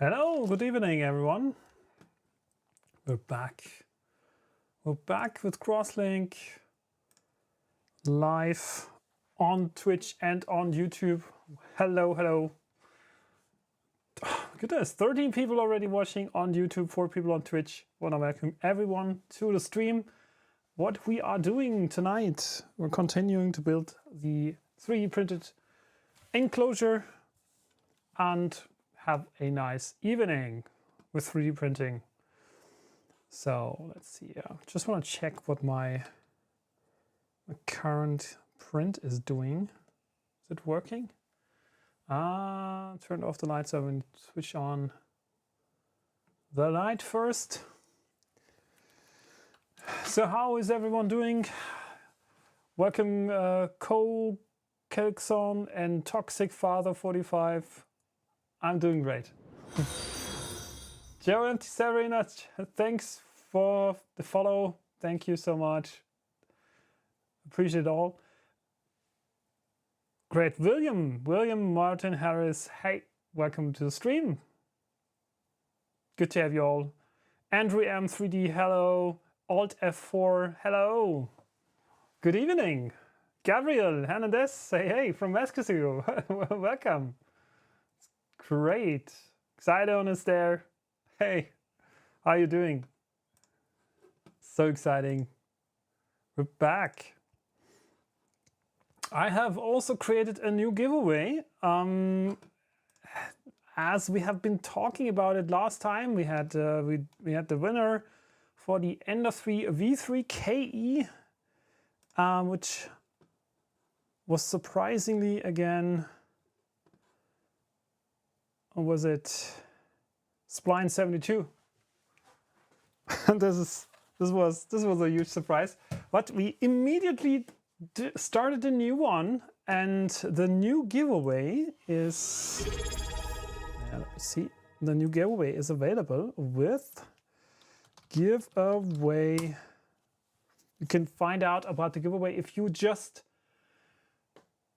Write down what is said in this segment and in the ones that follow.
Hello, good evening everyone. We're back. We're back with Crosslink live on Twitch and on YouTube. Hello, hello. Goodness, 13 people already watching on YouTube, 4 people on Twitch. I want to welcome everyone to the stream. What we are doing tonight, we're continuing to build the 3D printed enclosure and have a nice evening with 3D printing. So let's see. Just want to check what my current print is doing. Is it working? Turned off the light, so I'm going to switch on the light first. So how is everyone doing? Welcome Cole, Kelkson and Toxic Father 45. I'm doing great. Joe and Serena, thanks for the follow. Thank you so much. Appreciate it all. Great. William Martin Harris. Hey, welcome to the stream. Good to have you all. Andrew M3D, hello. Alt F4, hello. Good evening. Gabriel Hernandez, say hey from Mexico. Welcome. Great. Xydon is there. Hey, how are you doing? So exciting. We're back. I have also created a new giveaway. As we have been talking about it last time, we had the winner for the Ender 3 V3 KE, which was surprisingly again. Or was it Spline 72? this was a huge surprise. But we immediately started a new one, and the new giveaway is. Let me see. The new giveaway is available with giveaway. You can find out about the giveaway if you just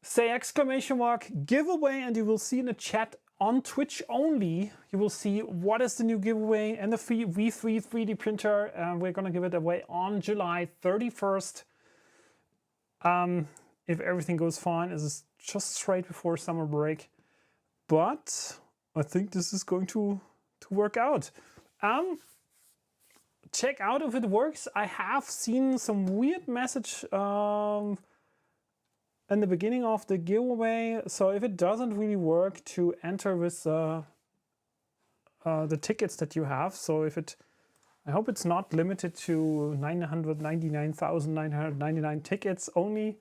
say @ giveaway, and you will see in the chat. On Twitch only, you will see what is the new giveaway and the V3 3D printer. We're going to give it away on July 31st. If everything goes fine, this is just straight before summer break. But I think this is going to work out. Check out if it works. I have seen some weird message in the beginning of the giveaway, so if it doesn't really work, to enter with the tickets that you have. So I hope it's not limited to 999,999 tickets only.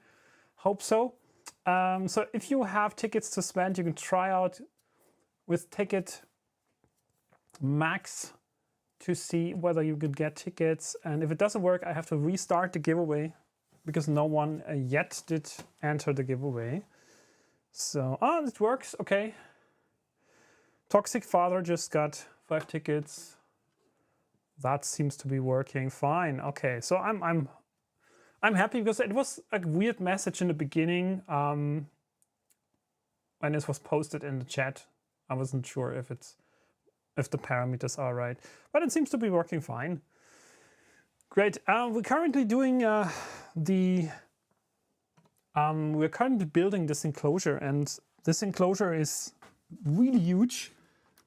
Hope so. So if you have tickets to spend, you can try out with ticket max to see whether you could get tickets. And if it doesn't work, I have to restart the giveaway, because no one yet did enter the giveaway. So, it works, okay. Toxic Father just got 5 tickets. That seems to be working fine. Okay, so I'm happy, because it was a weird message in the beginning when this was posted in the chat. I wasn't sure if the parameters are right, but it seems to be working fine. Great. We're currently doing we're currently building this enclosure, and this enclosure is really huge.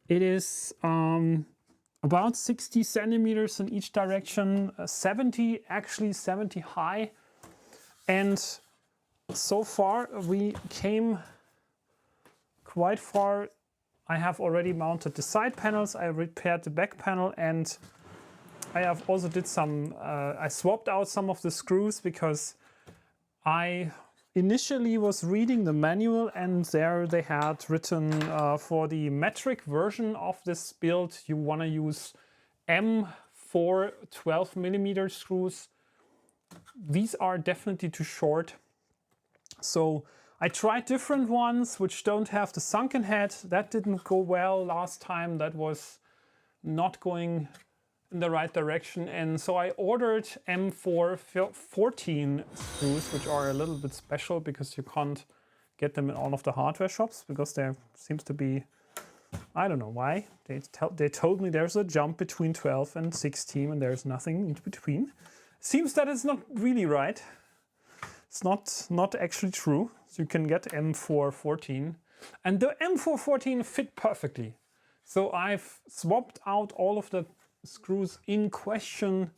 It is about 60 centimeters in each direction, 70 high, and so far we came quite far. I have already mounted the side panels. I repaired the back panel, and I have also did some, I swapped out some of the screws, because I initially was reading the manual, and there they had written for the metric version of this build, you want to use M4 12mm screws. These are definitely too short. So I tried different ones which don't have the sunken head. That didn't go well last time. That was not going in the right direction, and so I ordered M4 14 screws, which are a little bit special because you can't get them in all of the hardware shops, because there seems to be I don't know why. They told me there's a jump between 12 and 16 and there's nothing in between. Seems that it's not really right. It's not actually true. So you can get M414. And the M414 fit perfectly. So I've swapped out all of the screws in question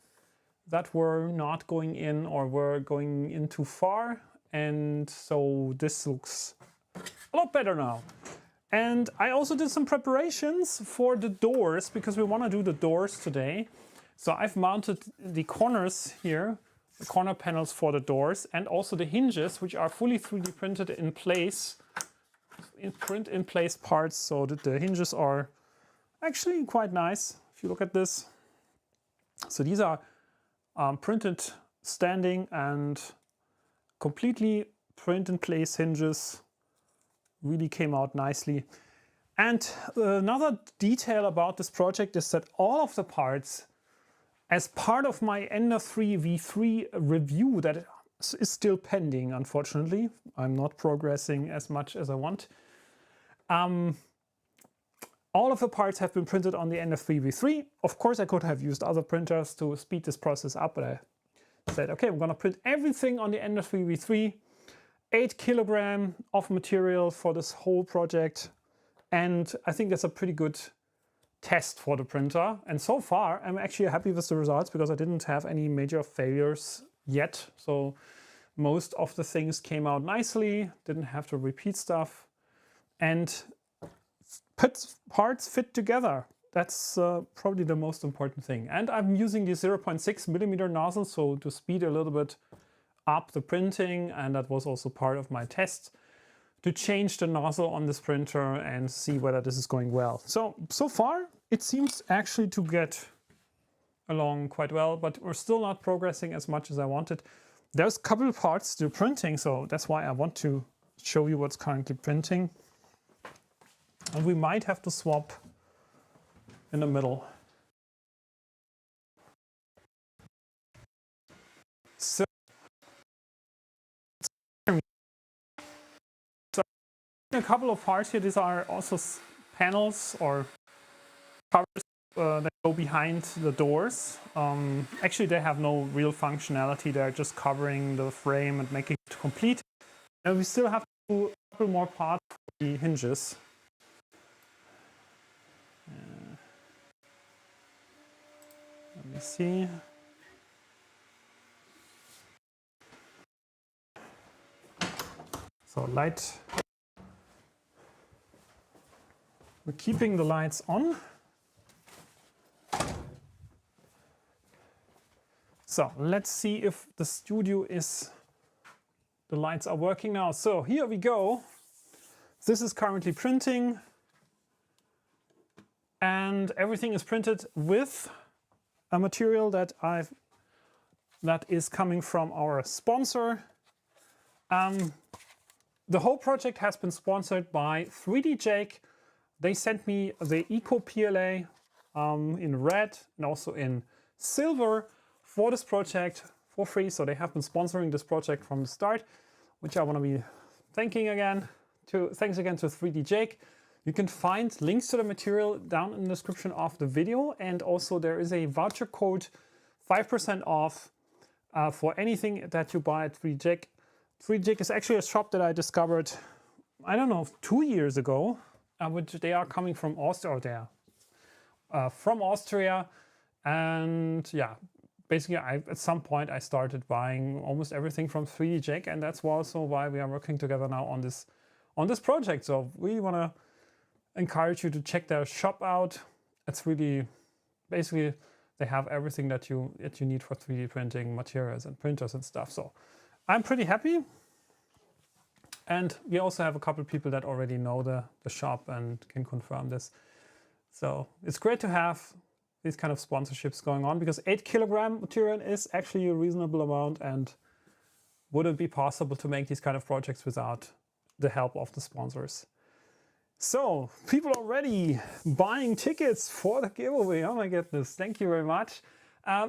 that were not going in or were going in too far. And so this looks a lot better now. And I also did some preparations for the doors because we want to do the doors today. So I've mounted the corners here, the corner panels for the doors, and also the hinges, which are fully 3D printed in place, print in place parts, so that the hinges are actually quite nice if you look at this. So these are printed standing and completely print in place hinges. Really came out nicely. And another detail about this project is that all of the parts, as part of my Ender 3 v3 review that is still pending, unfortunately, I'm not progressing as much as I want. All of the parts have been printed on the Ender 3 v3. Of course, I could have used other printers to speed this process up, but I said, okay, we're gonna print everything on the Ender 3 v3. 8 kilograms of material for this whole project, and I think that's a pretty good test for the printer. And so far I'm actually happy with the results because I didn't have any major failures yet. So most of the things came out nicely, didn't have to repeat stuff, and parts fit together. That's probably the most important thing. And I'm using the 0.6 millimeter nozzle, so to speed a little bit up the printing, and that was also part of my test to change the nozzle on this printer and see whether this is going well. So far it seems actually to get along quite well, but we're still not progressing as much as I wanted. There's a couple of parts still printing, so that's why I want to show you what's currently printing. And we might have to swap in the middle. So a couple of parts here. These are also panels or covers that go behind the doors. Actually, they have no real functionality. They're just covering the frame and making it complete. And we still have to do a couple more parts for the hinges. Let me see. So light. We're keeping the lights on. So let's see if the studio the lights are working now. So here we go. This is currently printing. And everything is printed with a material that is coming from our sponsor. The whole project has been sponsored by 3D Jake. They sent me the Eco PLA in red and also in silver for this project for free. So they have been sponsoring this project from the start, which I want to be thanks again to 3D Jake. You can find links to the material down in the description of the video, and also there is a voucher code 5% off for anything that you buy at 3D Jake. 3D Jake is actually a shop that I discovered, I don't know, 2 years ago. Which they are coming from Austria, and yeah, basically at some point I started buying almost everything from 3D Jake, and that's also why we are working together now on this project. So we want to encourage you to check their shop out. It's really basically they have everything that you need for 3D printing materials and printers and stuff. So I'm pretty happy. And we also have a couple of people that already know the shop and can confirm this. So it's great to have these kind of sponsorships going on, because 8 kilogram material is actually a reasonable amount, and wouldn't be possible to make these kind of projects without the help of the sponsors. So people already buying tickets for the giveaway. Oh my goodness, thank you very much.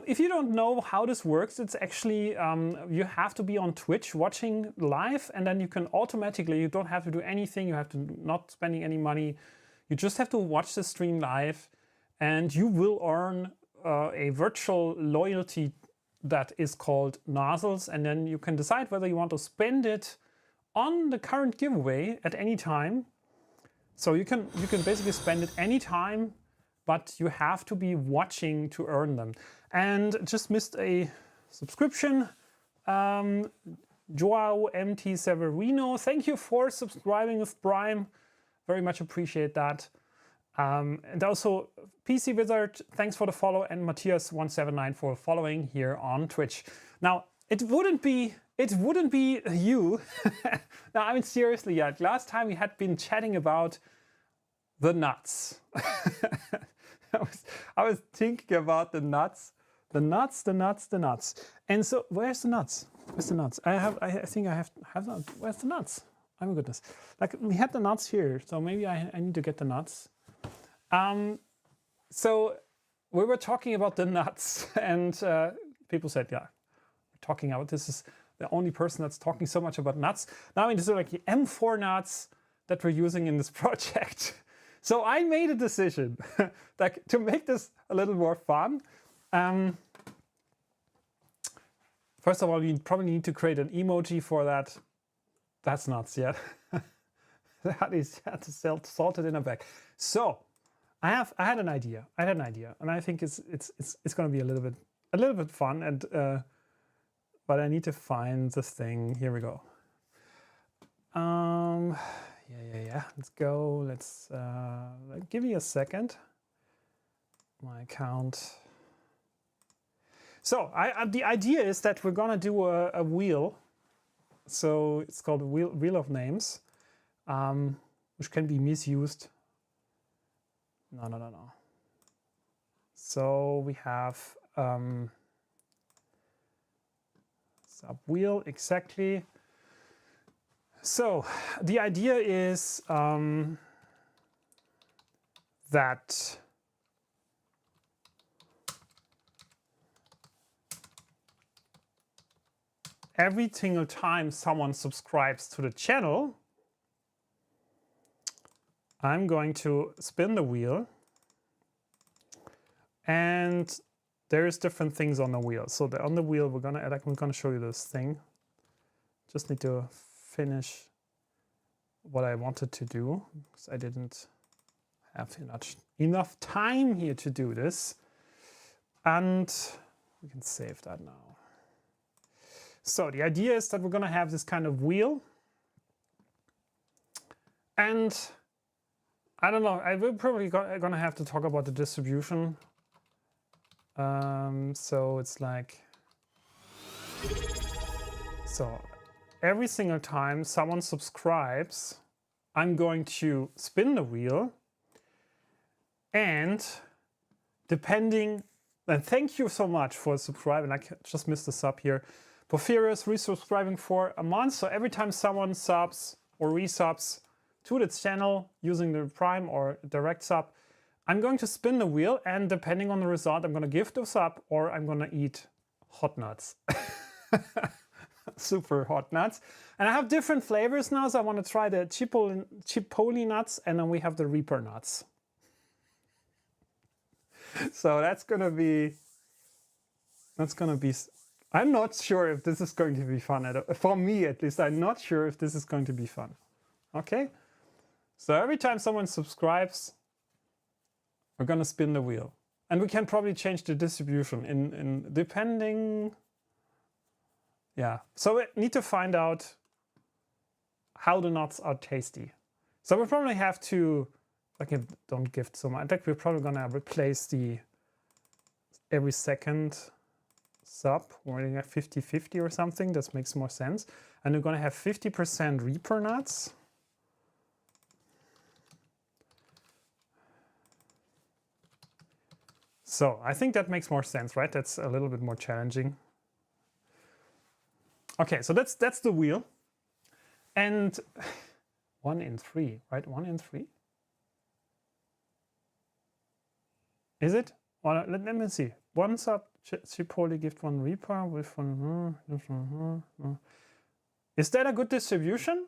If you don't know how this works, it's actually, you have to be on Twitch watching live, and then you can automatically, you don't have to do anything, you have to not spending any money. You just have to watch the stream live and you will earn a virtual loyalty that is called nozzles, and then you can decide whether you want to spend it on the current giveaway at any time. So you can basically spend it any time, but you have to be watching to earn them. And just missed a subscription. Joao MT Severino, thank you for subscribing with Prime. Very much appreciate that. And also PC Wizard, thanks for the follow, and Matthias179 for following here on Twitch. Now, it wouldn't be you. Now, I mean, seriously, yeah, last time we had been chatting about the nuts. I was thinking about the nuts. The nuts. And so, where's the nuts? Where's the nuts? I think I have that. Where's the nuts? Oh my goodness. Like, we had the nuts here, so maybe I need to get the nuts. So we were talking about the nuts, and people said, yeah, we're talking about, this is the only person that's talking so much about nuts. Now, I mean, this is like the M4 nuts that we're using in this project. So I made a decision like, to make this a little more fun. First of all, you probably need to create an emoji for that. That's nuts, yeah. That is salted in a bag. So I had an idea. And I think it's going to be a little bit fun. And but I need to find this thing. Here we go. Yeah. Let's go. Let's give me a second. My account. So the idea is that we're gonna do a wheel. So it's called wheel of names, which can be misused. No. So we have sub wheel, exactly. So the idea is that every single time someone subscribes to the channel, I'm going to spin the wheel, and there's different things on the wheel. So on the wheel, we're gonna show you this thing. Just need to finish what I wanted to do, because I didn't have enough time here to do this. And we can save that now. So the idea is that we're gonna have this kind of wheel. And I don't know, I will probably gonna have to talk about the distribution. So it's like, so every single time someone subscribes, I'm going to spin the wheel, and depending, and thank you so much for subscribing. I just missed the sub here. Porphyrius resubscribing for a month. So every time someone subs or resubs to the channel using the Prime or direct sub, I'm going to spin the wheel, and depending on the result, I'm going to give the sub or I'm going to eat hot nuts. Super hot nuts. And I have different flavors now, so I want to try the chipotle nuts, and then we have the Reaper nuts. So that's gonna be, I'm not sure if this is going to be fun. For me, at least, I'm not sure if this is going to be fun. Okay? So every time someone subscribes, we're gonna spin the wheel. And we can probably change the distribution in depending. Yeah, so we need to find out how the nuts are tasty. So we probably have to, okay, don't gift so much. Like, we're probably gonna replace the every second sub. We're gonna have 50-50 or something. That makes more sense. And we're gonna have 50% Reaper nuts. So I think that makes more sense, right? That's a little bit more challenging. Okay, so that's the wheel. And 1 in 3, right? 1 in 3? Is it? Well, let me see. 1 sub, Chipotle gift, 1 Reaper with 1. Is that a good distribution?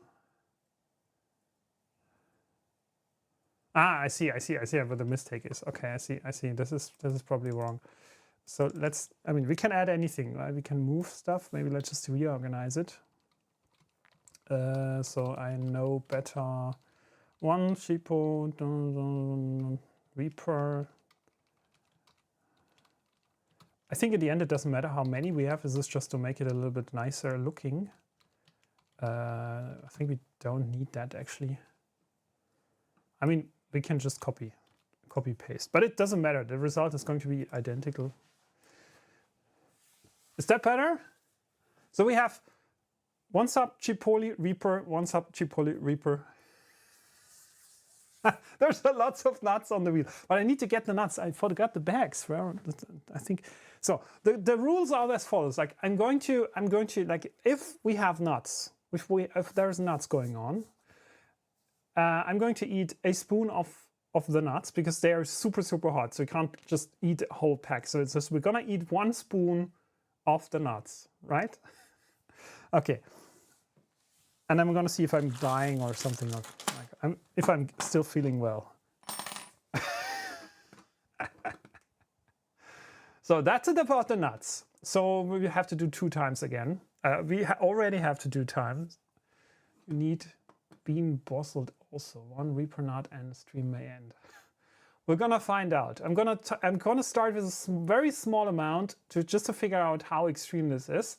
Ah, I see what the mistake is. Okay, I see. This is probably wrong. So let's, I mean, we can add anything, right? We can move stuff. Maybe let's just reorganize it. So I know better. One cheapo Reaper. I think at the end it doesn't matter how many we have. This is just to make it a little bit nicer looking. I think we don't need that actually. I mean, we can just copy paste, but it doesn't matter. The result is going to be identical. Is that better? So we have one sub Chipotle Reaper, one sub Chipotle Reaper. There's lots of nuts on the wheel, but I need to get the nuts. I forgot the bags. Well, I think so. The rules are as follows. Like I'm going to like if we have nuts, if there's nuts going on, I'm going to eat a spoon of the nuts because they are super hot. So you can't just eat a whole pack. So it's just we're gonna eat 1 spoon of the nuts, right? Okay. And I'm gonna see if I'm dying or something, or like if I'm still feeling well. So that's it about the nuts. So we have to do 2 times again. We already have to do times. You need bean bostled also. 1 Reaper nut and stream may end. We're gonna find out. I'm gonna start with a very small amount just to figure out how extreme this is.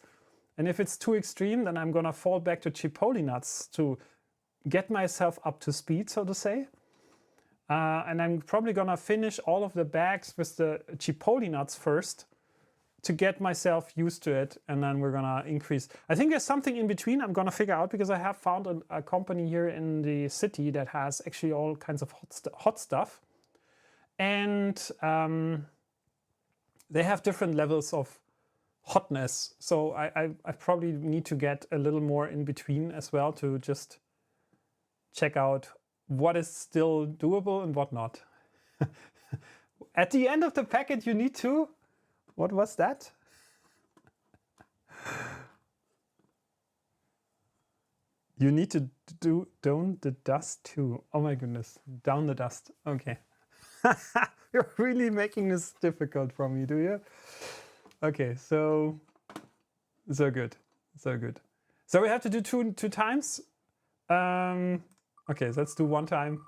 And if it's too extreme, then I'm gonna fall back to Chipotle nuts to get myself up to speed, so to say. And I'm probably gonna finish all of the bags with the Chipotle nuts first to get myself used to it, and then we're gonna increase. I think there's something in between I'm gonna figure out because I have found a company here in the city that has actually all kinds of hot stuff. And they have different levels of hotness. So I probably need to get a little more in between as well to just check out what is still doable and what not. At the end of the packet you need to, what was that? You need to down the dust too. Oh my goodness, down the dust. Okay. You're really making this difficult for me, do you? Okay, so good. So we have to do two times. Okay, so let's do 1 time.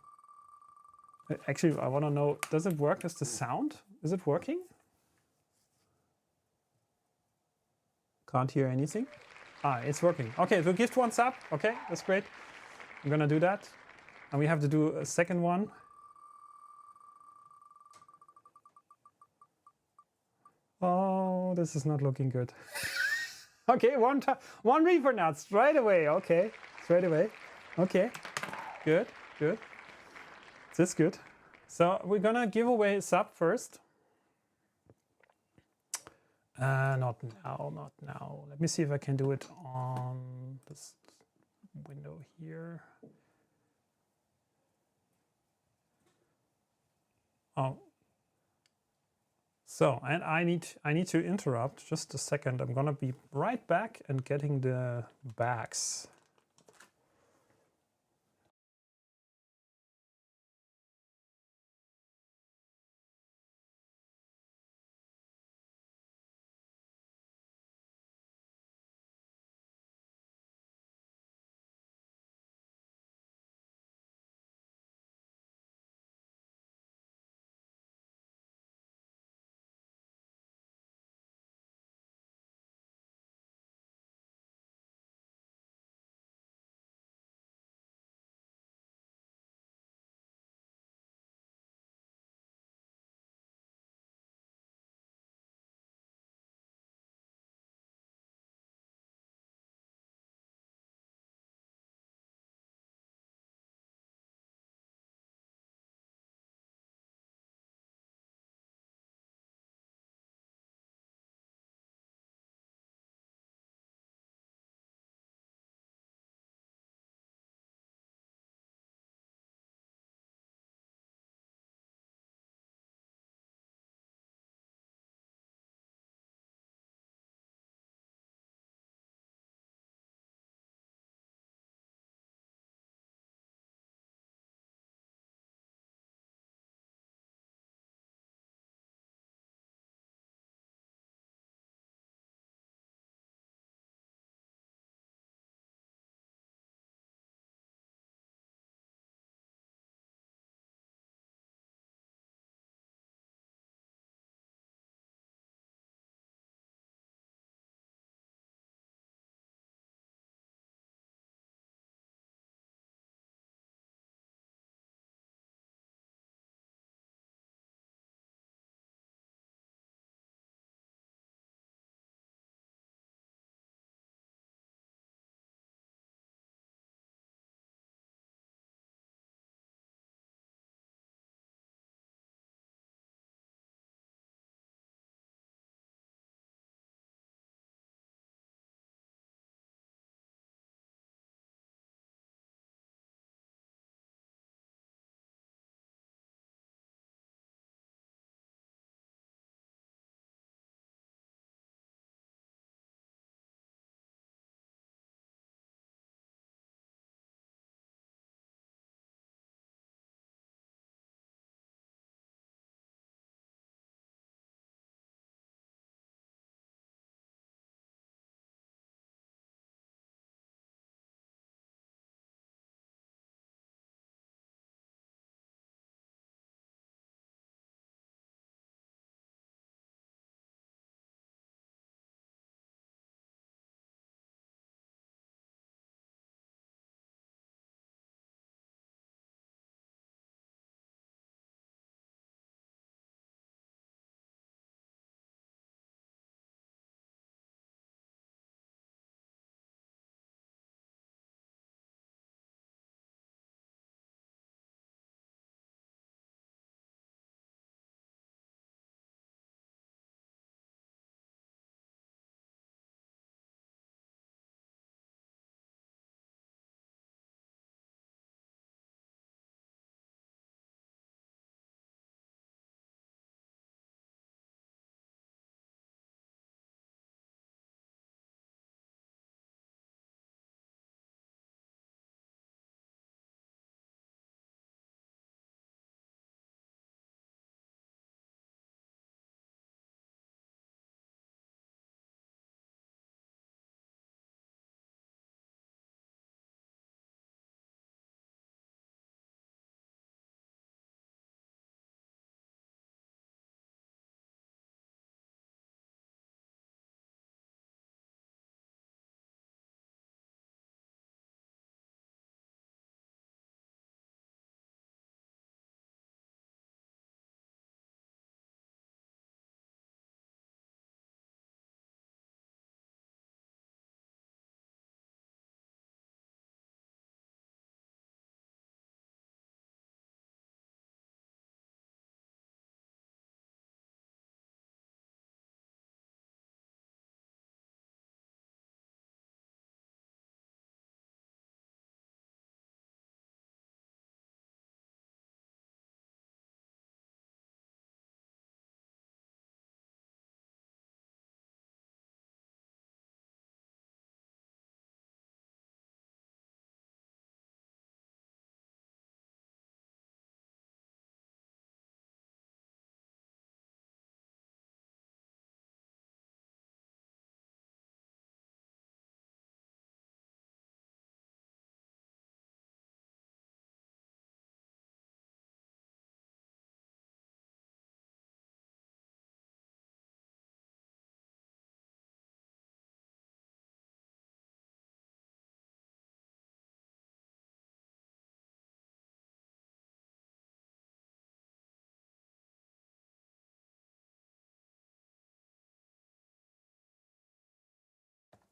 Actually, I want to know, does it work as the sound? Is it working? Can't hear anything. Ah, it's working. Okay, so gift 1 sub. Okay, that's great. I'm gonna do that. And we have to do a second one. Oh, this is not looking good. Okay, 1 Reaper nut straight away. Okay, straight away. Okay, good. This is good. So we're gonna give away a sub first. Not now. Let me see if I can do it on this window here. Oh. So, and I need to interrupt just a second. I'm gonna be right back and getting the bags.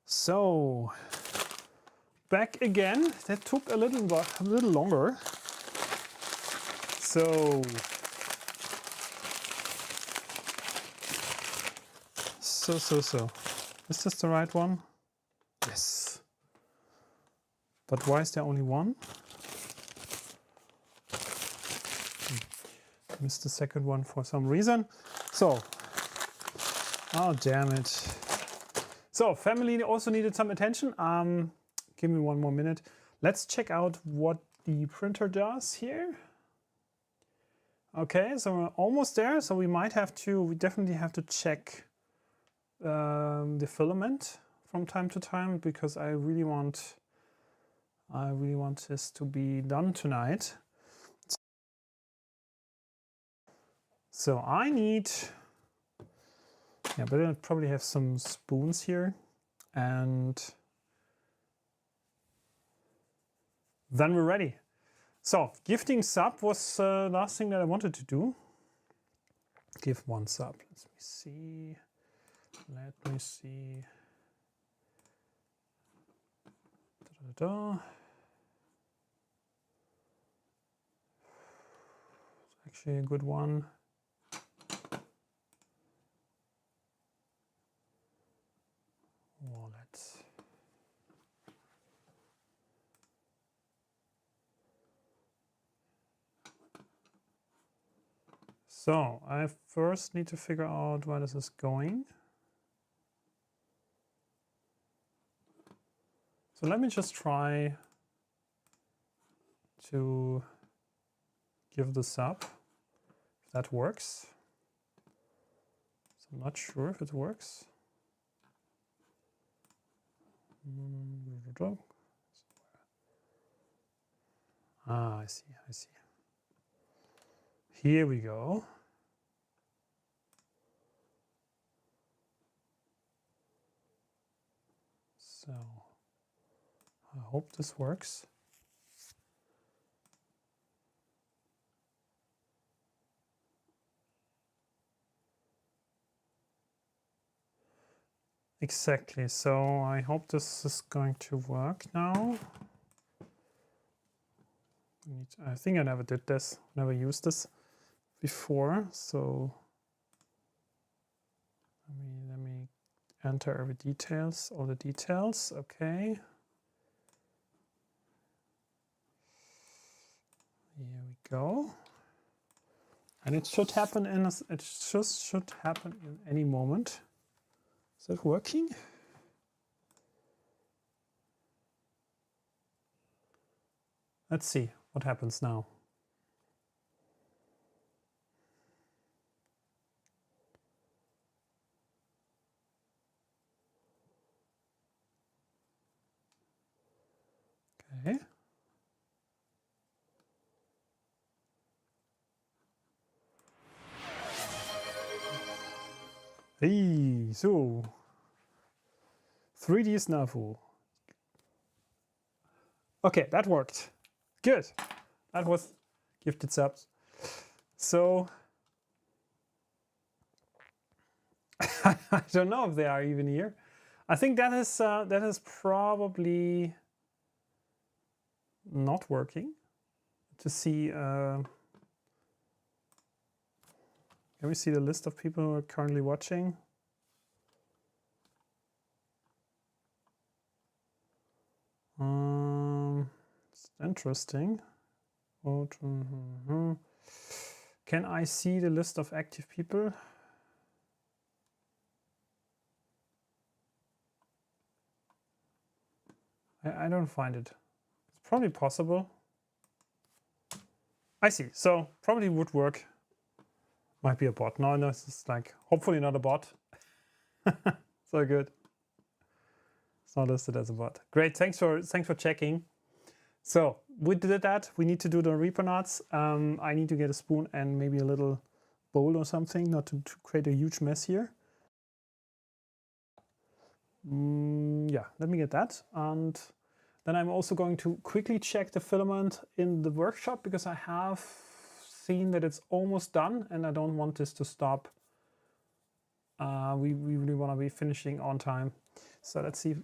So back again. That took a little longer. So is this the right one? Yes. But why is there only one? Missed the second one for some reason. So, oh damn it. So family also needed some attention. Give me one more minute. Let's check out what the printer does here. Okay, so we're almost there. So we definitely have to check the filament from time to time, because I really want this to be done tonight. So I need, but I probably have some spoons here, and then we're ready. So gifting sub was the last thing that I wanted to do. Give one sub. Let me see. It's actually a good one. Wallet. So I first need to figure out where this is going. So let me just try to give this up, if that works. So I'm not sure if it works. Ah, I see. Here we go. So I hope this works. Exactly. So I hope this is going to work now. I think I never did this, never used this before. So let me enter every details, all the details. Okay. Here we go. And it should happen should happen in any moment. Is that working? Let's see what happens now. Okay. Hey, so 3D Snafu. Okay, that worked. Good. That was gifted subs. So I don't know if they are even here. I think that is probably not working. To see, can we see the list of people who are currently watching? It's interesting. Can I see the list of active people? I don't find it. It's probably possible. I see. So probably would work. Might be a bot. No, this is like hopefully not a bot. So good. It's not listed as a bot. Great. Thanks for checking. So we did that. We need to do the Reaper nuts. I need to get a spoon and maybe a little bowl or something, not to create a huge mess here. Yeah, let me get that. And then I'm also going to quickly check the filament in the workshop, because I have seen that it's almost done and I don't want this to stop. We really want to be finishing on time. So let's see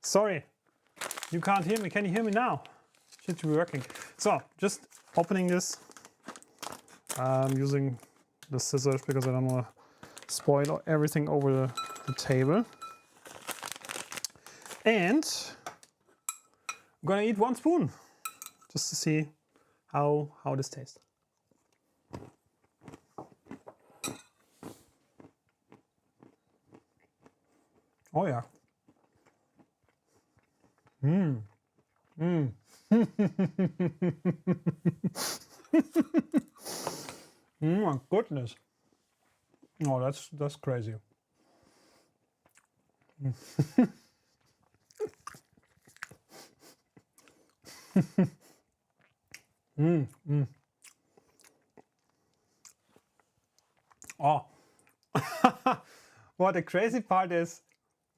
Sorry, you can't hear me. Can you hear me now? Should be working. So just opening this. I'm using the scissors because I don't want to spoil everything over the table. And I'm gonna eat 1 spoon just to see how this tastes. Oh yeah. My goodness. Oh, that's crazy. Oh. What the crazy part is,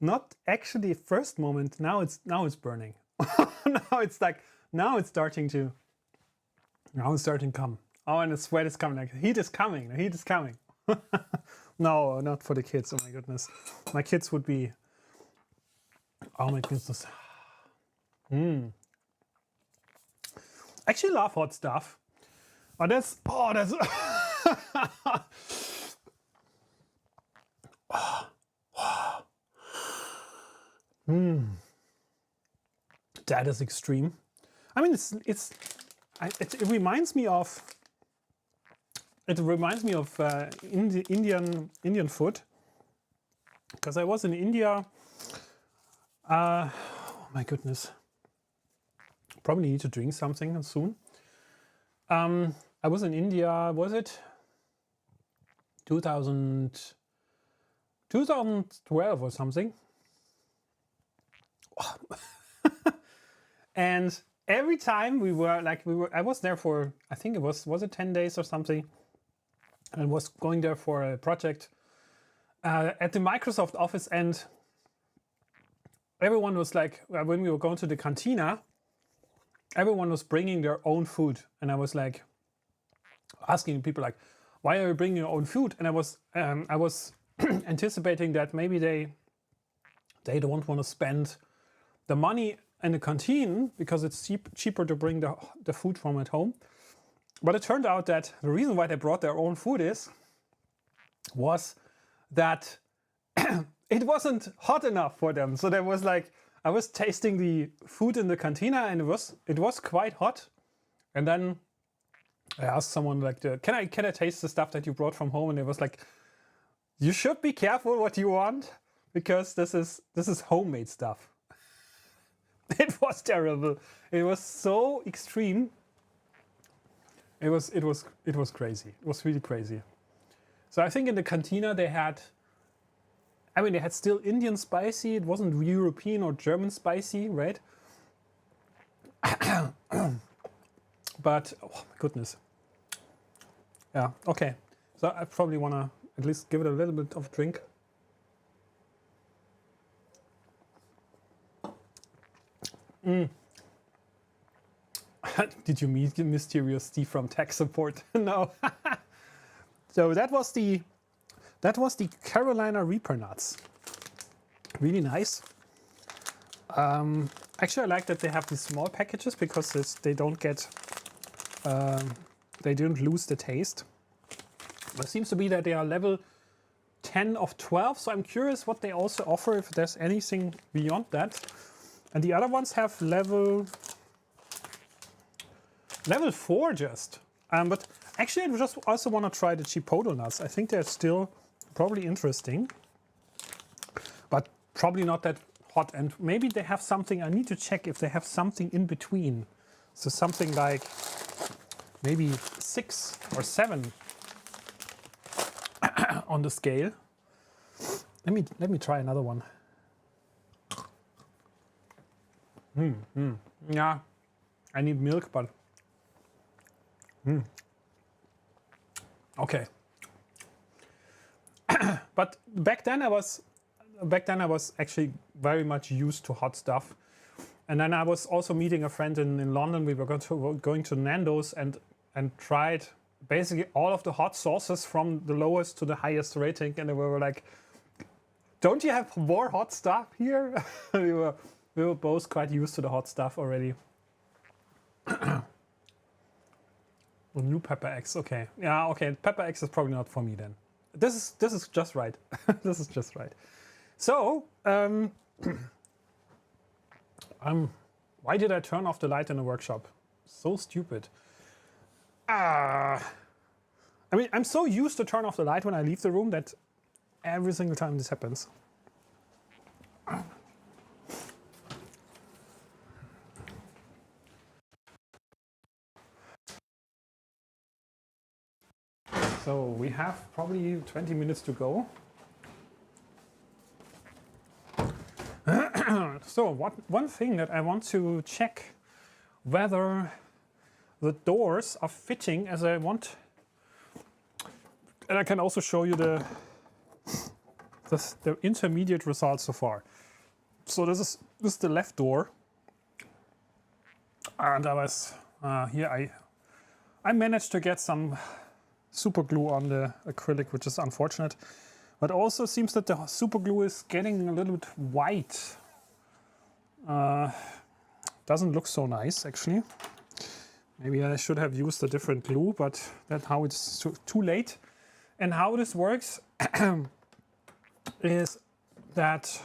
not actually first moment, now it's burning. Now it's like, now it's starting to come. Oh, and the sweat is coming, like heat is coming, the heat is coming. No, not for the kids, oh my goodness. My kids would be, oh my goodness. Actually love hot stuff. Oh, that's that is extreme. I mean, it reminds me of Indian food, because I was in India. Oh my goodness. Probably need to drink something soon. I was in India, was it 2012 or something? And every time I was there for, I think it was it 10 days or something, and was going there for a project at the Microsoft office, and everyone was like, when we were going to the cantina, everyone was bringing their own food, and I was like asking people like, why are you bringing your own food? And I was anticipating that maybe they don't want to spend the money in the canteen because it's cheaper to bring the food from at home. But it turned out that the reason why they brought their own food was that it wasn't hot enough for them. So there was like, I was tasting the food in the cantina, and it was quite hot. And then I asked someone like, can I taste the stuff that you brought from home? And it was like, you should be careful what you want, because this is homemade stuff. It was terrible. It was so extreme. It was crazy. It was really crazy. So I think in the cantina they had still Indian spicy. It wasn't European or German spicy, right? But oh my goodness. Yeah. Okay. So I probably wanna at least give it a little bit of drink. Did you meet the mysterious Steve from tech support? No. So that was the Carolina Reaper nuts. Really nice. Actually, I like that they have these small packages, because they don't lose the taste. But it seems to be that they are level 10 of 12. So I'm curious what they also offer, if there's anything beyond that. And the other ones have level 4 just. But actually, I just also want to try the Chipotle nuts. I think they're still probably interesting, but probably not that hot. And maybe they have something, I need to check if they have something in between. So something like maybe 6 or 7 on the scale. Let me try another one. Yeah, I need milk, but okay. But back then I was actually very much used to hot stuff. And then I was also meeting a friend in London. We were going to Nando's and tried basically all of the hot sauces from the lowest to the highest rating. And we were like, don't you have more hot stuff here? We were We were both quite used to the hot stuff already. The new Pepper X, okay. Yeah, okay, Pepper X is probably not for me then. This is just right. This is just right. So, why did I turn off the light in the workshop? So stupid. I mean, I'm so used to turn off the light when I leave the room that every single time this happens. So we have probably 20 minutes to go. So one thing that I want to check whether the doors are fitting as I want. And I can also show you the intermediate results so far. So this is the left door. And I was here I managed to get some super glue on the acrylic, which is unfortunate. But also seems that the super glue is getting a little bit white. Doesn't look so nice actually. Maybe I should have used a different glue, but that's how it's too late. And how this works is that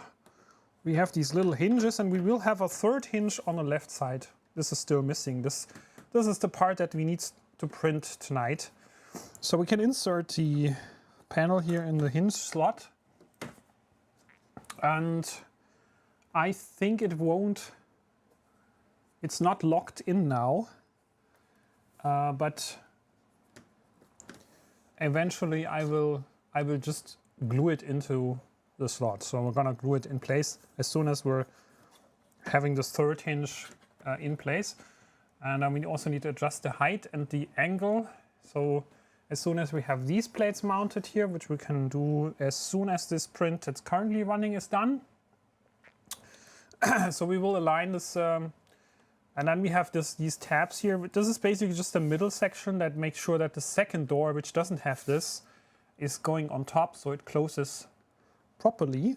we have these little hinges, and we will have a third hinge on the left side. This is still missing. This is the part that we need to print tonight. So we can insert the panel here in the hinge slot. And I think it's not locked in now, but eventually I will just glue it into the slot. So we're gonna glue it in place as soon as we're having this third hinge in place. And then we also need to adjust the height and the angle. So as soon as we have these plates mounted here, which we can do as soon as this print that's currently running is done. So we will align this, and then we have these tabs here. This is basically just the middle section that makes sure that the second door, which doesn't have this, is going on top, so it closes properly.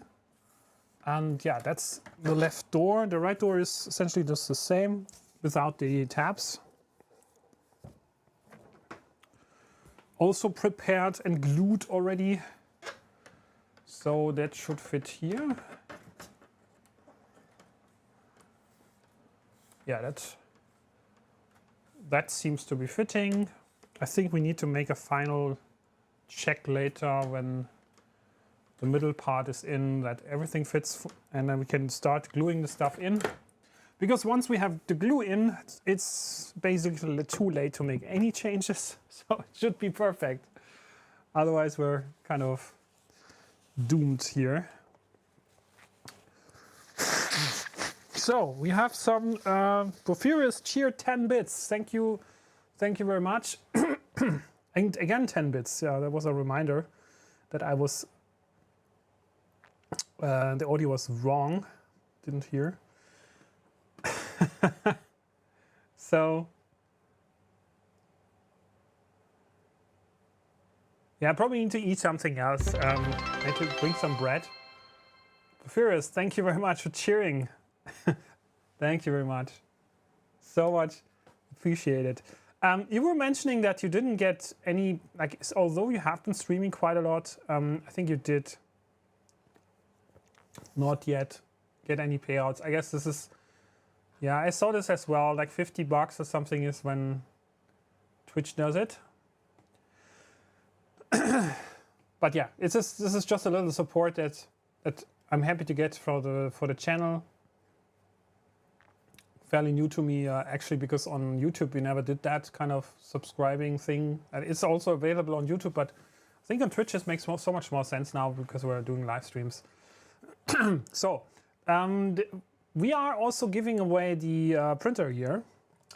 And yeah, that's the left door. The right door is essentially just the same without the tabs. Also prepared and glued already. So that should fit here. Yeah, that seems to be fitting. I think we need to make a final check later when the middle part is in, that everything fits, and then we can start gluing the stuff in. Because once we have the glue in, it's basically too late to make any changes. So it should be perfect. Otherwise we're kind of doomed here. So we have some Porphyrius cheer 10 bits. Thank you very much. And again 10 bits. Yeah, that was a reminder that I was the audio was wrong. Didn't hear. So yeah, I probably need to eat something else. I need to bring some bread. Porphyrius, thank you very much for cheering. Thank you very much. So much appreciated. You were mentioning that you didn't get any, like, although you have been streaming quite a lot, I think you did not yet get any payouts. I guess this is, yeah, I saw this as well, like $50 or something is when Twitch does it. But yeah, this is just a little support that I'm happy to get for the channel. Fairly new to me, actually, because on YouTube we never did that kind of subscribing thing. And it's also available on YouTube, but I think on Twitch it makes so much more sense now because we're doing live streams. So we are also giving away the printer here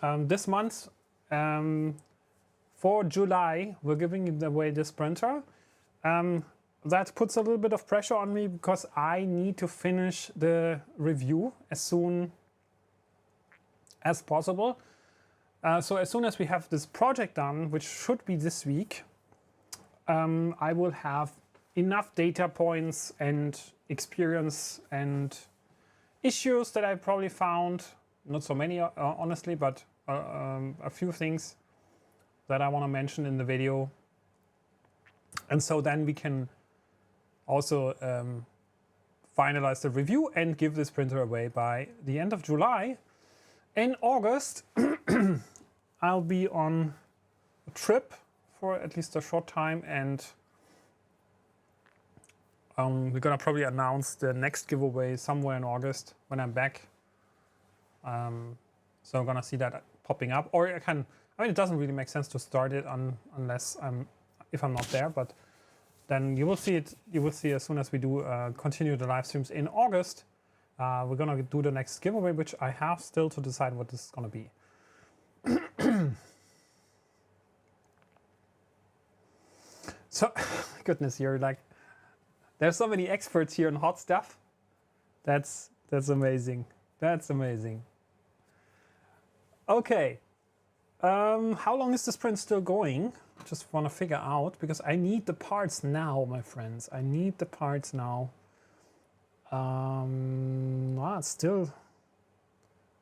this month. For July, we're giving away this printer. That puts a little bit of pressure on me because I need to finish the review as soon as possible. So as soon as we have this project done, which should be this week, I will have enough data points and experience and issues that I probably found, not so many honestly, but a few things that I want to mention in the video. And so then we can also finalize the review and give this printer away by the end of July. In August, I'll be on a trip for at least a short time, and we're gonna probably announce the next giveaway somewhere in August when I'm back. So I'm gonna see that popping up, or I mean, it doesn't really make sense to start it unless if I'm not there, but then you will see it. You will see as soon as we do continue the live streams in August. We're gonna do the next giveaway, which I have still to decide what this is gonna be. So, goodness, you're like, there's so many experts here in hot stuff. That's amazing. That's amazing. Okay. How long is this print still going? Just want to figure out, because I need the parts now, my friends. I need the parts now. It's still...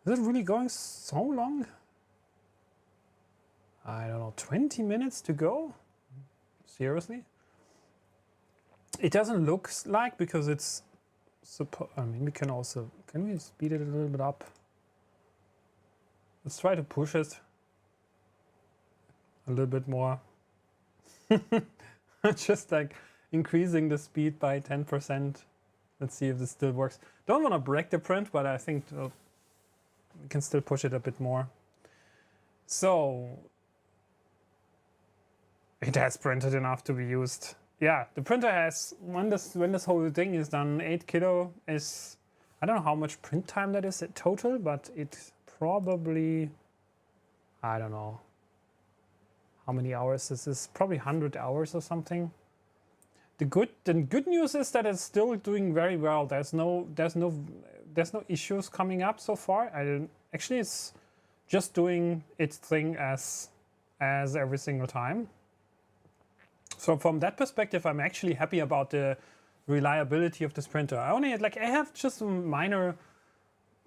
Is it really going so long? I don't know, 20 minutes to go? Seriously? It doesn't look like, because it's... I mean, we can also... Can we speed it a little bit up? Let's try to push it a little bit more. Just like increasing the speed by 10%. Let's see if this still works. Don't want to break the print, but I think we can still push it a bit more. So it has printed enough to be used. Yeah, the printer has, when this whole thing is done, 8 kilo is, I don't know how much print time that is total, but it probably, I don't know how many hours this is, probably 100 hours or something. The good news is that it's still doing very well. There's no issues coming up so far. Actually, it's just doing its thing as every single time. So from that perspective, I'm actually happy about the reliability of this printer. I have just some minor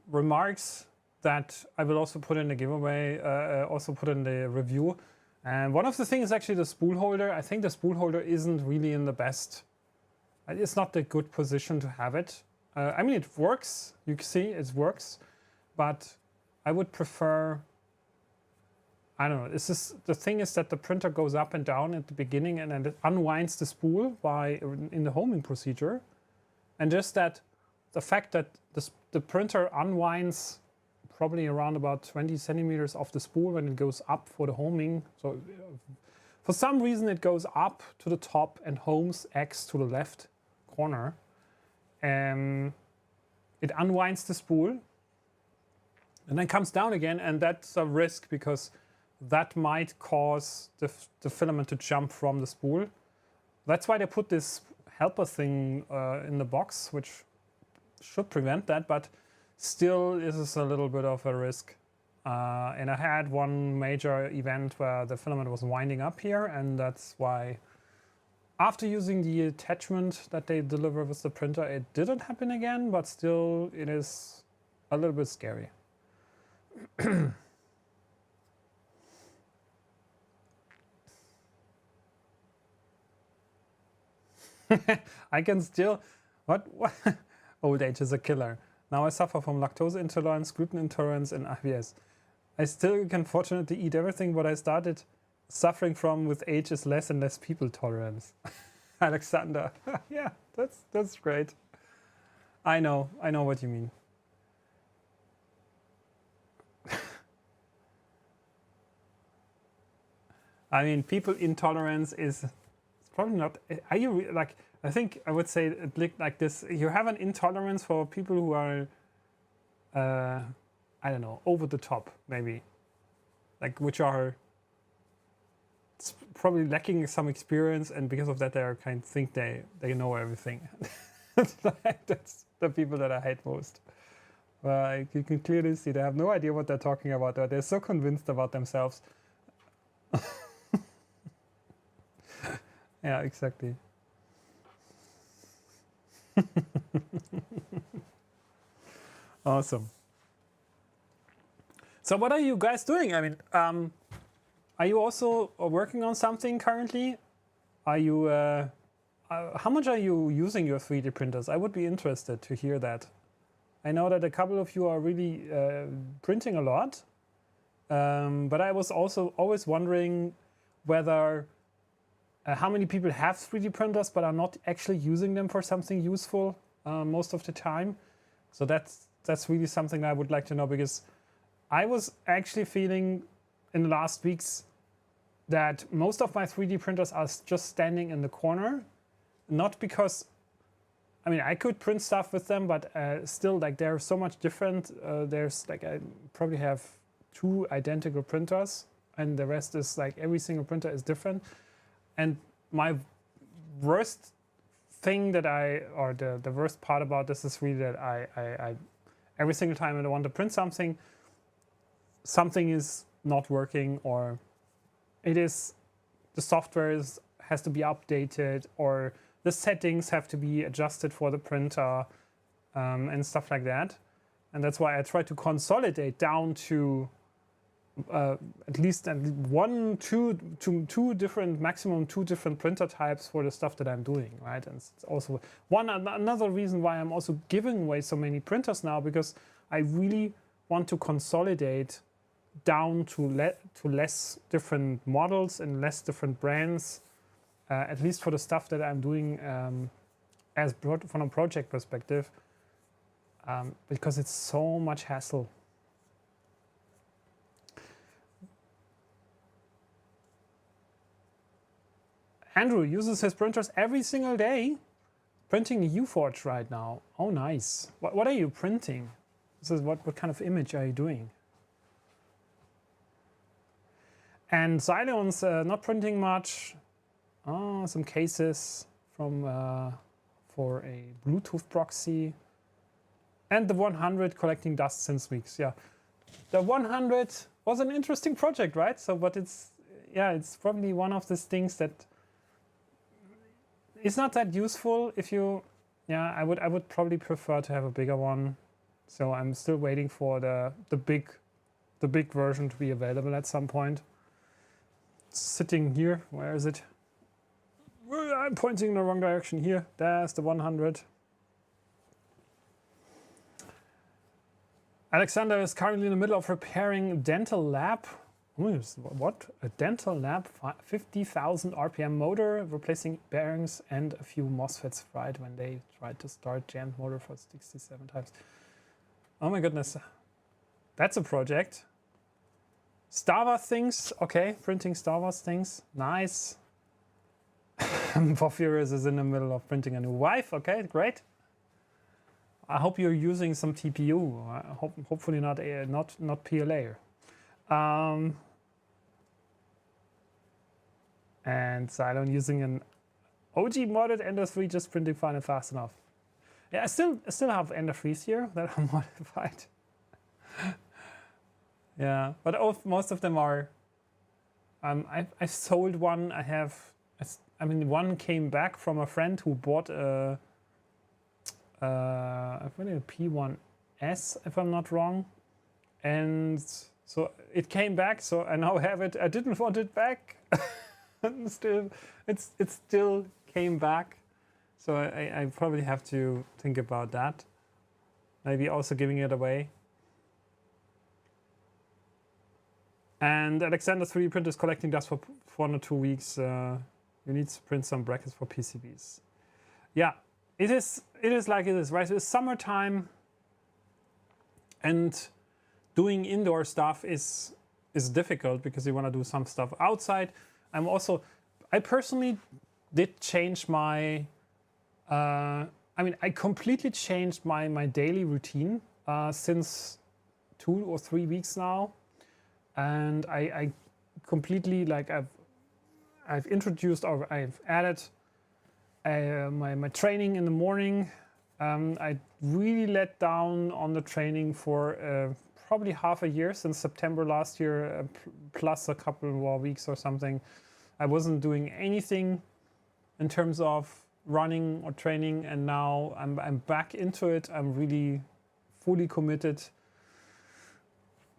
remarks that I will also put in the giveaway, also put in the review. And one of the things is actually the spool holder. I think the spool holder isn't really in the best, it's not the good position to have it. I mean, it works, you can see it works, but I would prefer, I don't know, the thing is that the printer goes up and down at the beginning and then it unwinds the spool in the homing procedure. And just that, the fact that the printer unwinds probably around about 20 centimeters off the spool when it goes up for the homing. So for some reason it goes up to the top and homes X to the left corner. It unwinds the spool and then comes down again, and that's a risk because that might cause the filament to jump from the spool. That's why they put this helper thing in the box, which should prevent that, but still, this is a little bit of a risk. And I had one major event where the filament was winding up here, and that's why after using the attachment that they deliver with the printer, it didn't happen again, but still it is a little bit scary. I can still, what? Old age is a killer. Now I suffer from lactose intolerance, gluten intolerance, and IBS. I still can fortunately eat everything, but I started suffering from with age is less and less people tolerance. Alexander, yeah, that's great. I know what you mean. I mean, people intolerance is probably not. Are you like? I think I would say it like this. You have an intolerance for people who are, I don't know, over the top, maybe, like which are probably lacking some experience, and because of that, they think they know everything. That's the people that I hate most. You can clearly see they have no idea what they're talking about. They're so convinced about themselves. Yeah, exactly. Awesome. So what are you guys doing? I mean, are you also working on something currently? Are you, how much are you using your 3D printers? I would be interested to hear that. I know that a couple of you are really printing a lot, but I was also always wondering whether how many people have 3D printers but are not actually using them for something useful most of the time. So that's really something I would like to know, because I was actually feeling in the last weeks that most of my 3D printers are just standing in the corner, not because, I mean, I could print stuff with them, but still, like, they're so much different. There's like, I probably have 2 identical printers, and the rest is like every single printer is different. And my worst thing that or the worst part about this is really that I every single time I want to print something, something is not working, or the software has to be updated, or the settings have to be adjusted for the printer, and stuff like that. And that's why I try to consolidate down to at least two different, maximum 2 different printer types for the stuff that I'm doing, right? And it's also another reason why I'm also giving away so many printers now, because I really want to consolidate down to less different models and less different brands, at least for the stuff that I'm doing from a project perspective, because it's so much hassle. Andrew uses his printers every single day, printing a U-Forge right now. Oh, nice. What are you printing? This is what kind of image are you doing? And Xylon's not printing much. Oh, some cases from for a Bluetooth proxy. And the 100 collecting dust since weeks. Yeah, the 100 was an interesting project, right? So, but it's probably one of these things that it's not that useful if you, I would probably prefer to have a bigger one. So I'm still waiting for the big version to be available at some point. It's sitting here. Where is it? I'm pointing in the wrong direction here. There's the 100. Alexander is currently in the middle of repairing a dental lab. What? A dental lab, 50,000 RPM motor, replacing bearings and a few MOSFETs fried when they tried to start jammed motor for 67 times. Oh my goodness. That's a project. Star Wars things. Okay, printing Star Wars things. Nice. Porphyrius is in the middle of printing a new wife. Okay, great. I hope you're using some TPU. Hopefully not PLA. And Cylon using an OG modded Ender 3, just printing fine and fast enough. Yeah, I still have Ender 3s here that are modified. Yeah, but most of them are. I sold one. One came back from a friend who bought a P1S, if I'm not wrong, and so it came back. So I now have it. I didn't want it back. It still came back. So I probably have to think about that. Maybe also giving it away. And Alexander's 3D printer is collecting dust for 1 or 2 weeks. You need to print some brackets for PCBs. Yeah, it is like it is, right? It's summertime, and doing indoor stuff is difficult because you want to do some stuff outside. I personally did change my, I completely changed my daily routine since 2 or 3 weeks now. And I completely, like, I've introduced, or I've added my training in the morning. I really let down on the training for probably half a year, since September last year, plus a couple more weeks or something. I wasn't doing anything in terms of running or training, and now I'm back into it. I'm really fully committed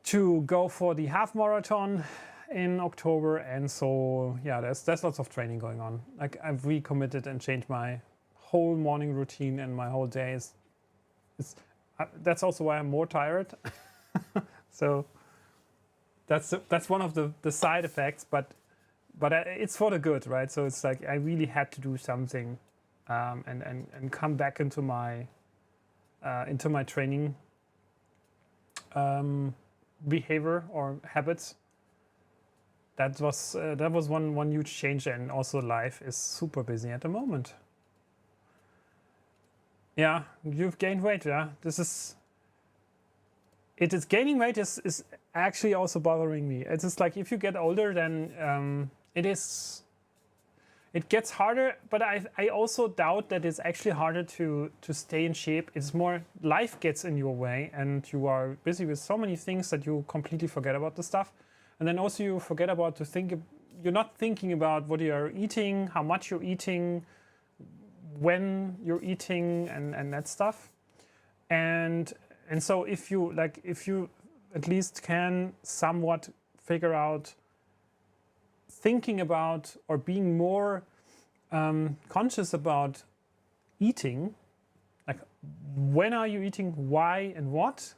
to go for the half marathon in October, and so yeah, there's lots of training going on. Like I've recommitted and changed my whole morning routine, and my whole day is that's also why I'm more tired. So that's one of the side effects, but it's for the good, right? So it's like I really had to do something, and come back into my training behavior or habits. That was one huge change, and also life is super busy at the moment. Yeah, you've gained weight. Yeah, gaining weight is actually also bothering me. It's just like if you get older, then it gets harder. But I also doubt that it's actually harder to stay in shape. It's more life gets in your way, and you are busy with so many things that you completely forget about the stuff. And then also you forget about you're not thinking about what you're eating, how much you're eating, when you're eating, and that stuff. And so if you at least can somewhat figure out thinking about or being more conscious about eating, like when are you eating, why and what,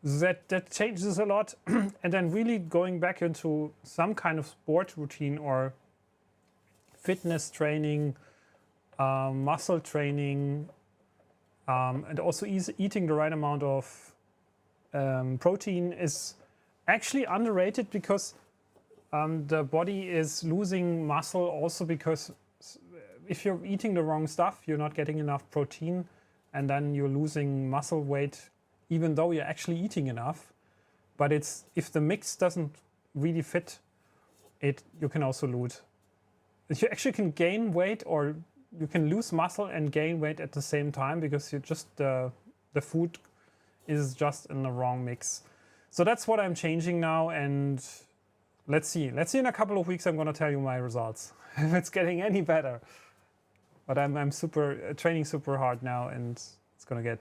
that changes a lot. And then really going back into some kind of sport routine or fitness training, muscle training, and also eating the right amount of protein is actually underrated, because the body is losing muscle also because if you're eating the wrong stuff, you're not getting enough protein, and then you're losing muscle weight even though you're actually eating enough. But if the mix doesn't really fit it, you can also lose. You actually can gain weight, or you can lose muscle and gain weight at the same time, because the food is just in the wrong mix. So that's what I'm changing now, and let's see in a couple of weeks I'm going to tell you my results if it's getting any better. But I'm training super hard now, and it's going to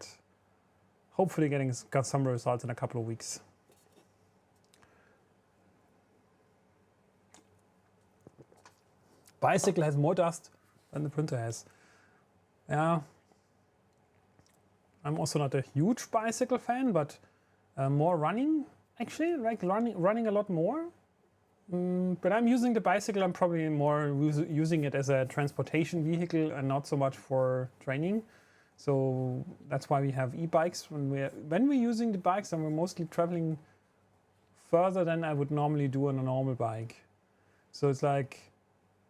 hopefully got some results in a couple of weeks. Bicycle has more dust than the printer has. Yeah, I'm also not a huge bicycle fan, but more running, actually, like running a lot more. But I'm using the bicycle, I'm probably more using it as a transportation vehicle and not so much for training. So that's why we have e-bikes. When we're using the bikes, and we're mostly traveling further than I would normally do on a normal bike. So it's like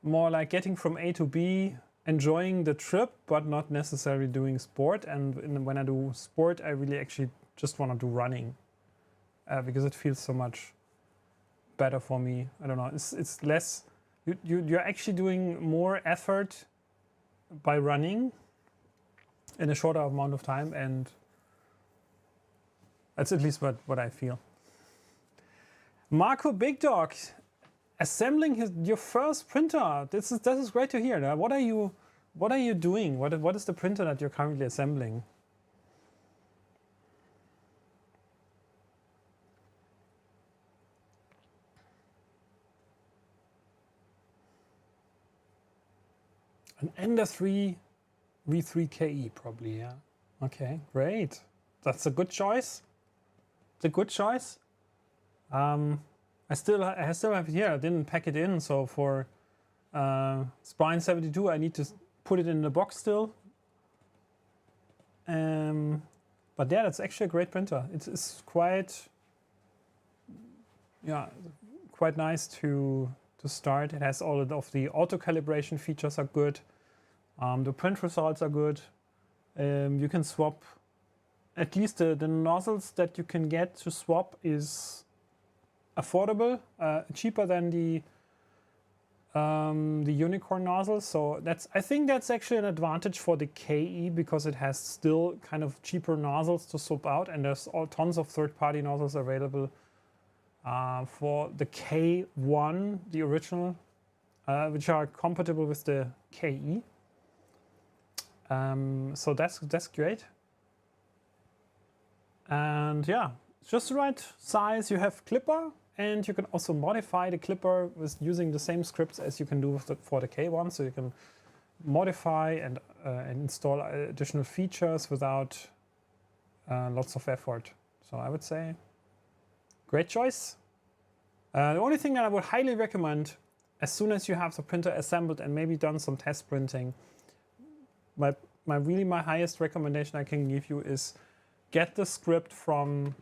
more like getting from A to B, enjoying the trip, but not necessarily doing sport. And when I do sport, I really actually just want to do running, because it feels so much better for me. I don't know. It's less. You're actually doing more effort by running in a shorter amount of time, and that's at least what I feel. Marco Big Dog, assembling your first printer. This is great to hear. What are you doing? What is the printer that you're currently assembling? An Ender 3 V3KE probably, yeah. Okay, great. That's a good choice. It's a good choice. I still have it here. I didn't pack it in, so for Spine 72, I need to put it in the box still. But yeah, that's actually a great printer. It's quite nice to start. It has all of the auto calibration features are good. The print results are good. You can swap. At least the nozzles that you can get to swap is affordable, cheaper than the unicorn nozzles. So I think that's actually an advantage for the KE, because it has still kind of cheaper nozzles to swap out, and there's tons of third-party nozzles available for the K1, the original, which are compatible with the KE. So that's great. And yeah, it's just the right size. You have clipper, and you can also modify the clipper with using the same scripts as you can do with for the K1. So you can modify and install additional features without lots of effort. So I would say great choice. The only thing that I would highly recommend, as soon as you have the printer assembled and maybe done some test printing, my highest recommendation I can give you is get the script from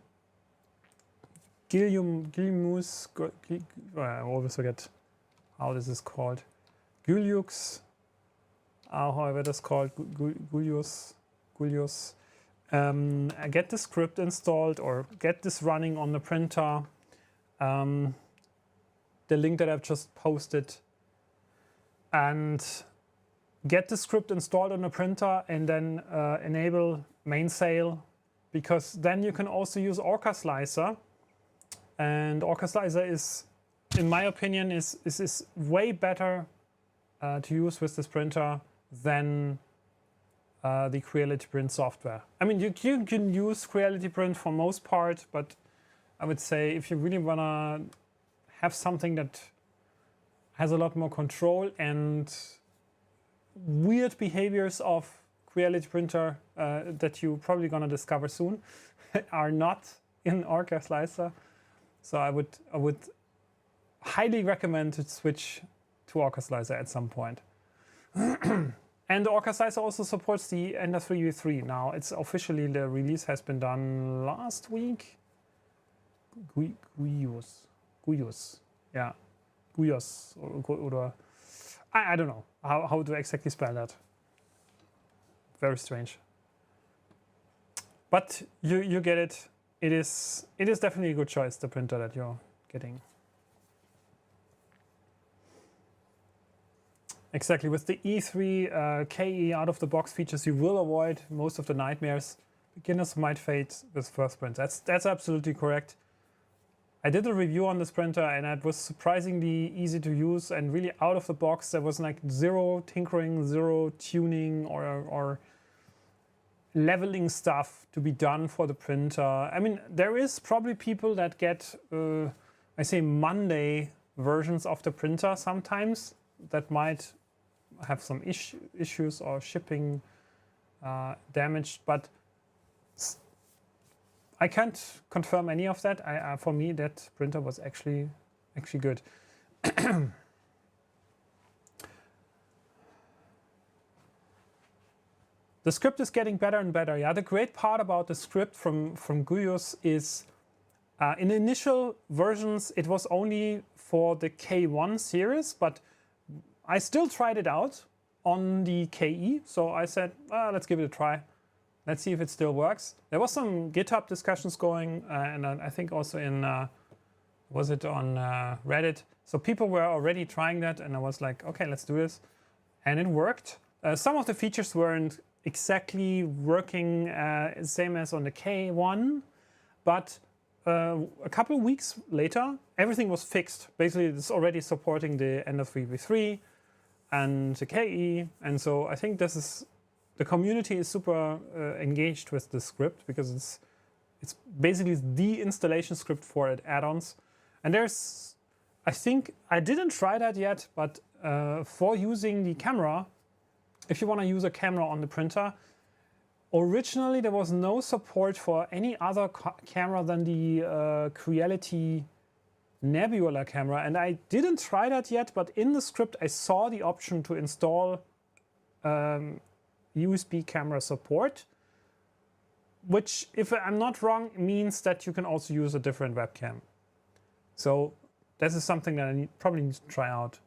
Guillemuz. I always forget how this is called. Guliux, however it is called, Gulius. Get the script installed or get this running on the printer. The link that I've just posted, and get the script installed on the printer and then enable main sale, because then you can also use Orca Slicer. And Orca Slicer is, in my opinion, is way better to use with this printer than the Creality Print software. I mean, you can use Creality Print for most part, but I would say if you really want to have something that has a lot more control, and weird behaviors of Creality Printer that you're probably going to discover soon are not in Orca Slicer. So I would highly recommend to switch to Orca Slicer at some point. And Orca Slicer also supports the Ender 3v3 now. It's officially, the release has been done last week. Guyos, yeah, Guyos, or I don't know how to exactly spell that. Very strange. But you get it. It is definitely a good choice, the printer that you're getting. Exactly, with the E3 KE out of the box features, you will avoid most of the nightmares beginners might face with first print. That's absolutely correct. I did a review on this printer and it was surprisingly easy to use and really out of the box. There was like zero tinkering, zero tuning or leveling stuff to be done for the printer. I mean, there is probably people that get, I say Monday versions of the printer sometimes that might have some issues or shipping damaged, but I can't confirm any of that. For me, that printer was actually good. The script is getting better and better. Yeah, the great part about the script from Guyos is in the initial versions it was only for the K1 series, but I still tried it out on the KE. So I said, let's give it a try. Let's see if it still works. There was some GitHub discussions going, and I think also in, was it on Reddit? So people were already trying that, and I was like, okay, let's do this. And it worked. Some of the features weren't exactly working same as on the K1, but a couple of weeks later, everything was fixed. Basically, it's already supporting the Ender 3v3 and the KE, and so I think this is, the community is super engaged with the script because it's basically the installation script for add-ons. And there's, I think, I didn't try that yet, but for using the camera, if you want to use a camera on the printer, originally there was no support for any other camera than the Creality Nebula camera, and I didn't try that yet, but in the script I saw the option to install USB camera support, which, if I'm not wrong, means that you can also use a different webcam. So this is something that I probably need to try out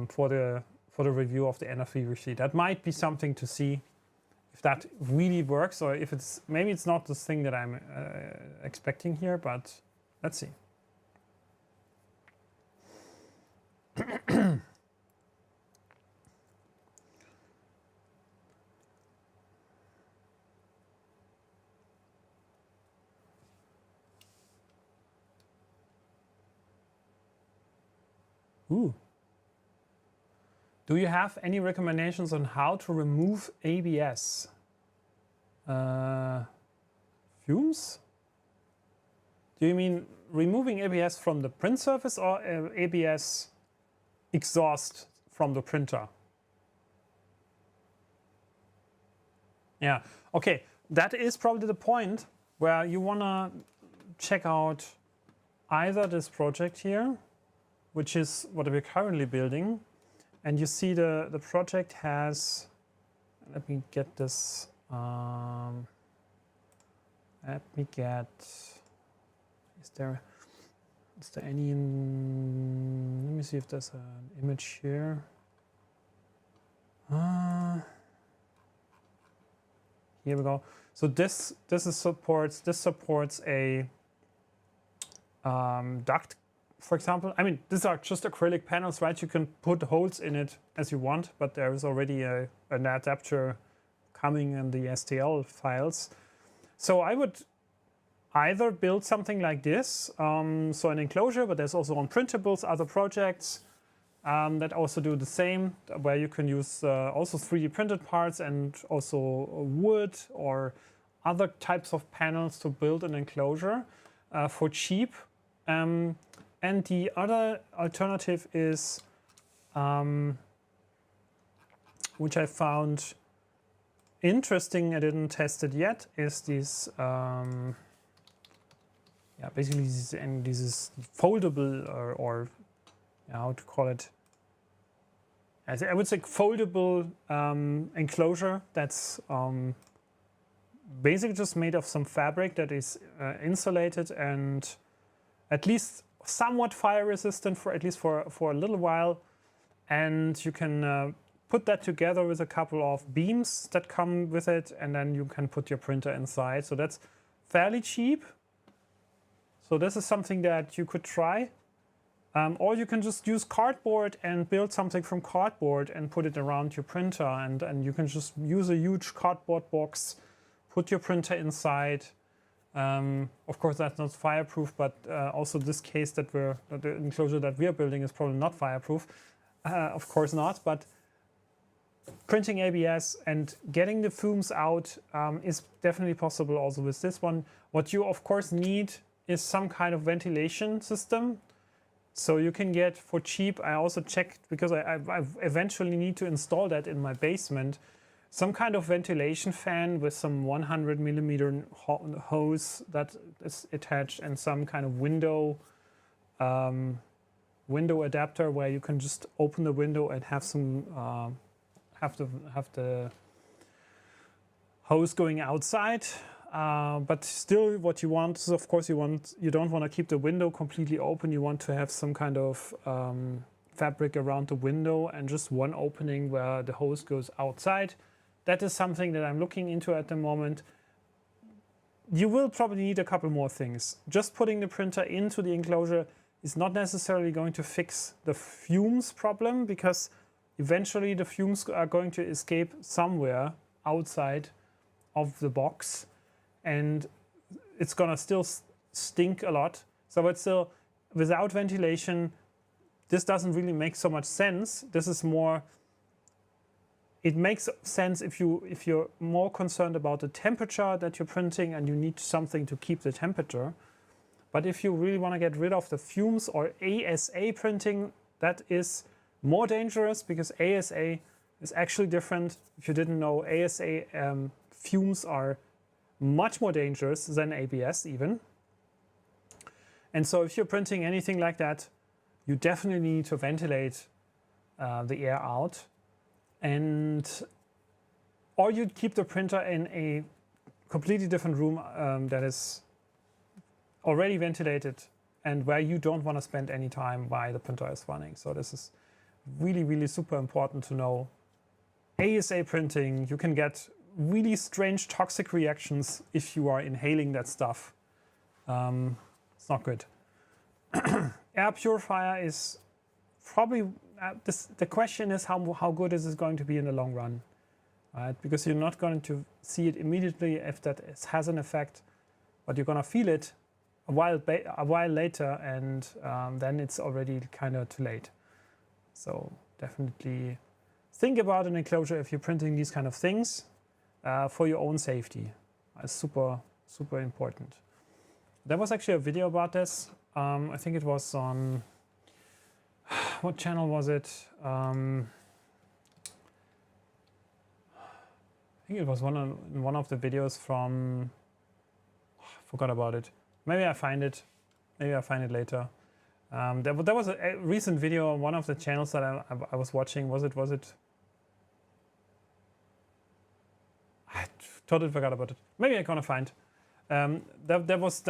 for the review of the Ender 3v3. That might be something to see if that really works, or if it's, maybe it's not this thing that I'm expecting here, but let's see. Ooh. Do you have any recommendations on how to remove ABS? fumes? Do you mean removing ABS from the print surface or ABS exhaust from the printer? Yeah, okay, that is probably the point where you want to check out either this project here, which is what we're currently building, and you see the project has, let me get this, let me get, is there any, let me see if there's an image here. Here we go. So this supports a duct, for example. I mean, these are just acrylic panels, right? You can put holes in it as you want, but there is already an adapter coming in the STL files. So I would either build something like this, so an enclosure, but there's also on printables, other projects that also do the same, where you can use also 3D printed parts and also wood or other types of panels to build an enclosure for cheap. And the other alternative is, which I found interesting, I didn't test it yet, is this, yeah, basically this is foldable or how to call it, I would say foldable enclosure that's basically just made of some fabric that is insulated and at least somewhat fire resistant for at least for a little while. And you can put that together with a couple of beams that come with it, and then you can put your printer inside. So that's fairly cheap. So this is something that you could try. Or you can just use cardboard and build something from cardboard and put it around your printer, and you can just use a huge cardboard box, put your printer inside. Of course, that's not fireproof, but also this case the enclosure that we are building is probably not fireproof. Of course not, but printing ABS and getting the fumes out is definitely possible also with this one. What you of course need is some kind of ventilation system. So you can get for cheap, I also checked, because I eventually need to install that in my basement, some kind of ventilation fan with some 100 millimeter hose that is attached, and some kind of window adapter where you can just open the window and have some have the hose going outside. But still, what you want is, of course, you don't want to keep the window completely open. You want to have some kind of fabric around the window and just one opening where the hose goes outside. That is something that I'm looking into at the moment. You will probably need a couple more things. Just putting the printer into the enclosure is not necessarily going to fix the fumes problem, because eventually the fumes are going to escape somewhere outside of the box, and it's gonna still stink a lot. So it's still, without ventilation, this doesn't really make so much sense. This is more, it makes sense if you're more concerned about the temperature that you're printing and you need something to keep the temperature. But if you really want to get rid of the fumes or ASA printing, that is more dangerous, because ASA is actually different. If you didn't know, ASA fumes are much more dangerous than ABS even. And so if you're printing anything like that, you definitely need to ventilate the air out, or you'd keep the printer in a completely different room that is already ventilated and where you don't want to spend any time while the printer is running. So this is really, really super important to know. ASA printing, you can get really strange toxic reactions if you are inhaling that stuff. It's not good. Air purifier is probably, the question is how good is it going to be in the long run, right? Because you're not going to see it immediately if that has an effect, but you're going to feel it a while later, and then it's already kind of too late. So definitely think about an enclosure if you're printing these kind of things for your own safety. It's super, super important. There was actually a video about this. I think it was on, what channel was it? I think it was in one of the videos from, I forgot about it. Maybe I find it. Maybe I find it later. There was a recent video on one of the channels that I was watching. Was it? I totally forgot about it. Maybe I'm gonna find. That was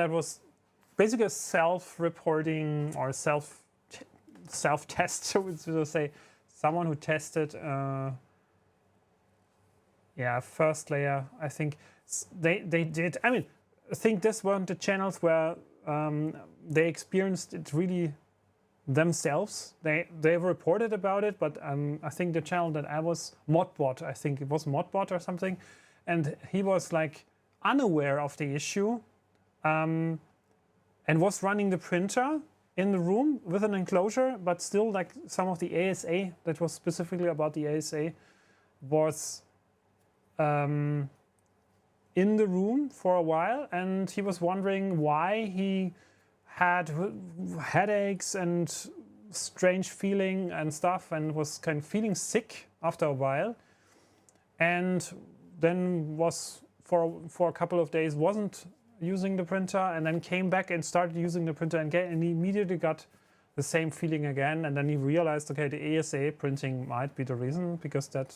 basically a self-reporting or self-test. So say someone who tested. Yeah, first layer. I think they did. I mean, I think this weren't the channels where they experienced it really themselves. They reported about it, but I think the channel that I was, Modbot, I think it was Modbot or something, and he was like unaware of the issue and was running the printer in the room with an enclosure, but still like some of the ASA, that was specifically about the ASA, was in the room for a while, and he was wondering why he had headaches and strange feeling and stuff, and was kind of feeling sick after a while, and then was for a couple of days wasn't using the printer, and then came back and started using the printer again, and he immediately got the same feeling again, and then he realized, okay, the ASA printing might be the reason, because that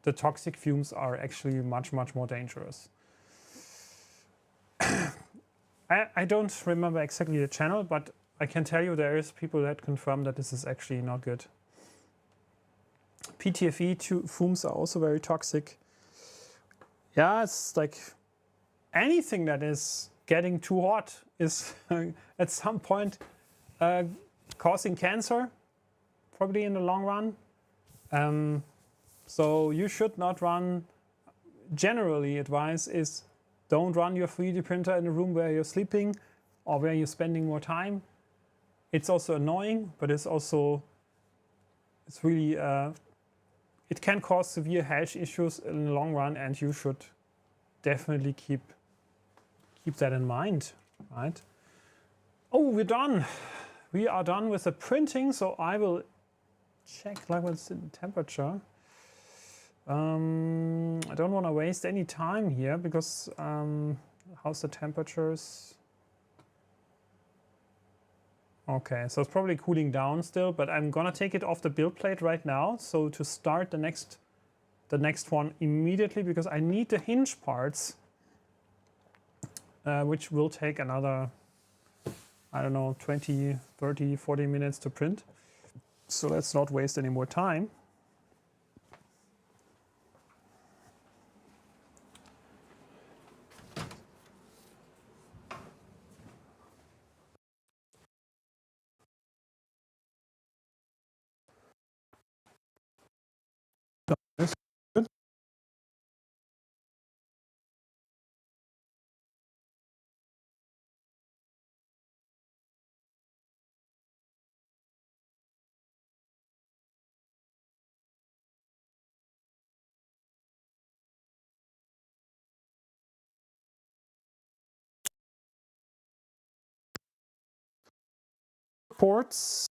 the toxic fumes are actually much more dangerous. I don't remember exactly the channel, but I can tell you there is people that confirm that this is actually not good. PTFE fumes are also very toxic. Yeah, it's like anything that is getting too hot is at some point causing cancer, probably in the long run. So you should not run, generally advice is don't run your 3D printer in a room where you're sleeping or where you're spending more time. It's also annoying, but it's really, it can cause severe health issues in the long run, and you should definitely keep that in mind, right? Oh, we're done. We are done with the printing, so I will check like what's the temperature. I don't want to waste any time here, because how's the temperatures? Okay, so it's probably cooling down still, but I'm gonna take it off the build plate right now. So to start the next one immediately, because I need the hinge parts, which will take another, I don't know, 20, 30, 40 minutes to print. So let's not waste any more time. Ports.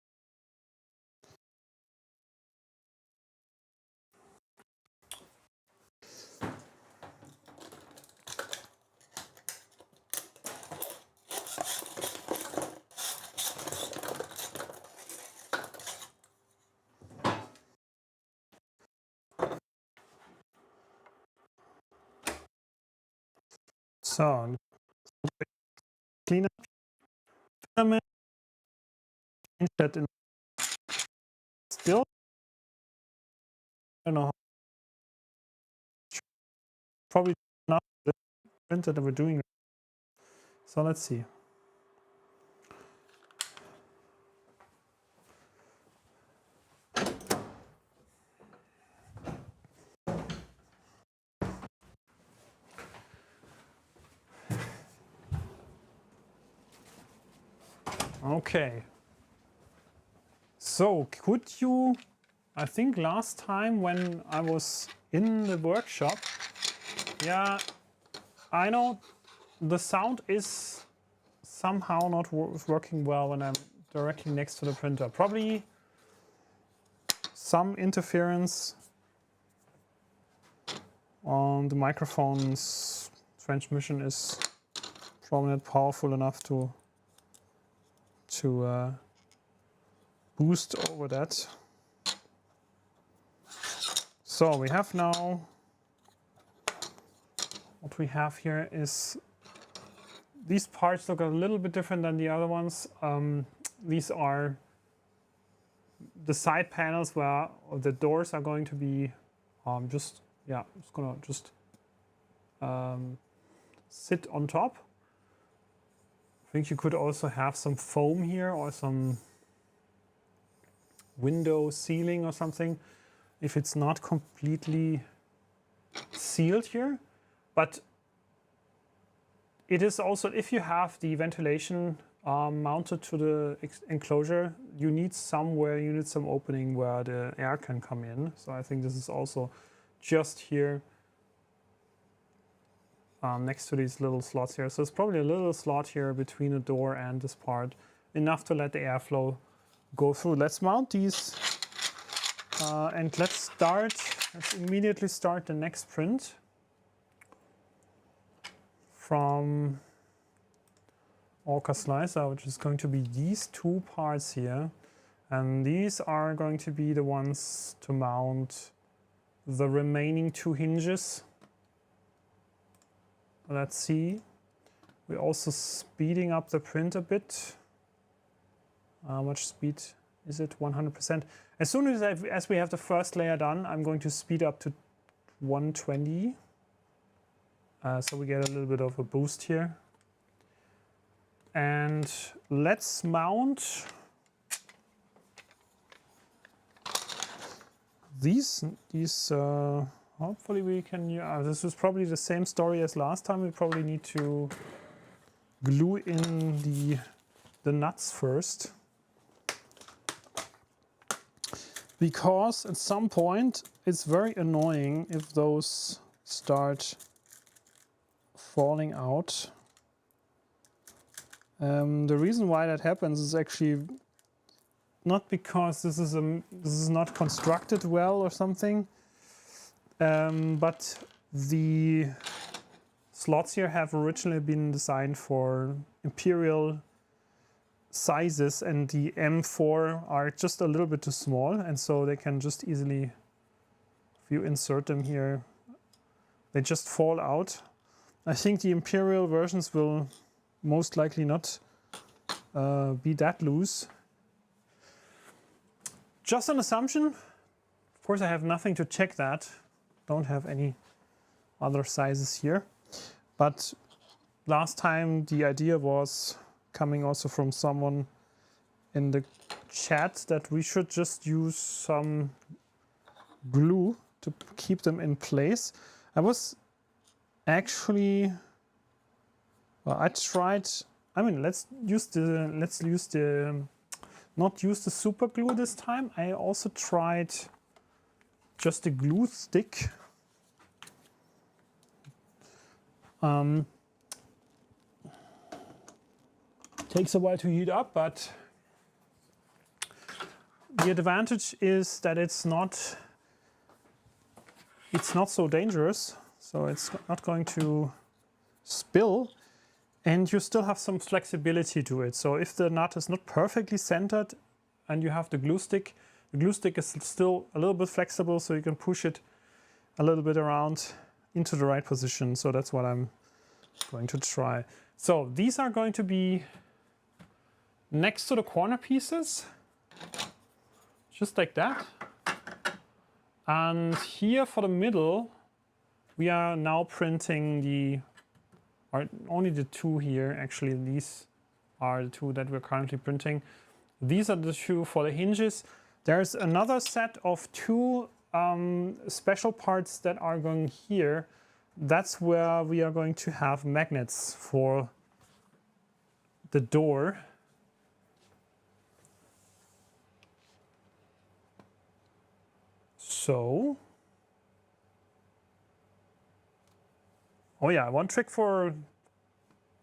So clean up filament, change that in still. I don't know, probably not the printer that we're doing. So let's see. Okay. So could you, I think last time when I was in the workshop, yeah, I know the sound is somehow not working well when I'm directly next to the printer. Probably some interference on the microphone's transmission is probably not powerful enough to boost over that. So we have now, what we have here is, these parts look a little bit different than the other ones. These are the side panels where the doors are going to be it's gonna just sit on top. I think you could also have some foam here or some window sealing or something if it's not completely sealed here. But it is also, if you have the ventilation mounted to the enclosure, you need some opening where the air can come in. So I think this is also just here next to these little slots here. So it's probably a little slot here between the door and this part, enough to let the airflow go through. Let's mount these and let's immediately start the next print from Orca Slicer, which is going to be these two parts here. And these are going to be the ones to mount the remaining two hinges. Let's see. We're also speeding up the print a bit. How much speed is it? 100%. As soon as we have the first layer done, I'm going to speed up to 120. So we get a little bit of a boost here. And let's mount these hopefully we can, this is probably the same story as last time. We probably need to glue in the nuts first, because at some point it's very annoying if those start falling out. The reason why that happens is actually not because this is not constructed well or something, but the slots here have originally been designed for imperial sizes, and the M4 are just a little bit too small, and so they can just easily, if you insert them here, they just fall out. I think the imperial versions will most likely not be that loose. Just an assumption. Of course, I have nothing to check that. Don't have any other sizes here. But last time the idea was coming also from someone in the chat that we should just use some glue to keep them in place. I was actually, well, I tried, I mean, let's not use the super glue this time. I also tried just a glue stick. Takes a while to heat up, but the advantage is that it's not so dangerous, so it's not going to spill, and you still have some flexibility to it. So if the nut is not perfectly centered and you have the glue stick is still a little bit flexible, so you can push it a little bit around into the right position. So that's what I'm going to try. So these are going to be next to the corner pieces, just like that. And here for the middle, we are now printing only the two here. Actually, these are the two that we're currently printing. These are the two for the hinges. There's another set of two special parts that are going here. That's where we are going to have magnets for the door. So, oh yeah, one trick for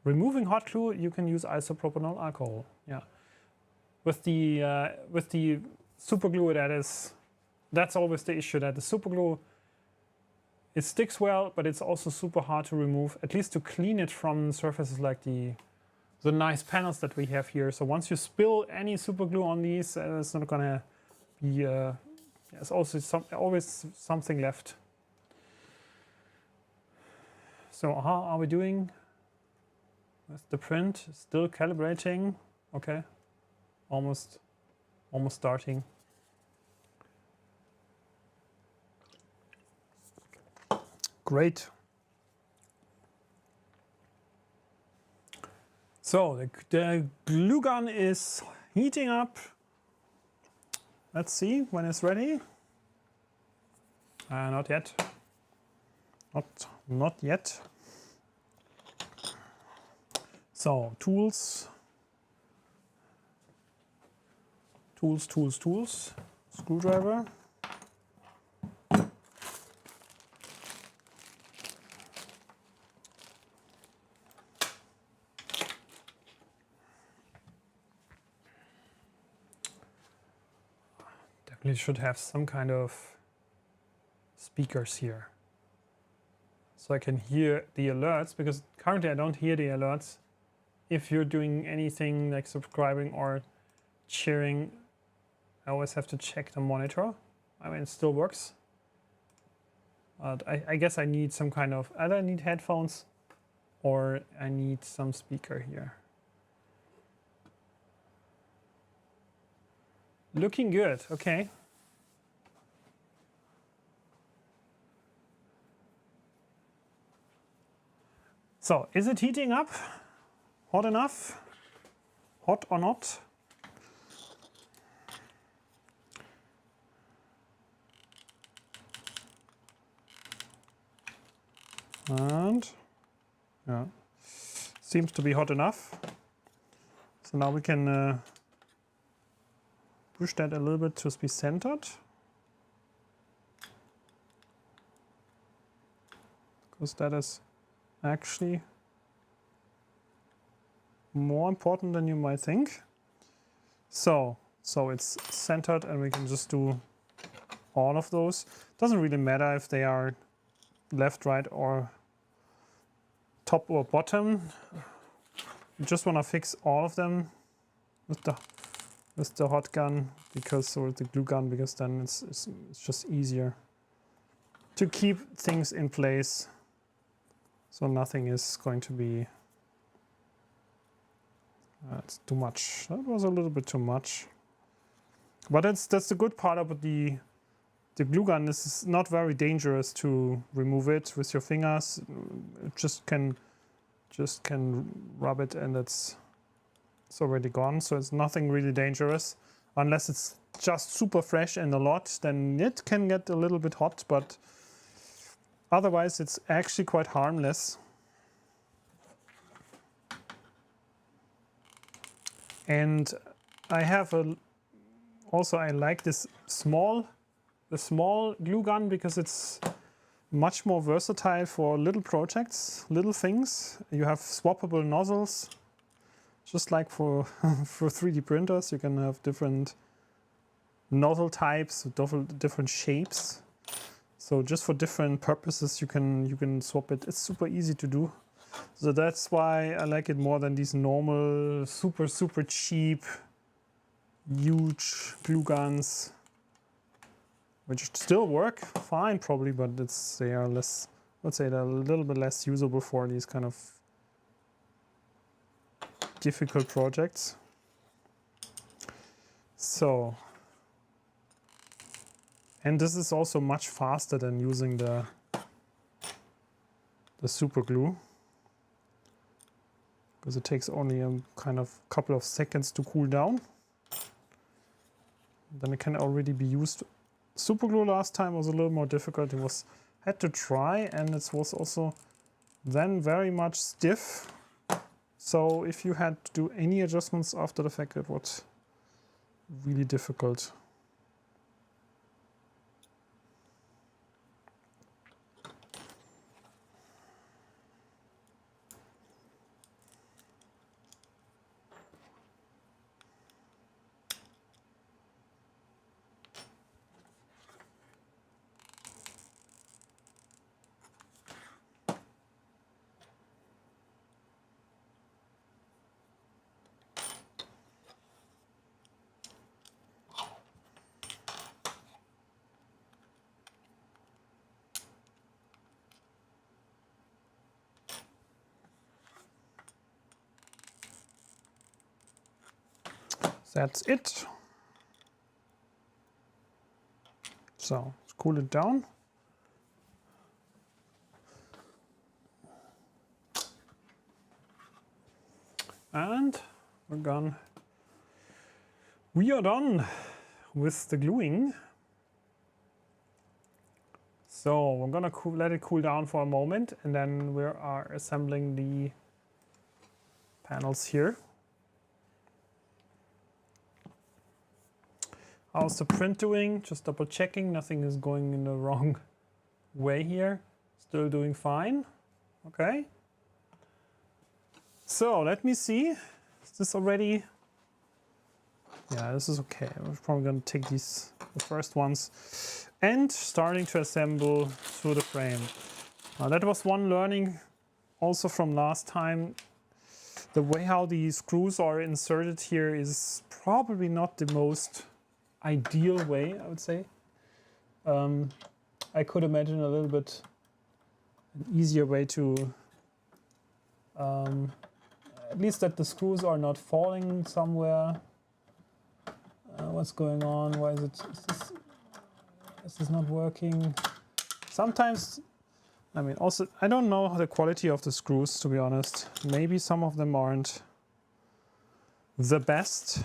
removing hot glue, you can use isopropanol alcohol. Yeah, with the super glue, that's always the issue, that the super glue, it sticks well, but it's also super hard to remove, at least to clean it from surfaces like the nice panels that we have here. So once you spill any super glue on these, it's not gonna be, there's also always something left. So how are we doing with the print? Still calibrating. Okay, almost starting. Great. So the glue gun is heating up. Let's see when it's ready. Not yet. Not yet. So tools. Screwdriver. Definitely should have some kind of speakers here, so I can hear the alerts, because currently I don't hear the alerts. If you're doing anything like subscribing or sharing, I always have to check the monitor. I mean, it still works. But I guess I need some kind of, either I need headphones or I need some speaker here. Looking good, okay. So, is it heating up? Hot enough? Hot or not? And yeah, seems to be hot enough. So now we can push that a little bit to be centered, because that is actually more important than you might think. So it's centered, and we can just do all of those. Doesn't really matter if they are left, right, or top or bottom. You just want to fix all of them with the hot gun, because, or the glue gun, because then it's just easier to keep things in place, so nothing is going to be it's too much. That was a little bit too much, but that's the good part about the glue gun. This is not very dangerous to remove it with your fingers. It just can rub it, and it's already gone. So it's nothing really dangerous, unless it's just super fresh and a lot, then it can get a little bit hot, but otherwise it's actually quite harmless. And I have also I like this the small glue gun, because it's much more versatile for little projects, little things. You have swappable nozzles, just like for 3D printers. You can have different nozzle types, different shapes. So just for different purposes, you can swap it. It's super easy to do. So that's why I like it more than these normal, super cheap, huge glue guns, which still work fine probably, but they are less, let's say they're a little bit less usable for these kind of difficult projects. So, and this is also much faster than using the super glue, because it takes only a kind of couple of seconds to cool down. Then it can already be used. Super glue last time was a little more difficult. It had to try, and it was also then very much stiff. So if you had to do any adjustments after the fact, it was really difficult. That's it. So let's cool it down. And we are done with the gluing. So we're gonna let it cool down for a moment, and then we are assembling the panels here. How's the print doing? Just double checking, nothing is going in the wrong way here. Still doing fine. Okay. So let me see. Is this already? Yeah, this is okay. We're probably gonna take the first ones and starting to assemble through the frame. Now that was one learning also from last time. The way how the screws are inserted here is probably not the most ideal way, I would say. I could imagine a little bit an easier way to at least that the screws are not falling somewhere. What's going on? Why is this not working? Sometimes, I mean, also I don't know the quality of the screws, to be honest. Maybe some of them aren't the best.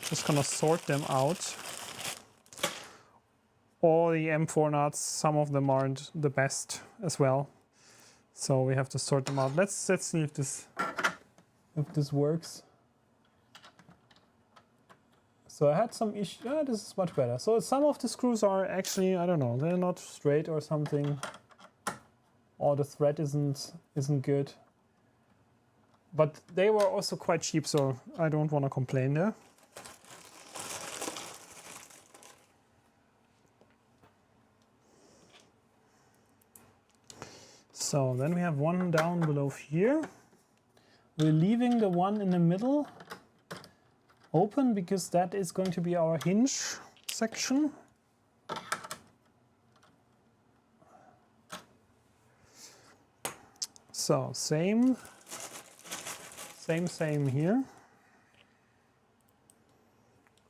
Just gonna sort them out. Or the M4 nuts, some of them aren't the best as well. So we have to sort them out. Let's see if this works. So I had some issue. Yeah, this is much better. So some of the screws are actually, I don't know, they're not straight or something. Or the thread isn't good. But they were also quite cheap, so I don't want to complain there. So then we have one down below here. We're leaving the one in the middle open because that is going to be our hinge section. So same here.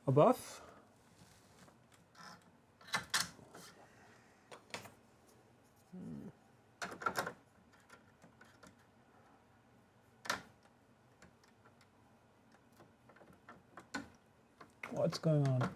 Above. What's going on?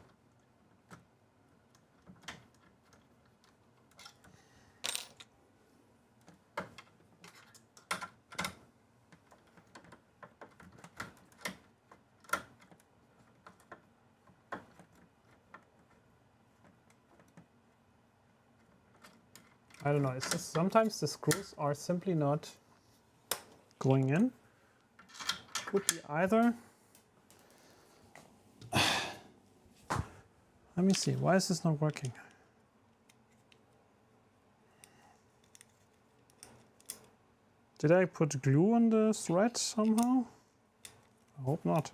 I don't know, it's just sometimes the screws are simply not going in. Could be either. Let me see, why is this not working? Did I put glue on the thread somehow? I hope not.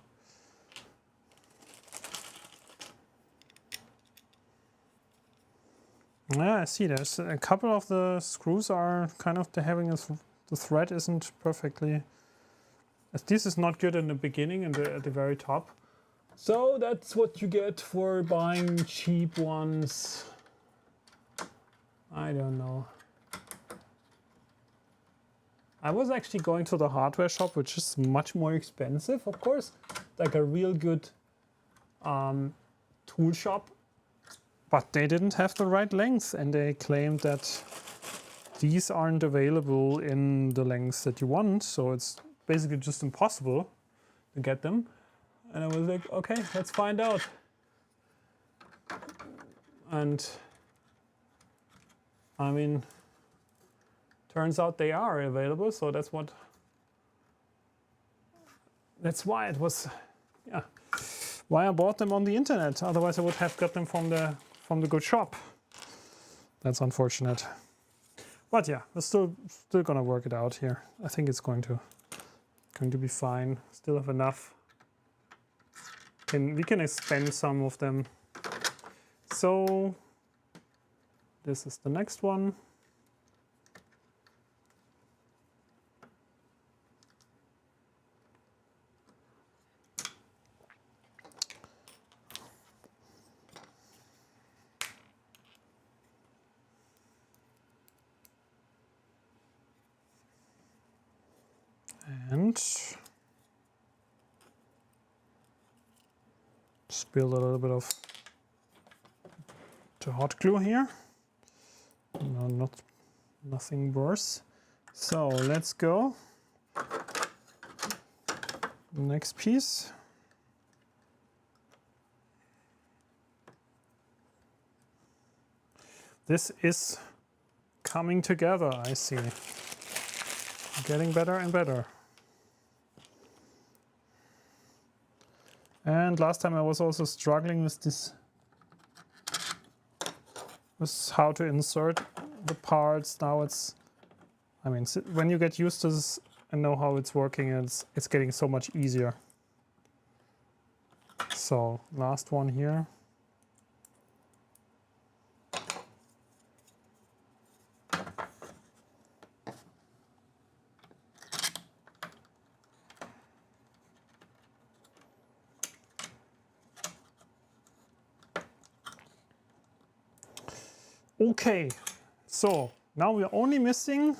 Yeah, I see there's a couple of the screws are kind of having the thread isn't perfectly. This is not good in the beginning and at the very top. So that's what you get for buying cheap ones. I don't know. I was actually going to the hardware shop, which is much more expensive, of course, like a real good tool shop. But they didn't have the right length, and they claimed that these aren't available in the lengths that you want, so it's basically just impossible to get them. And I was like, okay, let's find out. And I mean, turns out they are available, so that's why it was, yeah, why I bought them on the internet. Otherwise I would have got them from the good shop. That's unfortunate. But yeah, we're still gonna work it out here. I think it's going to be fine. Still have enough. We can expand some of them. So this is the next one. And spill a little bit of the hot glue here. No, nothing worse. So let's go. Next piece. This is coming together, I see. Getting better and better. And last time I was also struggling with this, with how to insert the parts. Now it's, I mean, when you get used to this and know how it's working, it's getting so much easier. So last one here. Okay, so now we're only missing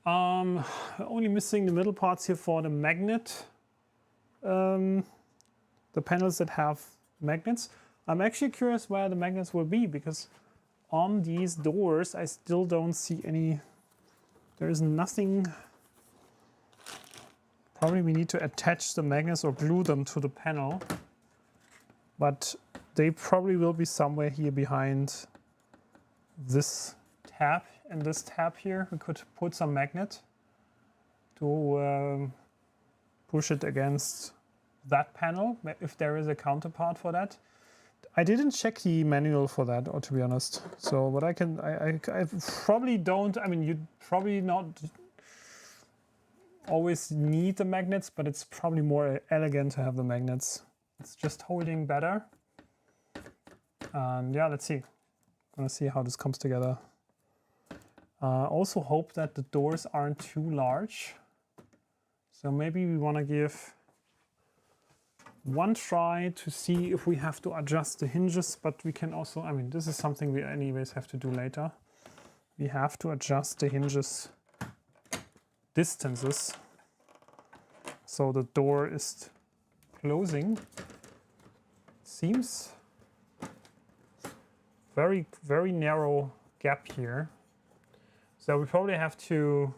the middle parts here for the magnet, the panels that have magnets. I'm actually curious where the magnets will be, because on these doors I still don't see any. There is nothing. Probably we need to attach the magnets or glue them to the panel, but they probably will be somewhere here behind this tab and this tab here. We could put some magnet to push it against that panel, if there is a counterpart for that. I didn't check the manual for that, or to be honest. So what I probably don't, I mean, you'd probably not always need the magnets, but it's probably more elegant to have the magnets. It's just holding better. And yeah, let's see. I'm gonna see how this comes together. Also hope that the doors aren't too large. So maybe we want to give one try to see if we have to adjust the hinges, but we can also, I mean, this is something we anyways have to do later. We have to adjust the hinges distances so the door is closing. Seems very, very narrow gap here. So we probably have to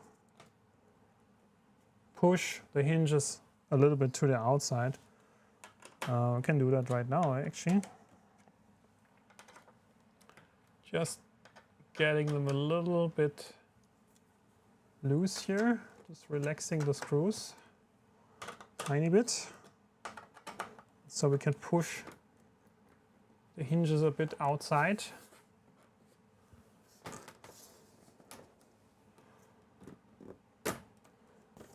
push the hinges a little bit to the outside. We can do that right now, actually. Just getting them a little bit loose here. Just relaxing the screws tiny bit. So we can push the hinges a bit outside.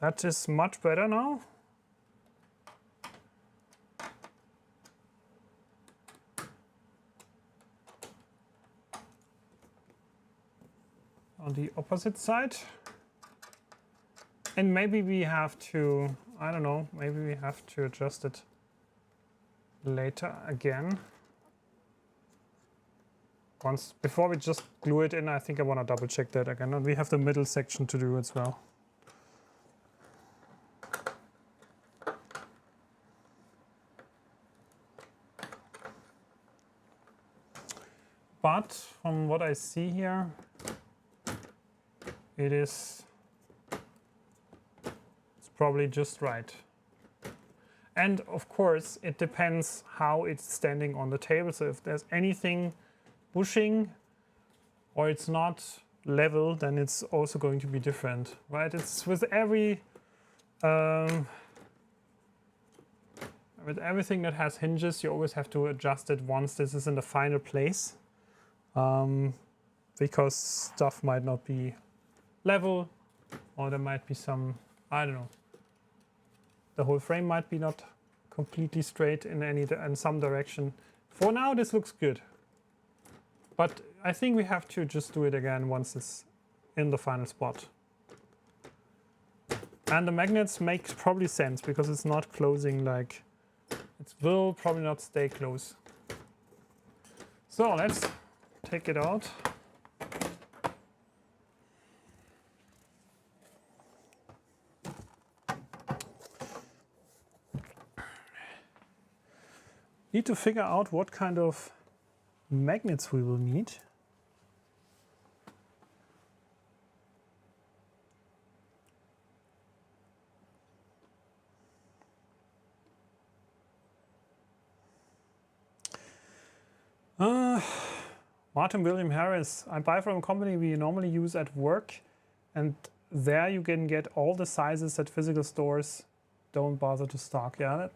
That is much better now. On the opposite side. And maybe we have to, I don't know, maybe we have to adjust it later again. Once, before we just glue it in, I think I want to double check that again. And we have the middle section to do as well. But from what I see here, it's probably just right. And of course, it depends how it's standing on the table. So if there's anything pushing or it's not level, then it's also going to be different, right? It's with everything that has hinges, you always have to adjust it once this is in the final place, because stuff might not be level, or there might be some, I don't know, the whole frame might be not completely straight in some direction. For now, this looks good. But I think we have to just do it again once it's in the final spot. And the magnets make probably sense because it's not closing like, it will probably not stay close. So let's take it out. Need to figure out what kind of magnets we will need. Martin William Harris. I buy from a company we normally use at work, and there you can get all the sizes that physical stores don't bother to stock. Yeah,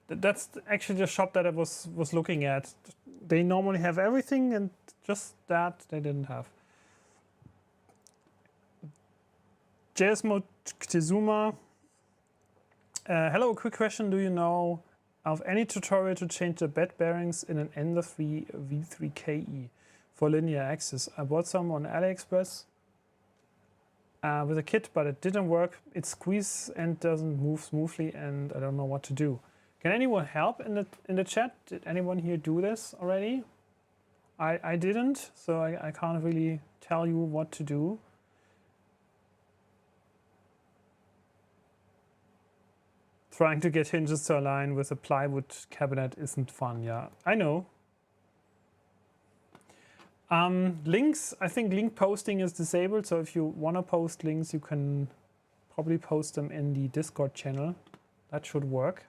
that's actually the shop that I was looking at. They normally have everything, and just that they didn't have. Jesmo Ktizuma. Hello, a quick question. Do you know of any tutorial to change the bed bearings in an Ender 3 V3KE for linear axis? I bought some on AliExpress with a kit, but it didn't work. It squeezes and doesn't move smoothly, and I don't know what to do. Can anyone help in the chat? Did anyone here do this already? I didn't, so I can't really tell you what to do. Trying to get hinges to align with a plywood cabinet isn't fun, yeah. I know. Links, I think link posting is disabled, so if you want to post links, you can probably post them in the Discord channel. That should work.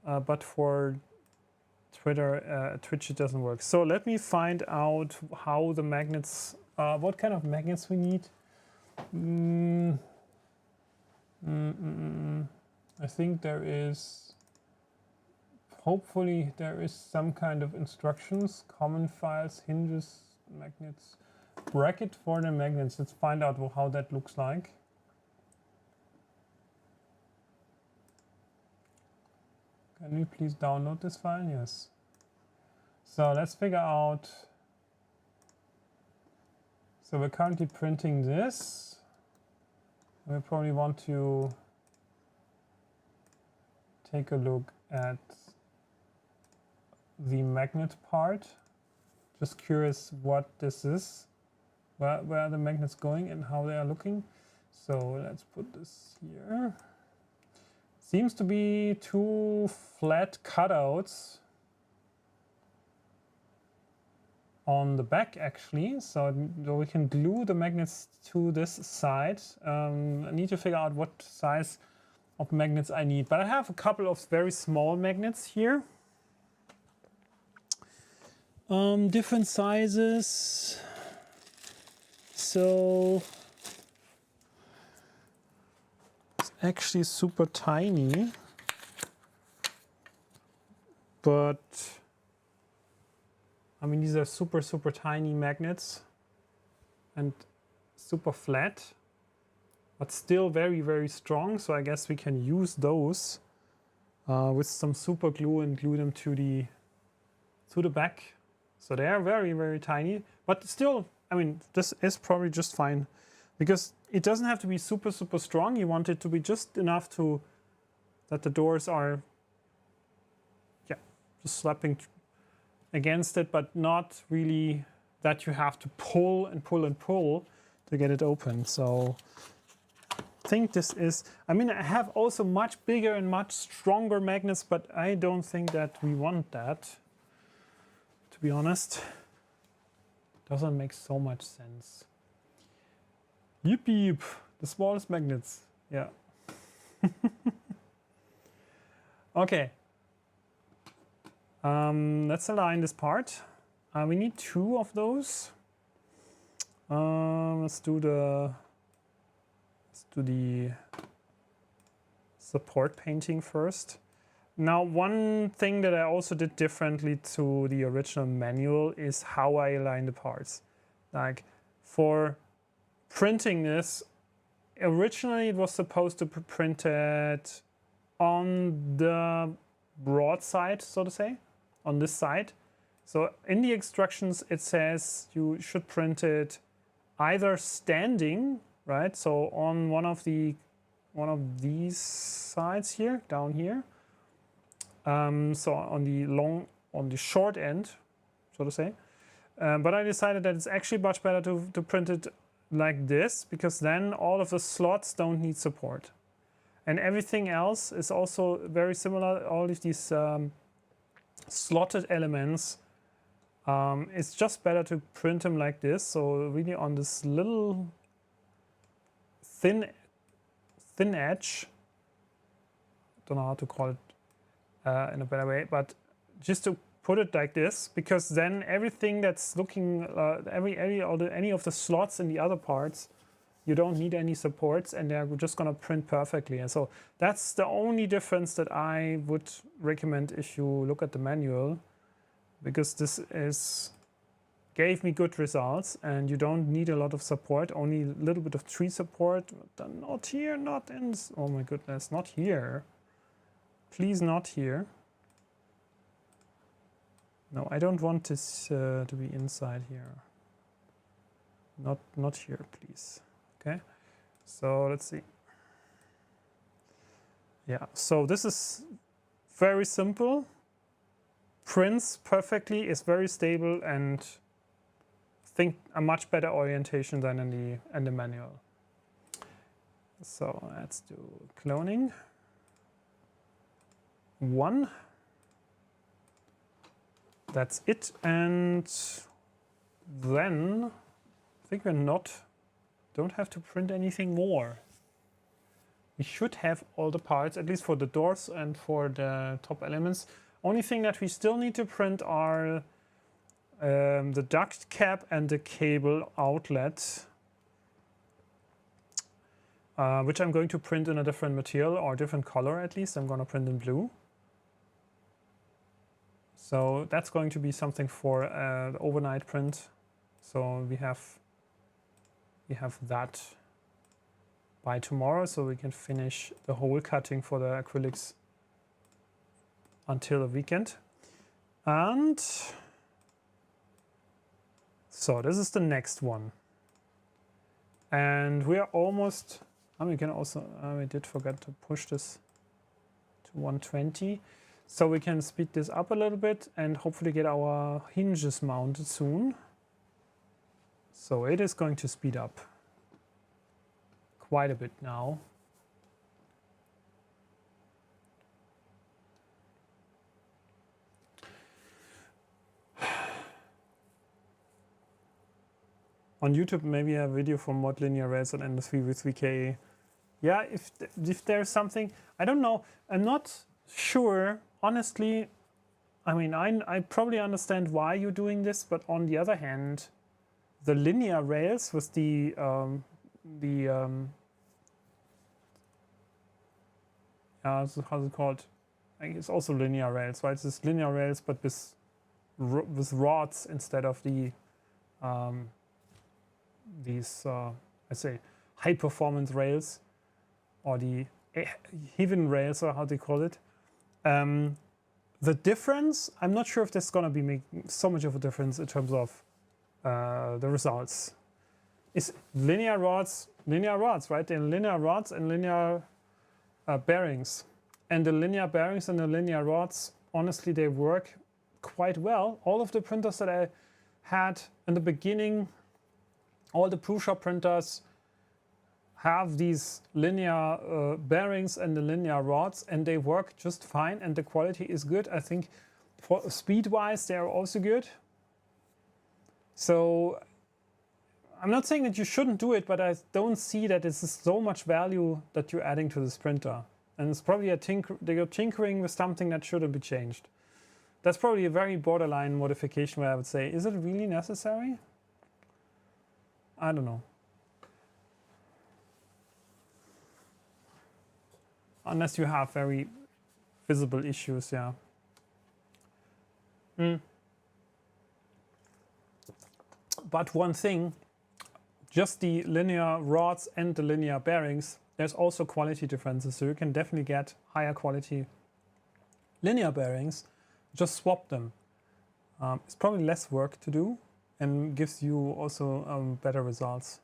But for Twitter, Twitch, it doesn't work. So let me find out how the magnets, what kind of magnets we need. I think there is, hopefully there is some kind of instructions, common files, hinges, magnets, bracket for the magnets. Let's find out how that looks like. Can you please download this file? Yes. So let's figure out, so we're currently printing this. We probably want to take a look at the magnet part. Just curious what this is, where are the magnets going and how they are looking. So let's put this here. Seems to be two flat cutouts on the back actually, so we can glue the magnets to this side. I need to figure out what size of magnets I need, but I have a couple of very small magnets here. Different sizes. So it's actually super tiny, but I mean, these are super tiny magnets and super flat, but still very strong. So I guess we can use those with some super glue and glue them to the back. So they are very tiny, but still, I mean, this is probably just fine because it doesn't have to be super strong. You want it to be just enough to that the doors are, yeah, just slapping against it, but not really that you have to pull and pull to get it open. So I think this is, I mean, I have also much bigger and much stronger magnets, but I don't think that we want that, to be honest. Doesn't make so much sense. Yippee, the smallest magnets, yeah. Okay. Let's align this part. We need two of those. Let's do the support painting first. Now, one thing that I also did differently to the original manual is how I align the parts. Like for printing this, originally it was supposed to be printed on the broad side, so to say, on this side. So in the instructions, it says you should print it either standing, right? So on one of these sides here, down here. So on the short end, so to say. But I decided that it's actually much better to print it like this, because then all of the slots don't need support. And everything else is also very similar. All of these slotted elements, it's just better to print them like this. So really on this little thin edge. Don't know how to call it in a better way, but just to put it like this, because then everything that's looking any of the slots in the other parts, you don't need any supports, and they're just going to print perfectly. And so that's the only difference that I would recommend if you look at the manual, because this gave me good results, and you don't need a lot of support, only a little bit of tree support. But not here, not in. Oh my goodness, not here. Please, not here. No, I don't want this to be inside here. Not here, please. Okay, so let's see. Yeah, so this is very simple. Prints perfectly, is very stable, and I think a much better orientation than in the manual. So let's do cloning. 1. That's it, and then I think don't have to print anything more. We should have all the parts, at least for the doors and for the top elements. Only thing that we still need to print are the duct cap and the cable outlet, which I'm going to print in a different material or different color. At least I'm going to print in blue. So that's going to be something for the overnight print. So we have that by tomorrow, so we can finish the whole cutting for the acrylics until the weekend. And so this is the next one. And we are almost, we can also, we did forget to push this to 120. So we can speed this up a little bit and hopefully get our hinges mounted soon. So it is going to speed up quite a bit now. On YouTube, maybe a video for mod linear rails on Ender3 with VK. Yeah, if there's something, I don't know. I'm not sure, honestly. I mean, I probably understand why you're doing this, but on the other hand, the linear rails with the how's it called? I think it's also linear rails, right? It's just linear rails, but with rods instead of the these I say high performance rails, or the heaven rails, or how they call it. The difference, I'm not sure if this is going to be making so much of a difference in terms of the results. Is linear rods, right? They're linear rods and linear bearings. And the linear bearings and the linear rods, honestly, they work quite well. All of the printers that I had in the beginning, all the Prusa printers have these linear bearings and the linear rods, and they work just fine, and the quality is good. I think for speed-wise, they are also good. So I'm not saying that you shouldn't do it, but I don't see that this is so much value that you're adding to this printer. And it's probably you're tinkering with something that shouldn't be changed. That's probably a very borderline modification where I would say, is it really necessary? I don't know. Unless you have very visible issues, yeah. But one thing, just the linear rods and the linear bearings, there's also quality differences. So you can definitely get higher quality linear bearings, just swap them. It's probably less work to do and gives you also better results.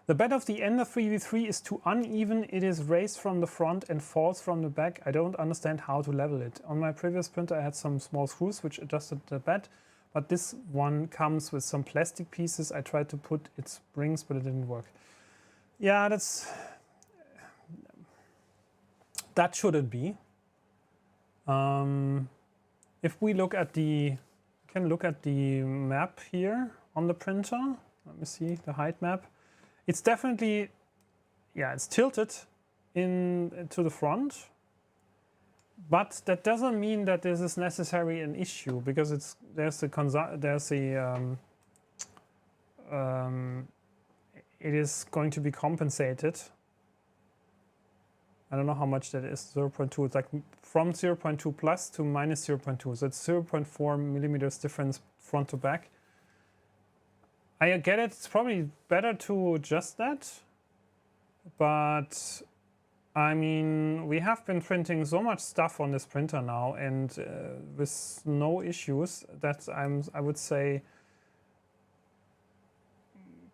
The bed of the Ender 3v3 is too uneven. It is raised from the front and falls from the back. I don't understand how to level it. On my previous printer I had some small screws which adjusted the bed, but this one comes with some plastic pieces. I tried to put its springs, but it didn't work. Yeah, that shouldn't be. if we look at the, can look at the map here on the printer. Let me see the height map. It's definitely, yeah, it's tilted in to the front, but that doesn't mean that this is necessarily an issue, because it's it is going to be compensated. I don't know how much that is, 0.2. It's like from 0.2 plus to minus 0.2. So it's 0.4 millimeters difference front to back. I get it, it's probably better to adjust that. But I mean, we have been printing so much stuff on this printer now, and with no issues, that I would say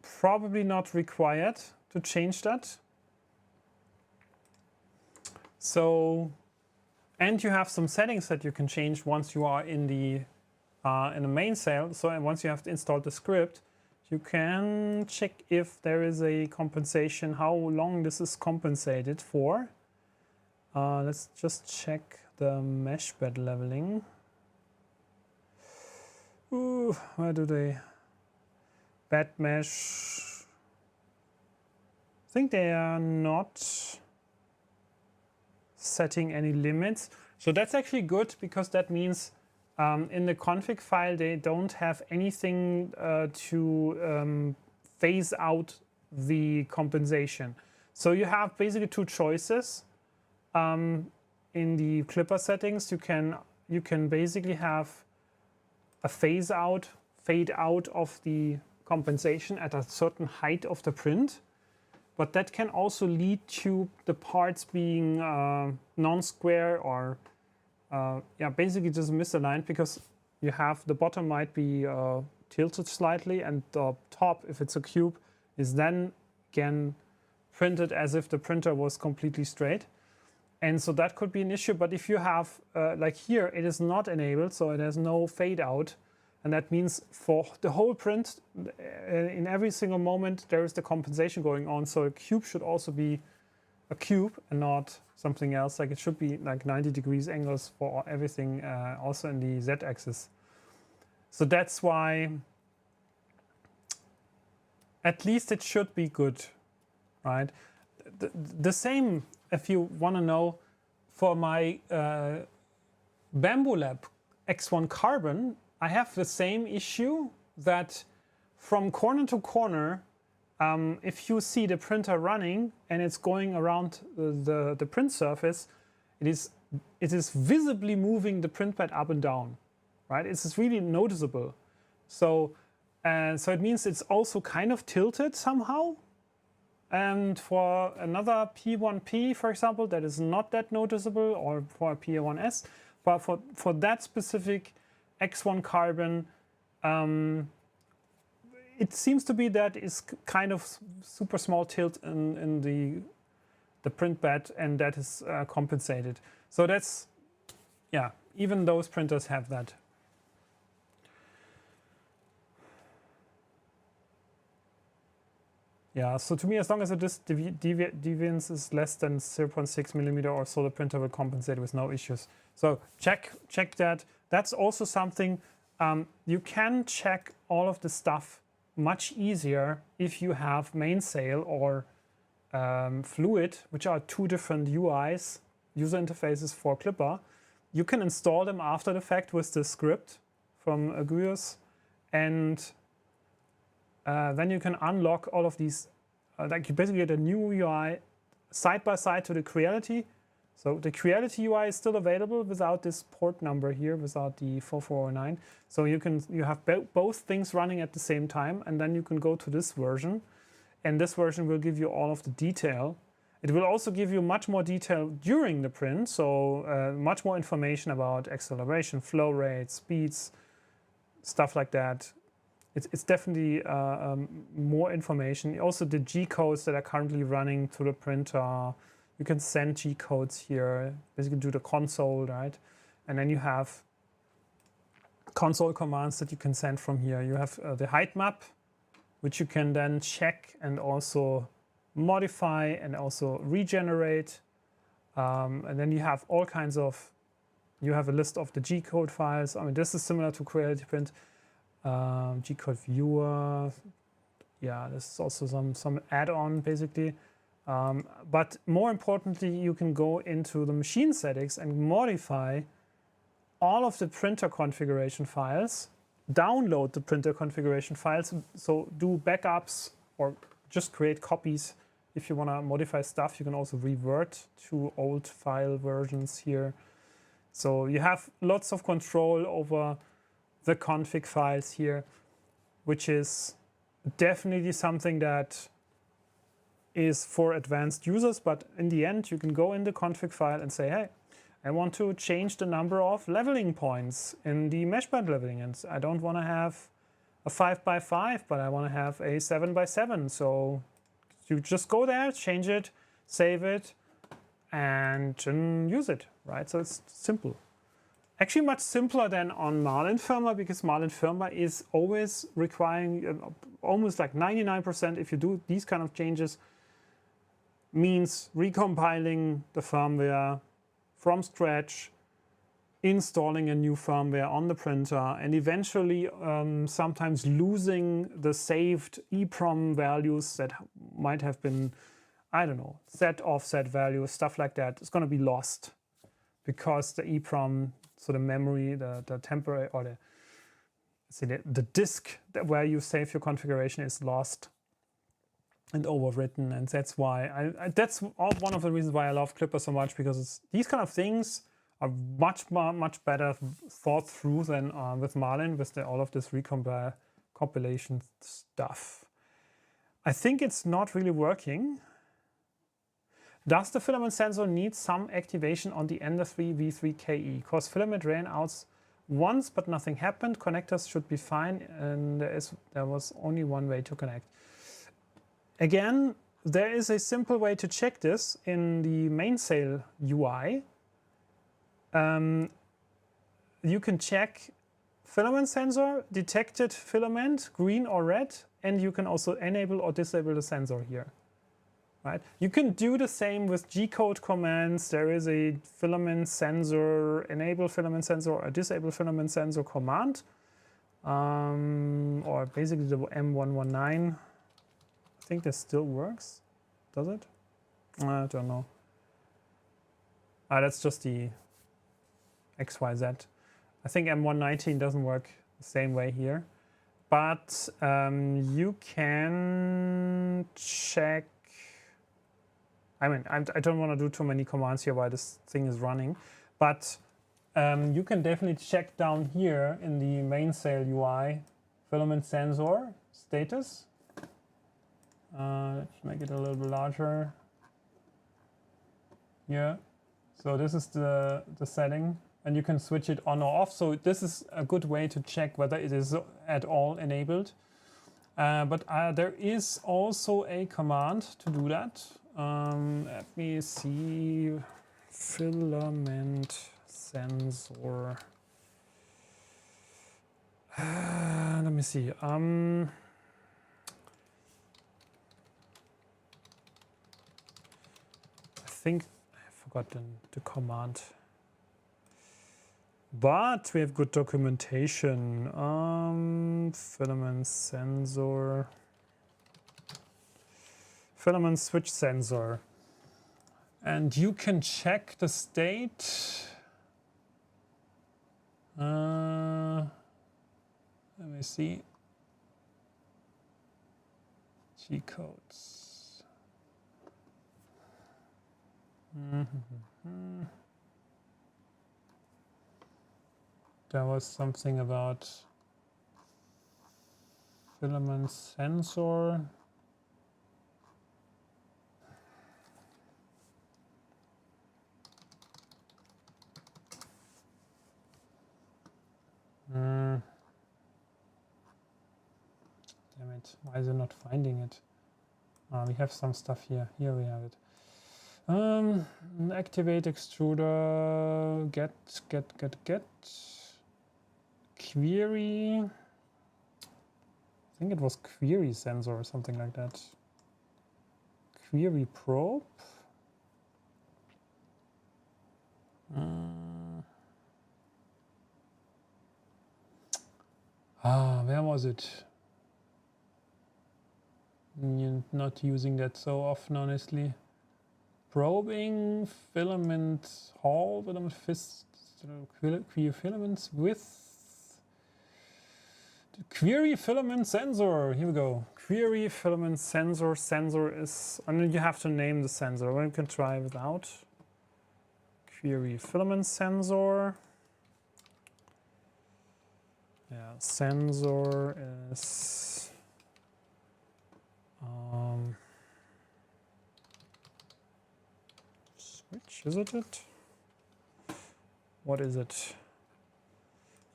probably not required to change that. So, and you have some settings that you can change once you are in the main cell. So, and once you have installed the script, you can check if there is a compensation, how long this is compensated for. Let's just check the mesh bed leveling. Ooh, where do they? Bed mesh. I think they are not setting any limits. So that's actually good, because that means in the config file they don't have anything to phase out the compensation. So you have basically two choices. In the Clipper settings, you can basically have a fade out of the compensation at a certain height of the print. But that can also lead to the parts being non-square or yeah, basically just misaligned, because you have the bottom might be tilted slightly, and the top, if it's a cube, is then again printed as if the printer was completely straight. And so that could be an issue. But if you have, like here, it is not enabled, so it has no fade out. And that means for the whole print, in every single moment, there is the compensation going on. So a cube should also be a cube and not something else. Like it should be like 90 degrees angles for everything, also in the Z-axis. So that's why at least it should be good, right? The same, if you want to know, for my Bamboo Lab X1 Carbon, I have the same issue that from corner to corner, if you see the printer running and it's going around the print surface, it is visibly moving the print pad up and down, right? It's really noticeable. So it means it's also kind of tilted somehow. And for another P1P, for example, that is not that noticeable, or for a P1S, but for that specific X1 Carbon, it seems to be that is kind of super small tilt in the print bed, and that is compensated. So that's, yeah, even those printers have that. Yeah, so to me, as long as this deviance is less than 0.6 millimeter or so, the printer will compensate with no issues. So check that. That's also something you can check all of the stuff much easier if you have Mainsail or Fluid, which are two different UIs, user interfaces for Clipper. You can install them after the fact with the script from Aguius, and then you can unlock all of these. Like you basically get a new UI side by side to the Creality. So the Creality UI is still available without this port number here, without the 4409. So you have both things running at the same time, and then you can go to this version, and this version will give you all of the detail. It will also give you much more detail during the print, so much more information about acceleration, flow rate, speeds, stuff like that. It's definitely more information. Also the G-codes that are currently running to the printer. You can send G-codes here, basically do the console, right? And then you have console commands that you can send from here. You have the height map, which you can then check and also modify and also regenerate. And then you have all kinds of you have a list of the G-code files. I mean, this is similar to Creality Print. G-code viewer. Yeah, this is also some add-on basically. But more importantly, you can go into the machine settings and modify all of the printer configuration files, download the printer configuration files, so do backups or just create copies. If you want to modify stuff, you can also revert to old file versions here. So you have lots of control over the config files here, which is definitely something that is for advanced users. But in the end, you can go in the config file and say, hey, I want to change the number of leveling points in the mesh band leveling. And I don't want to have a 5x5, but I want to have a 7x7. So you just go there, change it, save it, and use it, right? So it's simple. Actually much simpler than on Marlin Firmware, because Marlin Firmware is always requiring almost like 99%, if you do these kind of changes, means recompiling the firmware from scratch, installing a new firmware on the printer, and eventually sometimes losing the saved EEPROM values that might have been, I don't know, set offset values, stuff like that. It's going to be lost because the EEPROM, so the memory, the temporary, or the disk where you save your configuration is lost and overwritten, and that's why that's one of the reasons why I love Clipper so much, because these kind of things are much better thought through than with Marlin, with all of this compilation stuff. I think it's not really working. Does the filament sensor need some activation on the Ender 3 V3KE? Because filament ran out once, but nothing happened. Connectors should be fine, and there was only one way to connect. Again, there is a simple way to check this in the mainsail UI. You can check filament sensor, detected filament, green or red, and you can also enable or disable the sensor here. Right? You can do the same with G-code commands. There is a filament sensor, enable filament sensor or disable filament sensor command, or basically the M119. I think this still works. Does it? I don't know. That's just the XYZ. I think M119 doesn't work the same way here, but you can check. I mean, I don't want to do too many commands here while this thing is running, but you can definitely check down here in the mainsail UI filament sensor status. Let's make it a little bit larger. Yeah, so this is the setting, and you can switch it on or off. So this is a good way to check whether it is at all enabled. But there is also a command to do that. Let me see, filament sensor. Let me see. I think I've forgotten the command, but we have good documentation. Filament sensor, filament switch sensor, and you can check the state. Let me see. G codes. There was something about filament sensor. Damn it, why is it not finding it? We have some stuff here. Here we have it. Activate extruder, get. Query. I think it was query sensor or something like that. Query probe. Where was it? Not using that so often, honestly. Probing filament hall, filament fist, query filaments with query filament sensor. Here we go. Query filament sensor. Sensor is, and then you have to name the sensor. Well, you can try without. Query filament sensor. Yeah, sensor is switch, is it? What is it?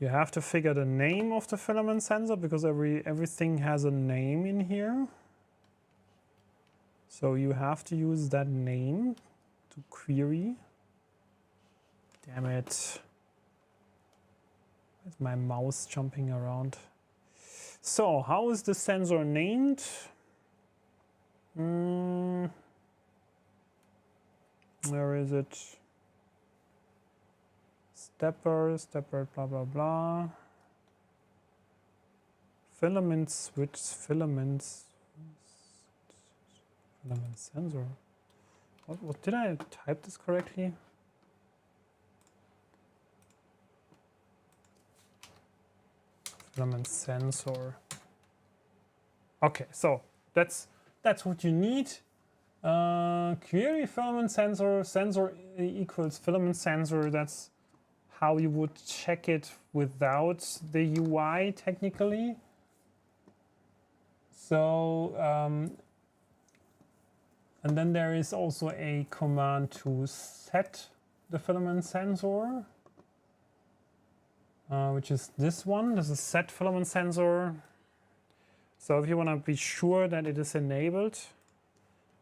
You have to figure the name of the filament sensor because everything has a name in here. So you have to use that name to query. Damn it. Where's my mouse jumping around? So how is the sensor named? Where is it? Stepper, blah, blah, blah. Filament switch, filaments. Filament sensor. What did I type this correctly? Filament sensor. Okay, so that's what you need. Query filament sensor. Sensor equals filament sensor. That's how you would check it without the UI technically. So, and then there is also a command to set the filament sensor, which is this one. This is set filament sensor. So if you want to be sure that it is enabled,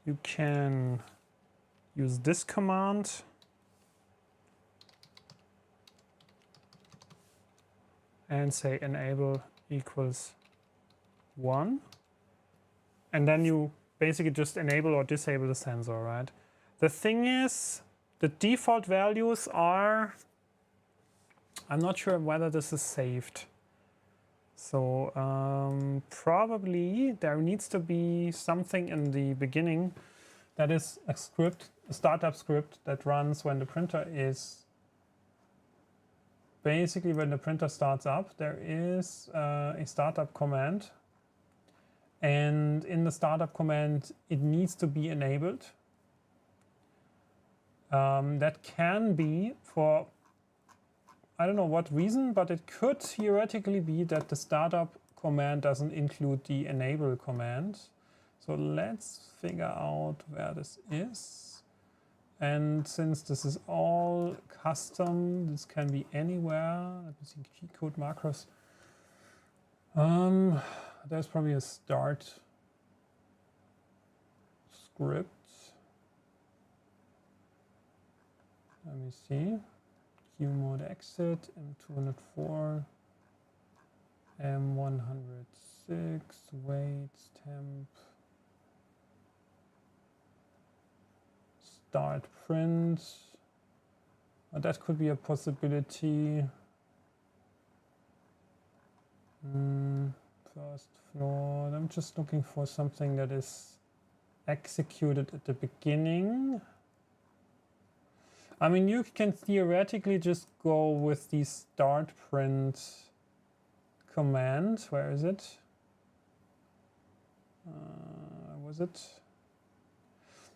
you can use this command. And say enable equals 1. And then you basically just enable or disable the sensor, right? The thing is, the default values are, I'm not sure whether this is saved. So probably there needs to be something in the beginning that is a script, a startup script that runs when the printer is, basically when the printer starts up, there is a startup command. And in the startup command, it needs to be enabled. That can be for, I don't know what reason, but it could theoretically be that the startup command doesn't include the enable command. So let's figure out where this is. And since this is all custom, this can be anywhere. Let me see, G code macros. There's probably a start script. Let me see. Q mode exit, M204, M106, wait, temp. Start print. That could be a possibility. First floor. I'm just looking for something that is executed at the beginning. I mean, you can theoretically just go with the start print command. Where is it? Was it?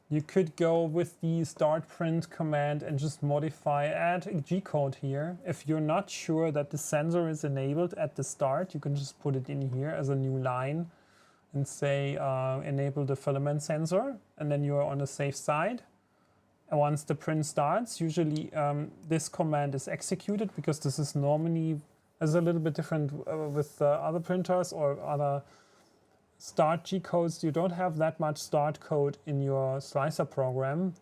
You could go with the start print command and just modify, add a G code here. If you're not sure that the sensor is enabled at the start, you can just put it in here as a new line and say enable the filament sensor, and then you're on the safe side. And once the print starts, usually this command is executed, because this is normally a little bit different with other printers or other start G codes. You don't have that much start code in your slicer program,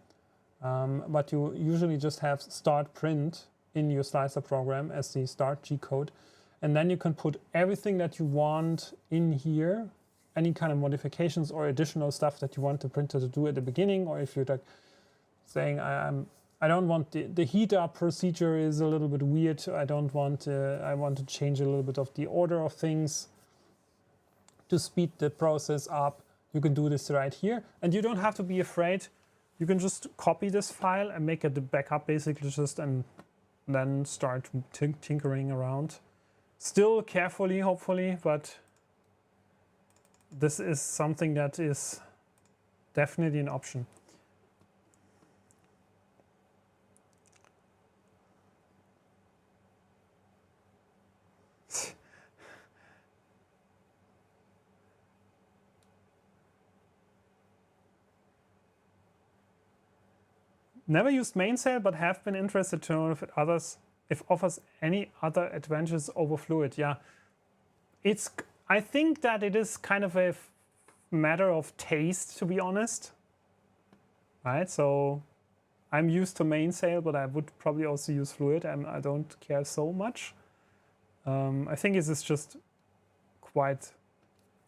but you usually just have start print in your slicer program as the start G code. And then you can put everything that you want in here, any kind of modifications or additional stuff that you want the printer to do at the beginning, or if you're like saying I'm I don't want the heat up procedure is a little bit weird. I don't want, I want to change a little bit of the order of things to speed the process up. You can do this right here, and you don't have to be afraid. You can just copy this file and make it the backup basically just, and then start tinkering around. Still carefully, hopefully, but this is something that is definitely an option. Never used Mainsail, but have been interested to know if it offers any other advantages over Fluid. Yeah, I think that it is kind of a matter of taste, to be honest. Right, so I'm used to Mainsail, but I would probably also use Fluid, and I don't care so much. I think it is just quite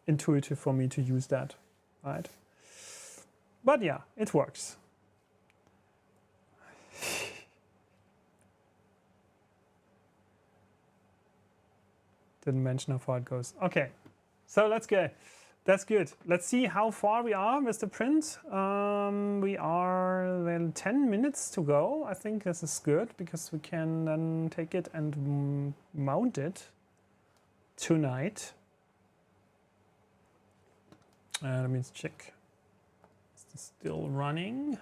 intuitive for me to use that, right? But yeah, it works. Didn't mention how far it goes. Okay, so let's go. That's good. Let's see how far we are with the print. We are then 10 minutes to go. I think this is good because we can then take it and mount it tonight. Let me check. Is this still running?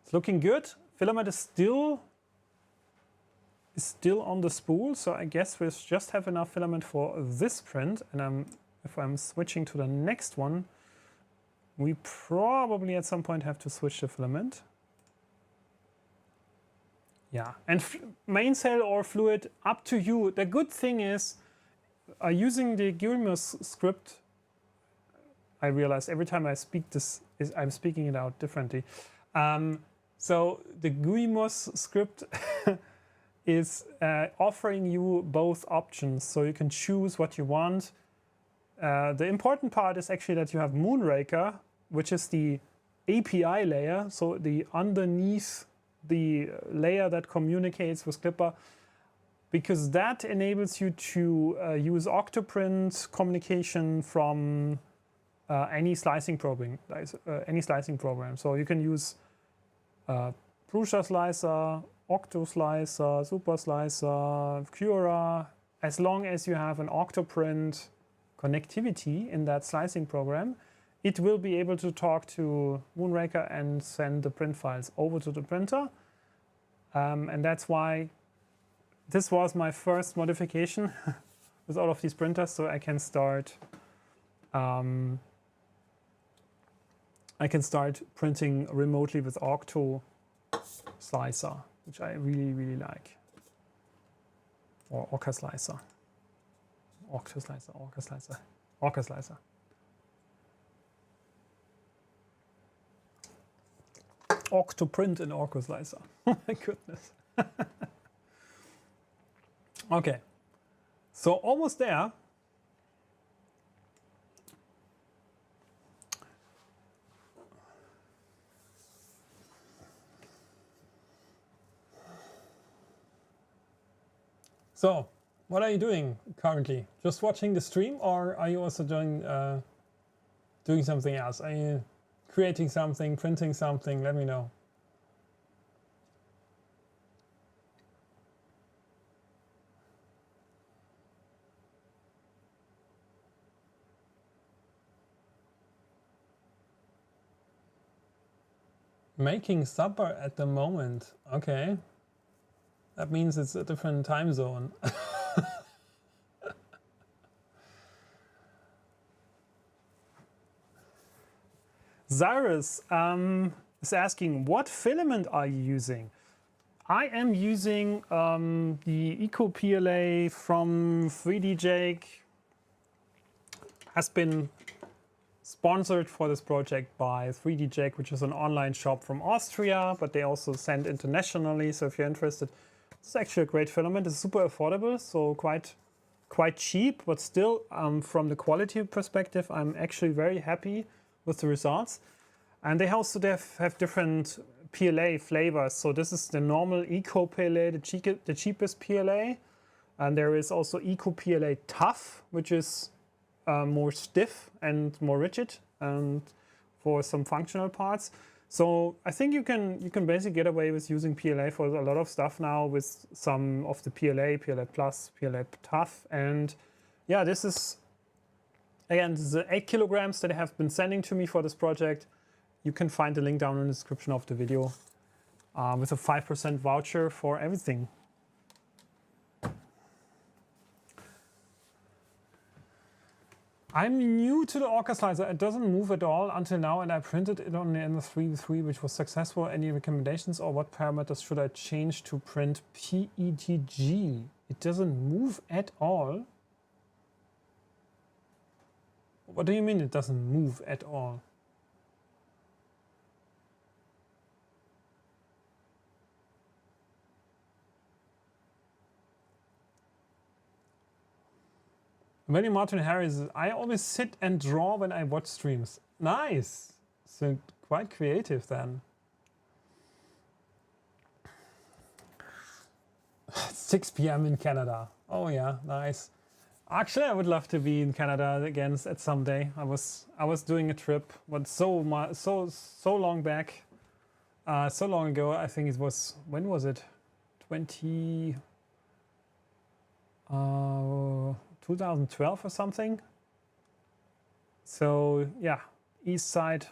It's looking good. Filament is still on the spool, so I guess we just have enough filament for this print. And if I'm switching to the next one, we probably at some point have to switch the filament. Yeah, and Mainsail or Fluid, up to you. The good thing is, using the GUIMOS script, I realize every time I speak this, I'm speaking it out differently. So the GUIMOS script is offering you both options, so you can choose what you want. The important part is actually that you have Moonraker, which is the API layer, so the underneath the layer that communicates with Clipper, because that enables you to use Octoprint communication from any slicing program. So you can use Prusa Slicer, Octo Slicer, Super Slicer, Cura, as long as you have an Octoprint connectivity in that slicing program, it will be able to talk to Moonraker and send the print files over to the printer. And that's why this was my first modification with all of these printers, so I can start printing remotely with Octo Slicer, which I really, really like. Or Orca Slicer. Octo Slicer, Orca Slicer, Orca Slicer. Octoprint and Orca Slicer. Oh my goodness. Okay, so almost there. So, what are you doing currently? Just watching the stream, or are you also doing something else? Are you creating something, printing something? Let me know. Making supper at the moment. Okay. That means it's a different time zone. Cyrus is asking, what filament are you using? I am using the Eco PLA from 3D Jake. Has been sponsored for this project by 3D Jake, which is an online shop from Austria, but they also send internationally. So if you're interested, it's actually a great filament. It's super affordable, so quite cheap, but still from the quality perspective, I'm actually very happy with the results. And they also have different PLA flavors. So this is the normal Eco PLA, the cheapest PLA. And there is also Eco PLA Tough, which is more stiff and more rigid and for some functional parts. So I think you can basically get away with using PLA for a lot of stuff now with some of the PLA Plus, PLA Tough. And yeah, this is, again, this is the 8 kilograms that they have been sending to me for this project. You can find the link down in the description of the video with a 5% voucher for everything. I'm new to the Orca slicer. It doesn't move at all until now, and I printed it on the Ender3v3, which was successful. Any recommendations, or what parameters should I change to print PETG? It doesn't move at all. What do you mean it doesn't move at all? When Martin Harris, I always sit and draw when I watch streams. Nice! So quite creative then. 6 p.m. in Canada. Oh yeah, nice. Actually, I would love to be in Canada again at some day. I was doing a trip, but so long back, so long ago. I think it was, when was it? 2012 or something. So yeah, east side,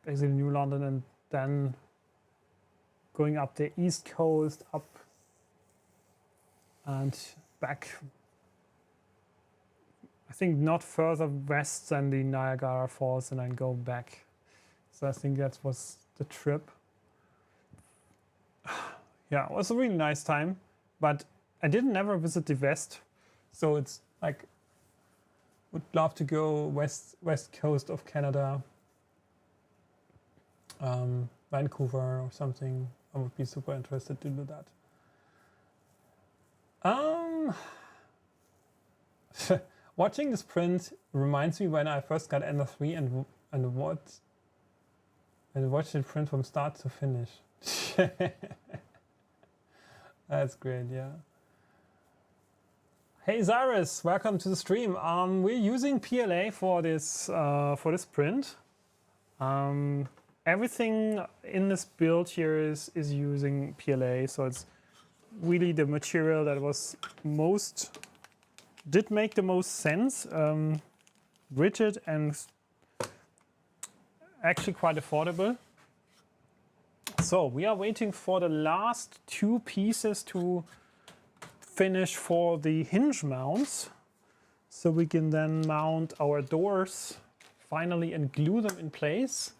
basically New London, and then going up the east coast, up and back. I think not further west than the Niagara Falls, and then go back. So I think that was the trip. Yeah, it was a really nice time, but I didn't ever visit the West, so it's like, would love to go west coast of Canada, Vancouver or something. I would be super interested to do that. Watching this print reminds me when I first got Ender 3 and watched it print from start to finish. That's great, yeah. Hey Cyrus, welcome to the stream. We're using PLA for this print. Everything in this build here is using PLA, so it's really the material that was did make the most sense. Rigid and actually quite affordable. So we are waiting for the last 2 pieces to finish for the hinge mounts, so we can then mount our doors finally and glue them in place.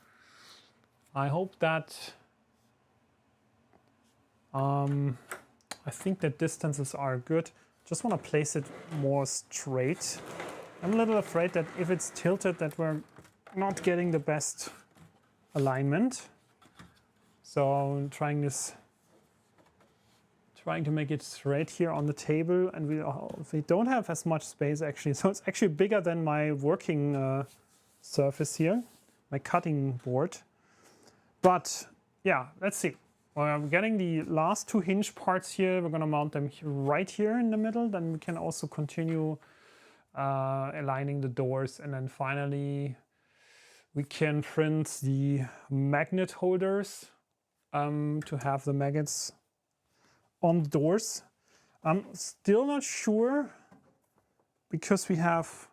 I hope that I think the distances are good. Just want to place it more straight. I'm a little afraid that if it's tilted that we're not getting the best alignment. So I'm trying to make it straight here on the table, and we don't have as much space actually. So it's actually bigger than my working surface here, my cutting board. But yeah, let's see. We're getting the last 2 hinge parts here. We're going to mount them right here in the middle. Then we can also continue aligning the doors, and then finally we can print the magnet holders. To have the magnets on the doors. I'm still not sure, because we have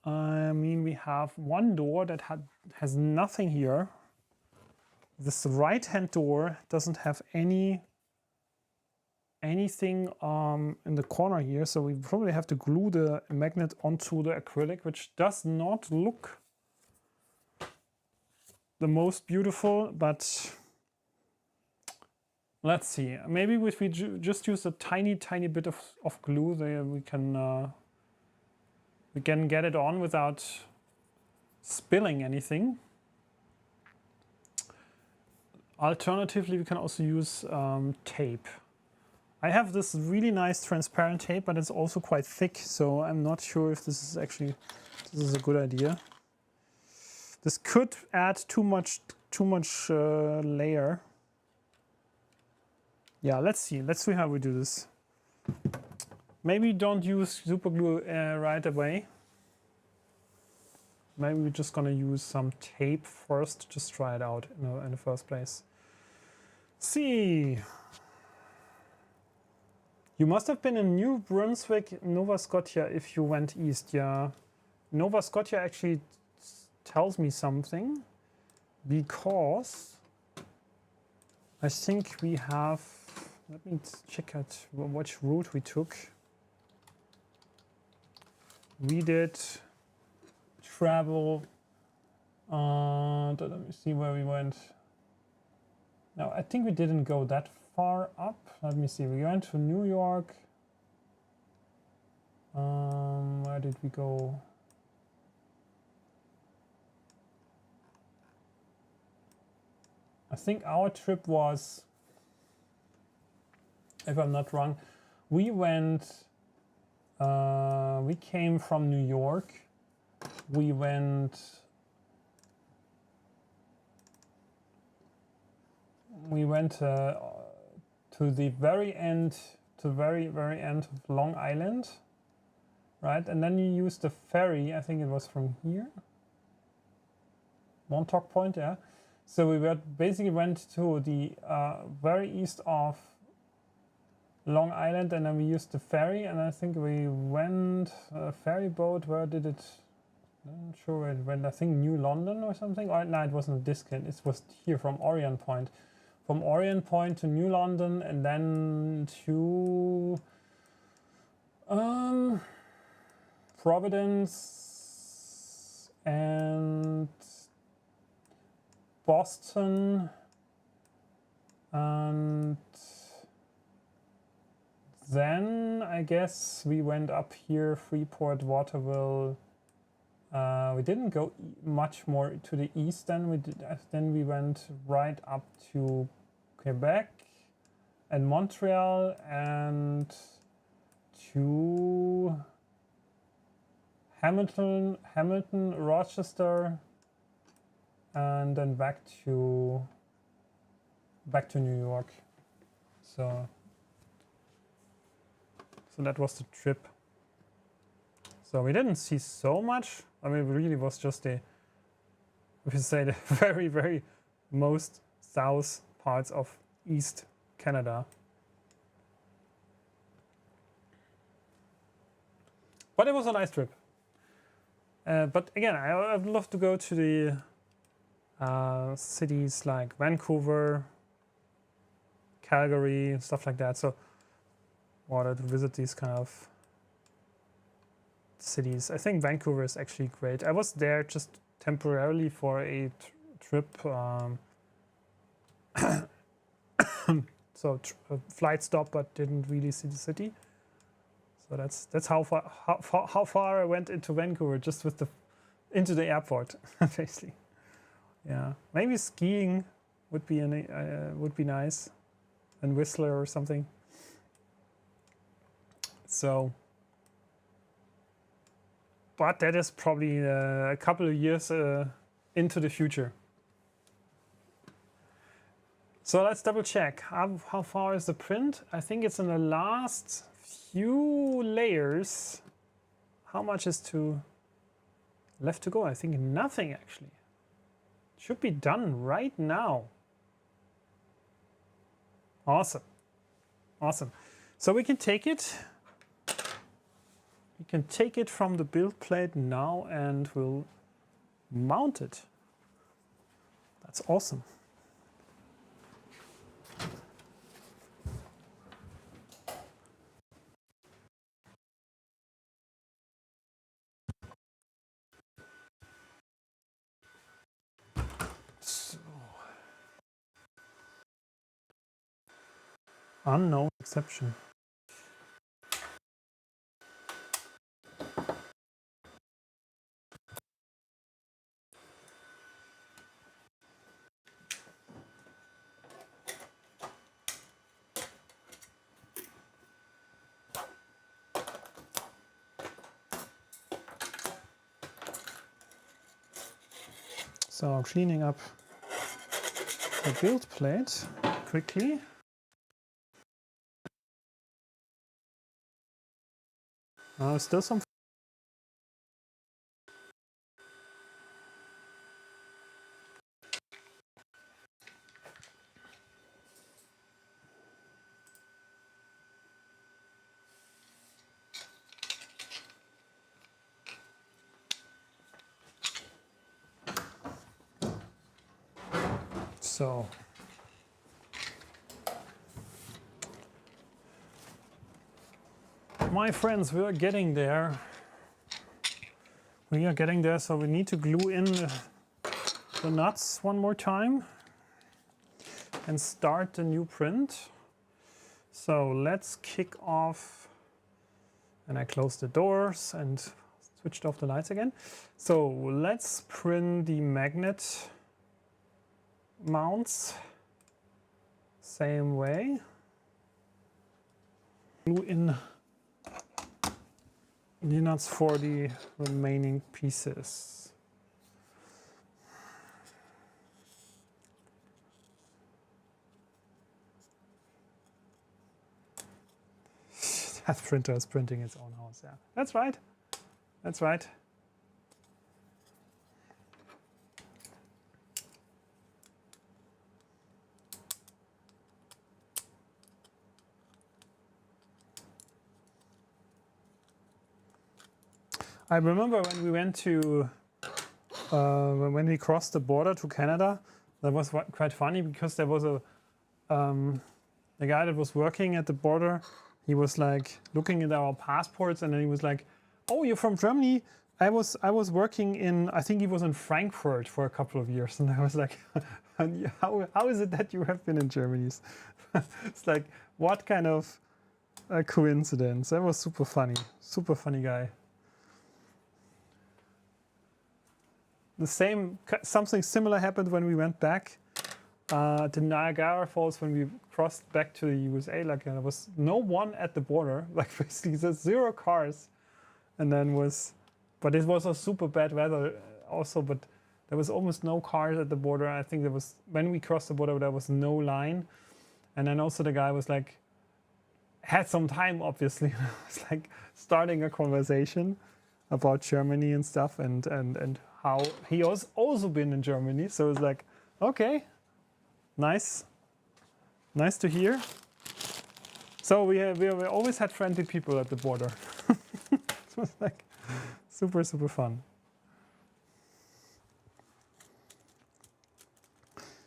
one door that has nothing here. This right-hand door doesn't have anything in the corner here, so we probably have to glue the magnet onto the acrylic, which does not look the most beautiful, but let's see. Maybe if we just use a tiny bit of glue there, we can get it on without spilling anything. Alternatively, we can also use tape. I have this really nice transparent tape, but it's also quite thick, so I'm not sure if this is actually This is a good idea. This could add too much layer. Yeah, let's see. Let's see how we do this. Maybe don't use super glue right away. Maybe we're just gonna use some tape first. Just try it out in the first place. See. You must have been in New Brunswick, Nova Scotia if you went east. Yeah, Nova Scotia actually tells me something because I think we have, let me check out which route we took. We did travel, let me see where we went. No, I think we didn't go that far up. Let me see, we went to New York. Where did we go? I think our trip was, if I'm not wrong, we went, we came from New York. We went, to the very end, to very end of Long Island, right? And then you used the ferry, I think it was from here, Montauk Point, yeah. So we basically went to the very east of Long Island, and then we used the ferry, and I think we went ferry boat. Where did it? I'm not sure where it went. I think New London or something. Or no, it wasn't Discount. It was here from Orient Point. From Orient Point to New London, and then to Providence and Boston, and then I guess we went up here, Freeport, Waterville. We didn't go much more to the east then. Then we went right up to Quebec and Montreal and to Hamilton, Rochester, and then back to New York. So that was the trip. So we didn't see so much. I mean, it really was just we could say the very most south parts of East Canada. But it was a nice trip. But again, I'd love to go to the cities like Vancouver, Calgary, and stuff like that. So wanted to visit these kind of cities. I think Vancouver is actually great. I was there just temporarily for a trip. So a flight stop, but didn't really see the city. So that's how far I went into Vancouver, just with into the airport, basically. Yeah, maybe skiing would be nice, and Whistler or something. So, but that is probably a couple of years into the future. So let's double check. How far is the print? I think it's in the last few layers. How much is left to go? I think nothing actually. Should be done right now. Awesome. Awesome. So we can take it. We can take it from the build plate now and we'll mount it. That's awesome. So, unknown exception. So cleaning up the build plate quickly. Still some. So my friends, we are getting there. We are getting there, so we need to glue in the nuts one more time and start the new print. So let's kick off, and I closed the doors and switched off the lights again. So let's print the magnet mounts same way. Glue in the nuts for the remaining pieces. That printer is printing its own house, yeah. That's right. That's right. I remember when we went to, when we crossed the border to Canada, that was quite funny because there was a guy that was working at the border. He was like looking at our passports, and then he was like, "Oh, you're from Germany? I was working in, I think he was in Frankfurt for a couple of years." And I was like, how is it that you have been in Germany? It's like, what kind of a coincidence? That was super funny guy. Something similar happened when we went back to Niagara Falls, when we crossed back to the USA. Like, there was no one at the border, like basically there's 0 cars. And then but it was a super bad weather also, but there was almost no cars at the border. I think when we crossed the border, there was no line. And then also the guy was like, had some time, obviously. It was like starting a conversation about Germany and stuff, and how he has also been in Germany. So it's like, okay, nice to hear. So we always had friendly people at the border. It was like super fun.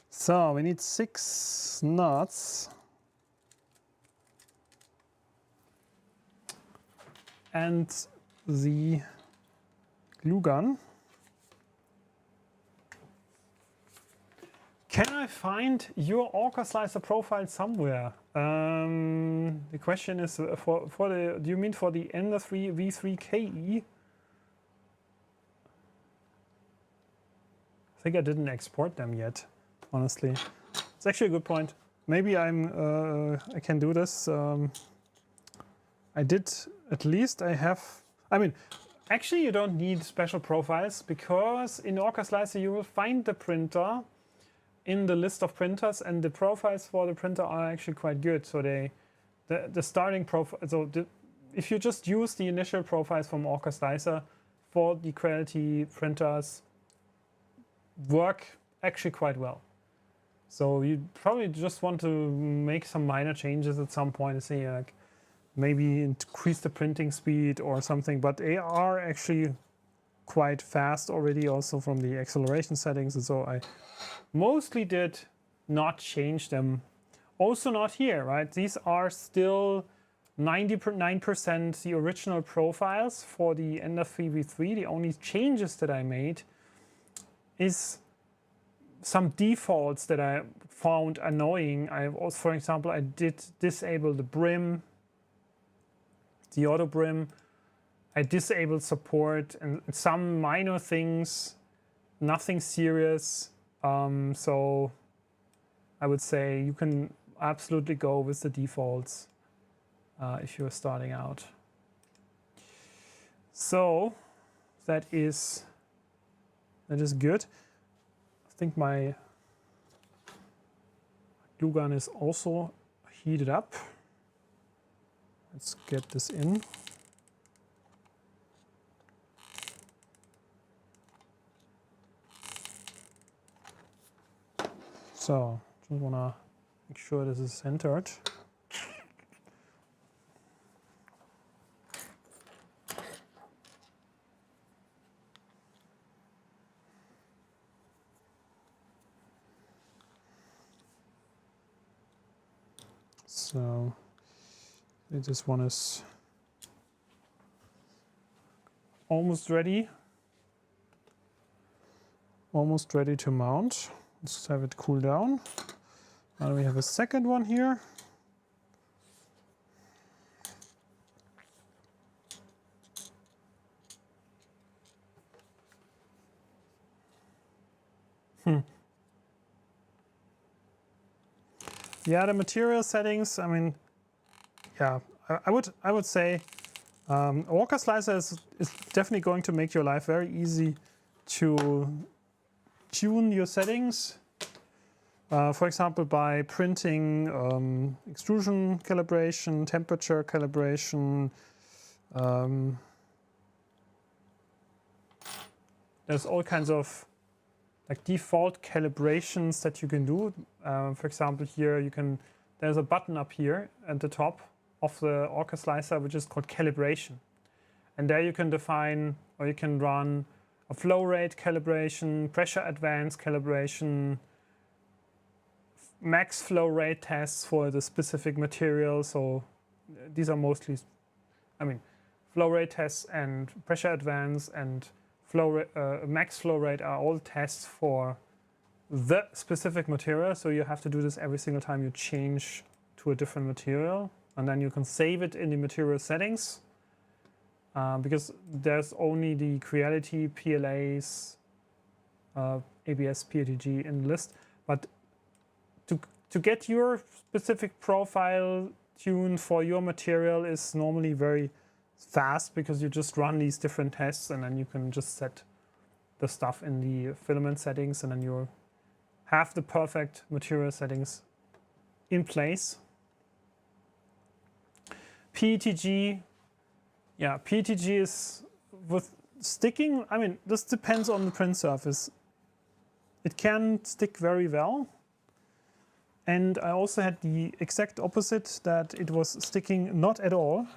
So we need 6 nuts. And the glue gun. Can I find your Orca slicer profile somewhere? The question is do you mean for the Ender 3 V3KE? I think I didn't export them yet, honestly. It's actually a good point. Maybe I can do this. I did, at least I have, I mean, actually you don't need special profiles, because in Orca Slicer you will find the printer in the list of printers, and the profiles for the printer are actually quite good. So the starting profile, so if you just use the initial profiles from Orca Slicer for the Quality printers, work actually quite well. So you probably just want to make some minor changes at some point and say, like, maybe increase the printing speed or something, but they are actually quite fast already, also from the acceleration settings. And so I mostly did not change them. Also not here, right? These are still 99% the original profiles for the Ender 3 V3. The only changes that I made is some defaults that I found annoying. I also, for example, I did disable the brim, the auto brim. I disabled support and some minor things, nothing serious. So I would say you can absolutely go with the defaults if you're starting out. So that is good. think my glue gun is also heated up. Let's get this in. So, just want to make sure this is centered. So, this one is almost ready. Almost ready to mount. Let's have it cool down. Now we have a second one here. Yeah, the material settings. I mean, yeah, I would say a walker slicer is definitely going to make your life very easy to tune your settings. For example, by printing extrusion calibration, temperature calibration. There's all kinds of like default calibrations that you can do. For example, here there's a button up here at the top of the Orca slicer which is called calibration. And there you can define, or you can run a flow rate calibration, pressure advance calibration, max flow rate tests for the specific material. So these are mostly, flow rate tests and pressure advance and max flow rate are all tests for the specific material. So you have to do this every single time you change to a different material, and then you can save it in the material settings because there's only the Creality, PLAs, ABS, PETG in the list. But to get your specific profile tuned for your material is normally very fast, because you just run these different tests and then you can just set the stuff in the filament settings, and then you have the perfect material settings in place. PETG, yeah, PETG is with sticking. I mean, this depends on the print surface. It can stick very well. And I also had the exact opposite, that it was sticking not at all.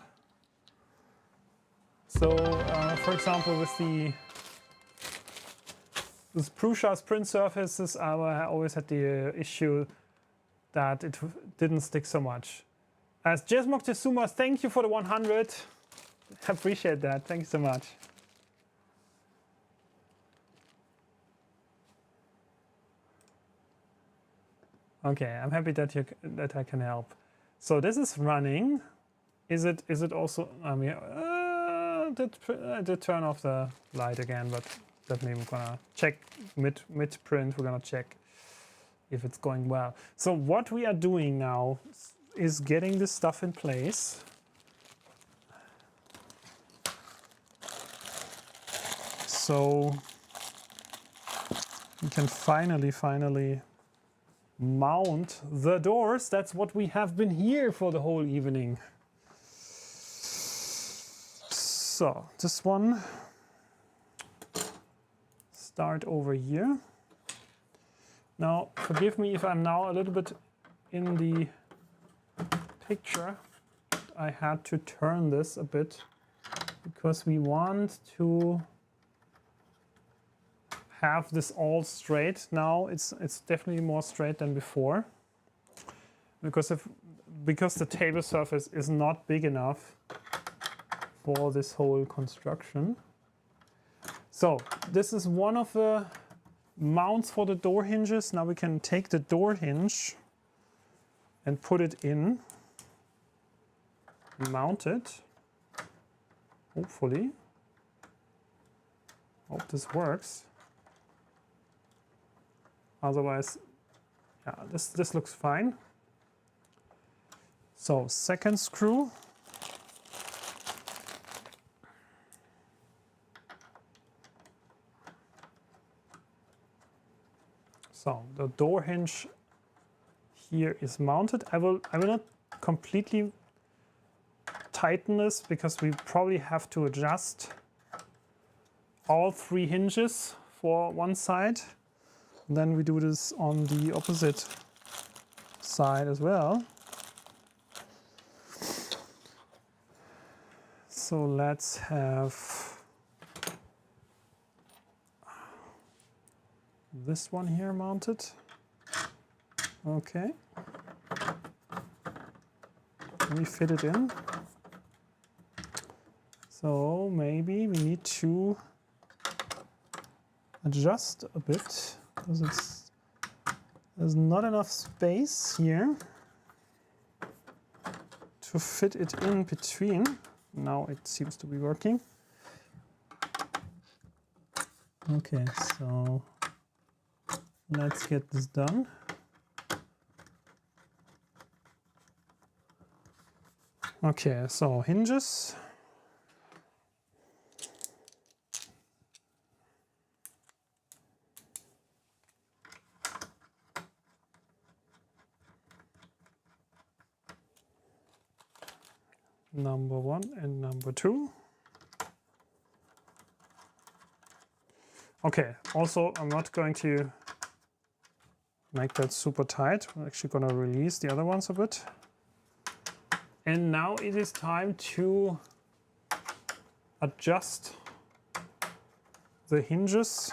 So, for example, with this Prusa's print surfaces, I always had the issue that it didn't stick so much. As Jez Moctezuma, thank you for the 100. I appreciate that. Thank you so much. Okay, I'm happy that I can help. So this is running. Is it also? I mean, I did turn off the light again, but definitely we're gonna check mid print. We're gonna check if it's going well. So what we are doing now is getting this stuff in place. So we can finally mount the doors. That's what we have been here for the whole evening. So this one, start over here. Now, forgive me if I'm now a little bit in the picture. I had to turn this a bit because we want to have this all straight. Now it's definitely more straight than before, because the table surface is not big enough for this whole construction. So this is one of the mounts for the door hinges. Now we can take the door hinge and put it in, mount it, hopefully. Hope this works. Otherwise, yeah, this looks fine. So second screw. So the door hinge here is mounted. I will not completely tighten this because we probably have to adjust all 3 hinges for one side. And then we do this on the opposite side as well. So let's have this one here mounted. Okay. We fit it in. So maybe we need to adjust a bit because there's not enough space here to fit it in between. Now it seems to be working. Okay, so let's get this done. Okay, so hinges. Number 1 and number 2. Okay, also I'm not going to make that super tight. I'm actually going to release the other ones a bit. And now it is time to adjust the hinges.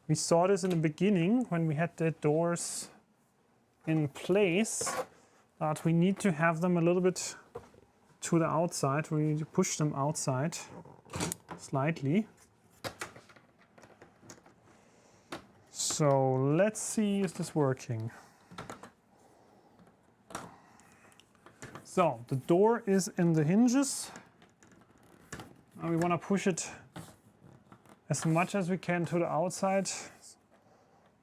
We saw this in the beginning when we had the doors in place, that we need to have them a little bit to the outside. We need to push them outside slightly. So let's see, is this working? So the door is in the hinges. Now we want to push it as much as we can to the outside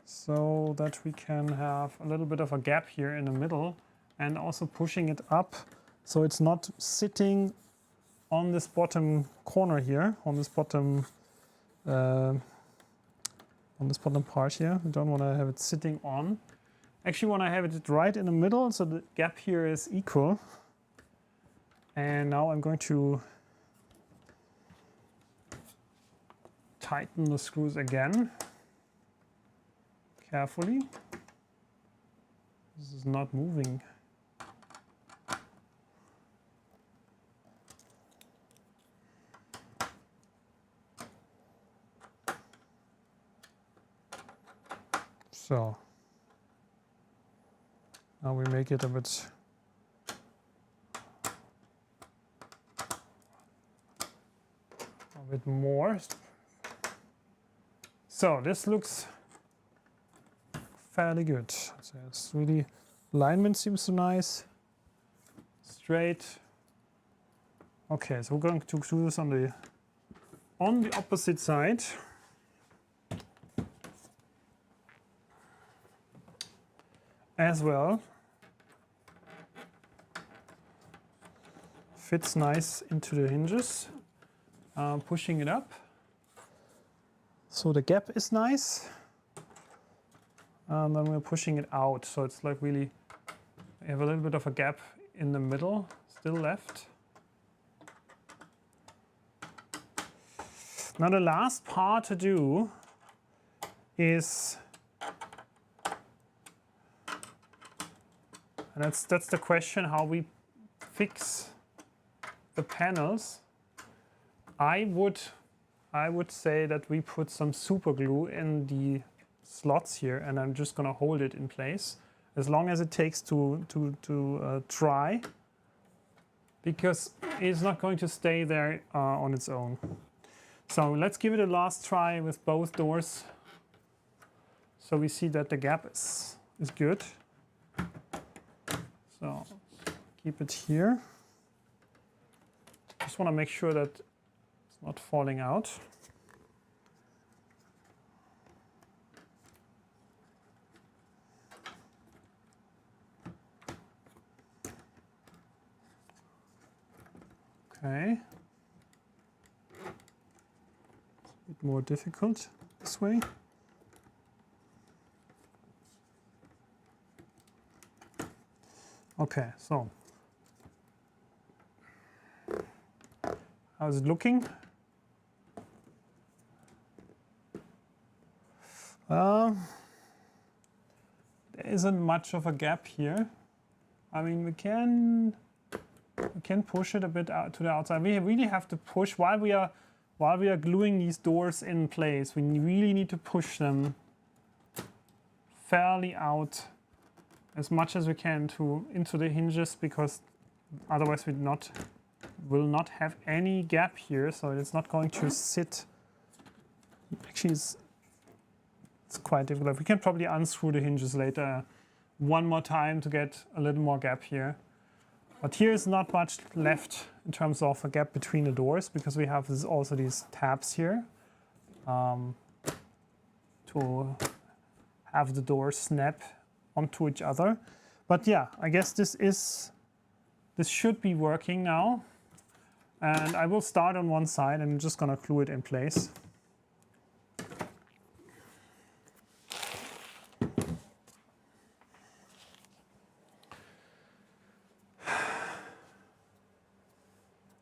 so that we can have a little bit of a gap here in the middle, and also pushing it up so it's not sitting on this bottom corner here, on this bottom part here. We don't want to have it sitting on. Actually want to have it right in the middle so the gap here is equal. And now I'm going to tighten the screws again, carefully. This is not moving. So now we make it a bit more. So this looks fairly good. So it's really, alignment seems so nice, straight. Okay, so we're going to do this on the opposite side. As well. Fits nice into the hinges. Pushing it up. So the gap is nice. And then we're pushing it out. So it's like really, we have a little bit of a gap in the middle still left. Now the last part to do is, and that's the question, how we fix the panels. I would say that we put some super glue in the slots here, and I'm just going to hold it in place as long as it takes to dry, because it's not going to stay there on its own. So let's give it a last try with both doors. So we see that the gap is good. So keep it here. Just want to make sure that it's not falling out. Okay. It's a bit more difficult. this way. Okay, so how's it looking? There isn't much of a gap here. I mean, we can push it a bit out to the outside. We really have to push while we are gluing these doors in place. We really need to push them fairly out as much as we can into the hinges, because otherwise we will not have any gap here. So it's not going to sit. Actually, it's quite difficult. We can probably unscrew the hinges later one more time to get a little more gap here. But here is not much left in terms of a gap between the doors, because we have also these tabs here to have the doors snap onto each other. But yeah, I guess this should be working now. And I will start on one side and I'm just gonna glue it in place.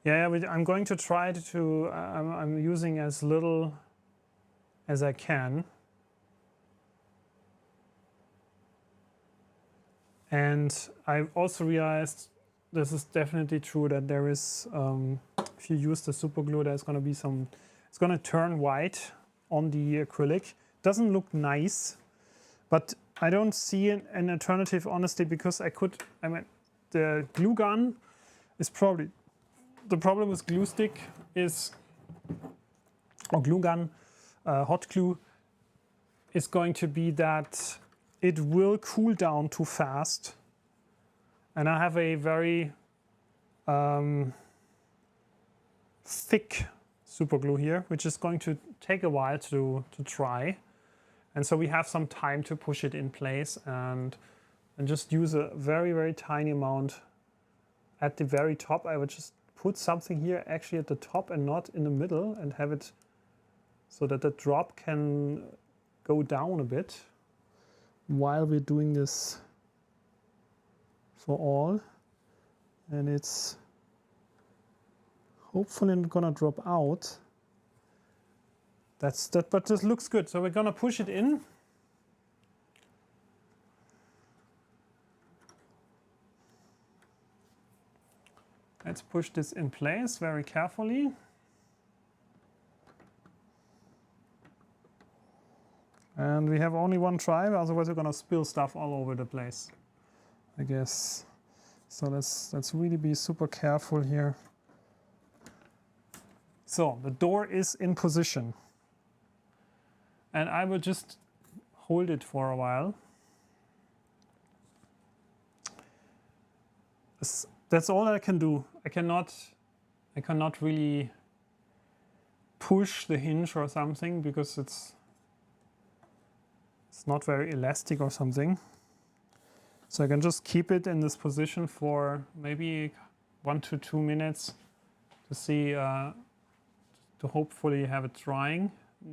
Yeah, I'm going to try to, I'm using as little as I can. And I've also realized this is definitely true that there is, if you use the super glue, there's going to be some, it's going to turn white on the acrylic. Doesn't look nice, but I don't see an alternative, honestly, because I mean, the glue gun is probably, the problem with glue stick is, or glue gun, hot glue, is going to be that it will cool down too fast. And I have a very thick super glue here, which is going to take a while to dry. And so we have some time to push it in place and just use a very, very tiny amount at the very top. I would just put something here actually at the top and not in the middle, and have it so that the drop can go down a bit while we're doing this for all. And it's hopefully not gonna drop out. That's that, but this looks good. So we're gonna push it in. Let's push this in place very carefully. And we have only one try, otherwise we're gonna spill stuff all over the place, I guess. So let's really be super careful here. So the door is in position. And I will just hold it for a while. That's all I can do. I cannot really push the hinge or something, because it's not very elastic or something. So I can just keep it in this position for maybe 1 to 2 minutes to see, to hopefully have it drying in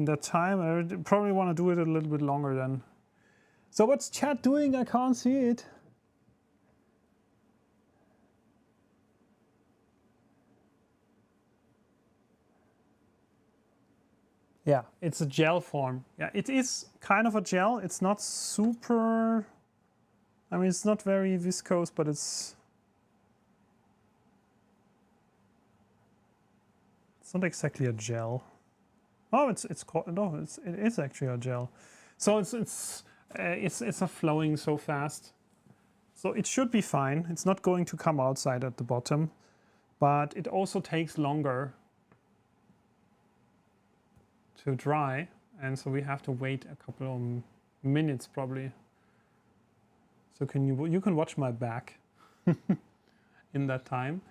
that time. I probably want to do it a little bit longer then. So what's chat doing? I can't see it. Yeah, it's a gel form. Yeah, it is kind of a gel. It's not super, I mean, it's not very viscose, but it's not exactly a gel. Oh, it is actually a gel. So it's a flowing so fast. So it should be fine. It's not going to come outside at the bottom, but it also takes longer to dry, and so we have to wait a couple of minutes probably. So you can watch my back in that time.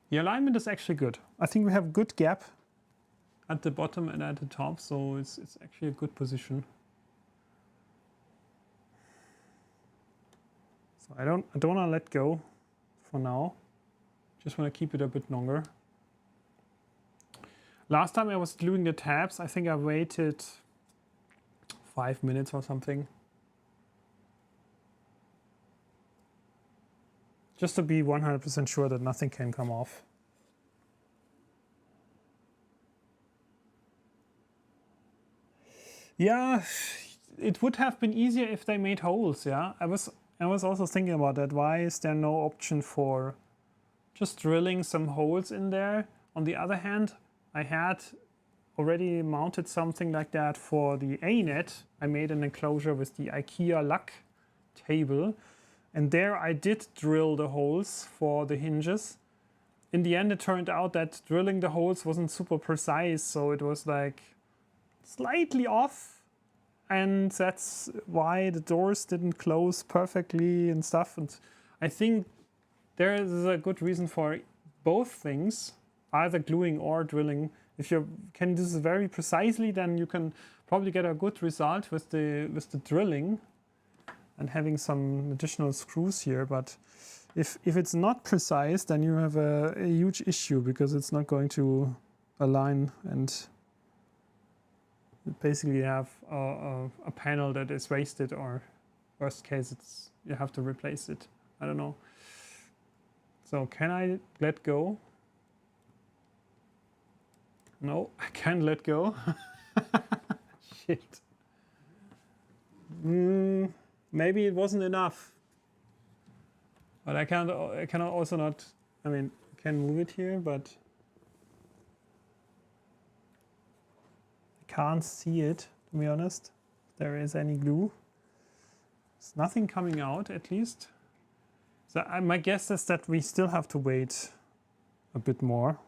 The alignment is actually good. I think we have good gap at the bottom and at the top, so it's actually a good position. So I don't want to let go for now. Just want to keep it a bit longer. Last time I was gluing the tabs, I think I waited 5 minutes or something. Just to be 100% sure that nothing can come off. Yeah, it would have been easier if they made holes, yeah? I was also thinking about that. Why is there no option for just drilling some holes in there? On the other hand, I had already mounted something like that for the A-net. I made an enclosure with the IKEA luck table, and there I did drill the holes for the hinges. In the end, it turned out that drilling the holes wasn't super precise, so it was like slightly off, and that's why the doors didn't close perfectly and stuff. And I think there is a good reason for both things, either gluing or drilling. If you can do this very precisely, then you can probably get a good result with the drilling and having some additional screws here. But if it's not precise, then you have a huge issue, because it's not going to align, and you basically have a panel that is wasted, or worst case, you have to replace it. I don't know. So can I let go? No, I can't let go. Shit. Maybe it wasn't enough. But I cannot also not, I mean, I can move it here, but I can't see it, to be honest. If there is any glue. There's nothing coming out, at least. So my guess is that we still have to wait a bit more.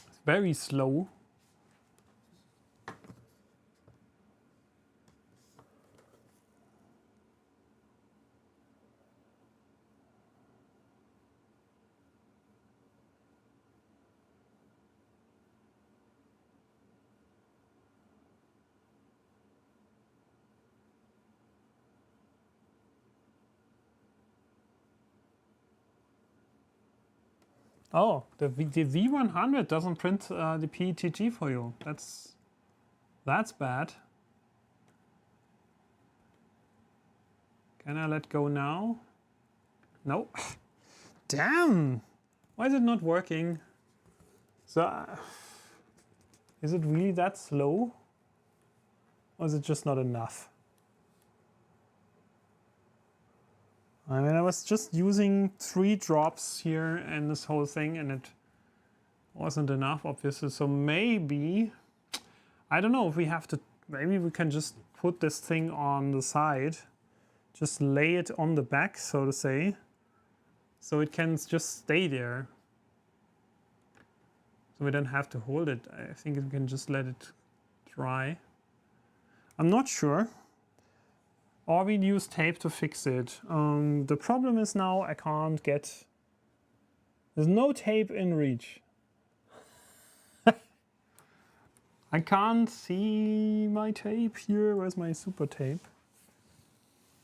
It's very slow. Oh, the V100 doesn't print the PETG for you. That's bad. Can I let go now? No. Damn! Why is it not working? So, is it really that slow? Or is it just not enough? I mean, I was just using 3 drops here and this whole thing, and it wasn't enough, obviously. So maybe, I don't know if we have to, maybe we can just put this thing on the side, just lay it on the back, so to say, so it can just stay there. So we don't have to hold it. I think we can just let it dry. I'm not sure. Or we use tape to fix it. The problem is now I can't get... There's no tape in reach. I can't see my tape here. Where's my super tape?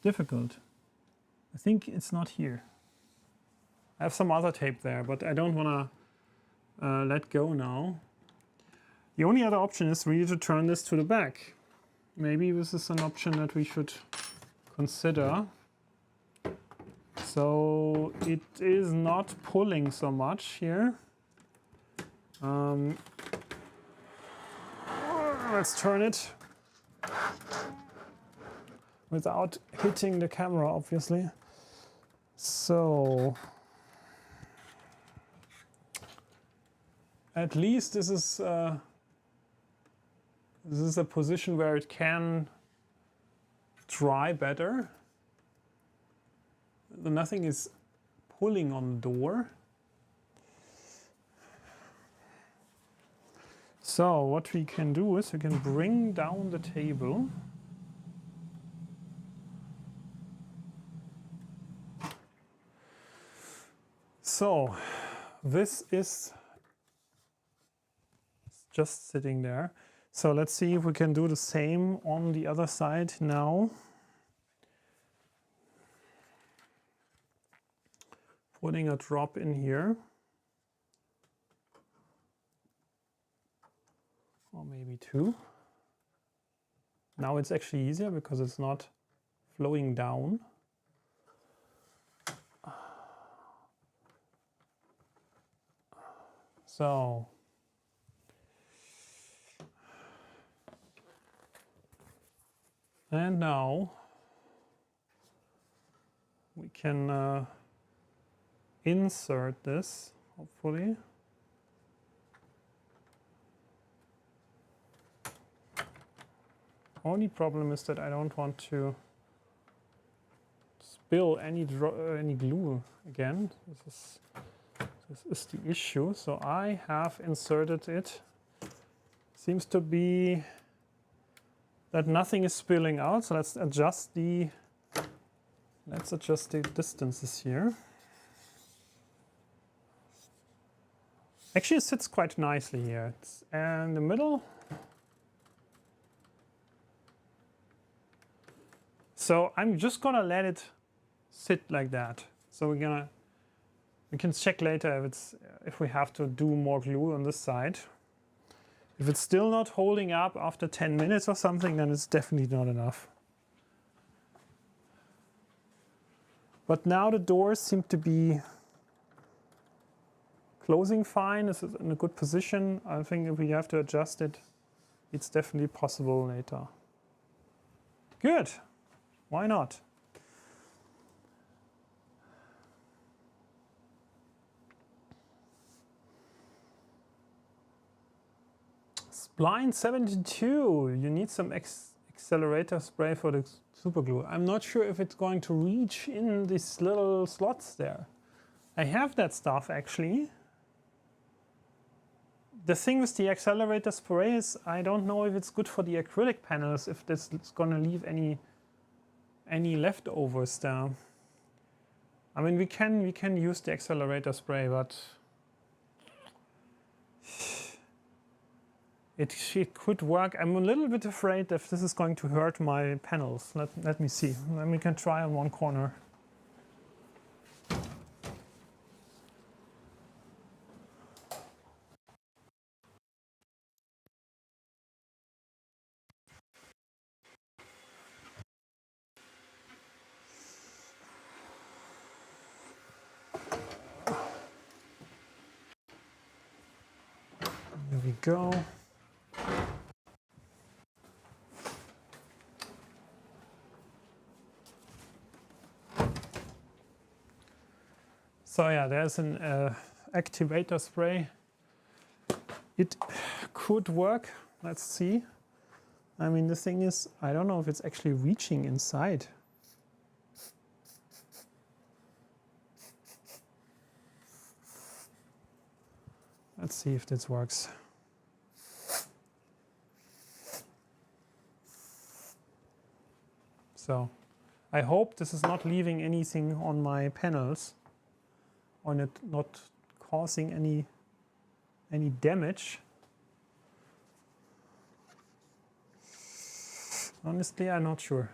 Difficult. I think it's not here. I have some other tape there, but I don't want to let go now. The only other option is really to turn this to the back. Maybe this is an option that we should consider. So it is not pulling so much here. Let's turn it without hitting the camera, obviously. So at least this is a position where it can dry better. Nothing is pulling on the door. So what we can do is we can bring down the table. So this is just sitting there. So let's see if we can do the same on the other side now. putting a drop in here. Or maybe 2. Now it's actually easier because it's not flowing down. So and now we can insert this, hopefully. Only problem is that I don't want to spill any glue again. This is the issue. So I have inserted it. Seems to be that nothing is spilling out. So let's adjust the distances here. Actually, it sits quite nicely here. It's in the middle. So I'm just gonna let it sit like that. So we can check later if we have to do more glue on this side. If it's still not holding up after 10 minutes or something, then it's definitely not enough. But now the doors seem to be closing fine. This is in a good position. I think if we have to adjust it, it's definitely possible later. Good. Why not? Spline 72. You need some accelerator spray for the super glue. I'm not sure if it's going to reach in these little slots there. I have that stuff actually. The thing with the accelerator spray is I don't know if it's good for the acrylic panels, if this is going to leave any leftovers there. I mean, we can use the accelerator spray, but it could work. I'm a little bit afraid if this is going to hurt my panels. Let me see. Then we can try on one corner. There we go. So yeah, there's an activator spray. It could work. Let's see. I mean, the thing is, I don't know if it's actually reaching inside. Let's see if this works. So I hope this is not leaving anything on my panels, on it not causing any damage. Honestly, I'm not sure.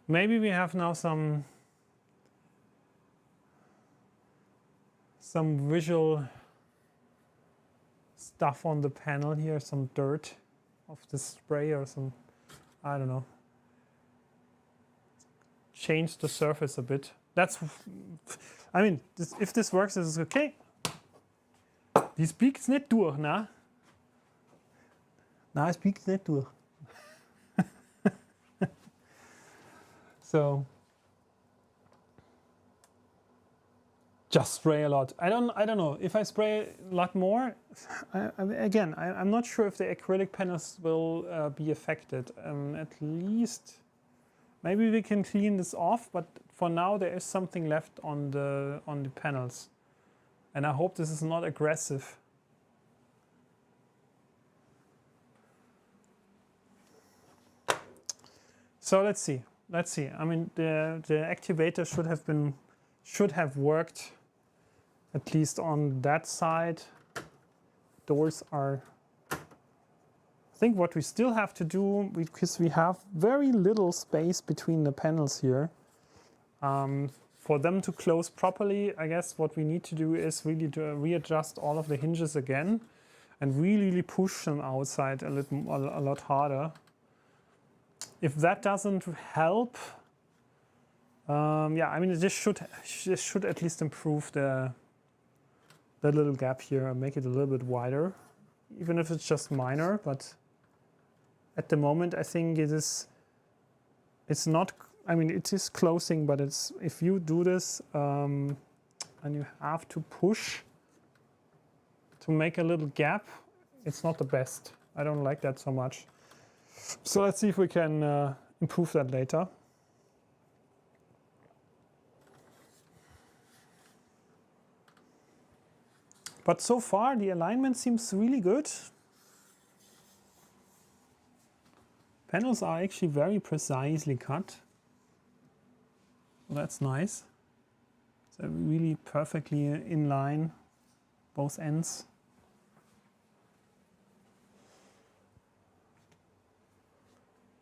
Maybe we have now some visual stuff on the panel here, some dirt of the spray or some, I don't know. Change the surface a bit. That's, I mean, if this works, this is okay. Die biegt's nicht durch, na? Na, es biegt's nicht durch. So, just spray a lot. I don't know if I spray a lot more. I'm not sure if the acrylic panels will be affected. At least, maybe we can clean this off. But for now, there is something left on the panels, and I hope this is not aggressive. So let's see. Let's see. I mean, the activator should have worked, at least on that side. Doors are, I think what we still have to do, because we have very little space between the panels here, for them to close properly, I guess what we need to do is really to readjust all of the hinges again and really push them outside a lot harder. If that doesn't help, yeah, I mean, this should at least improve the little gap here and make it a little bit wider, even if it's just minor. But at the moment, I think it's not. I mean, it is closing, but it's if you do this and you have to push to make a little gap, it's not the best. I don't like that so much. So let's see if we can improve that later. But so far, the alignment seems really good. Panels are actually very precisely cut. So that's nice. So really perfectly in line, both ends.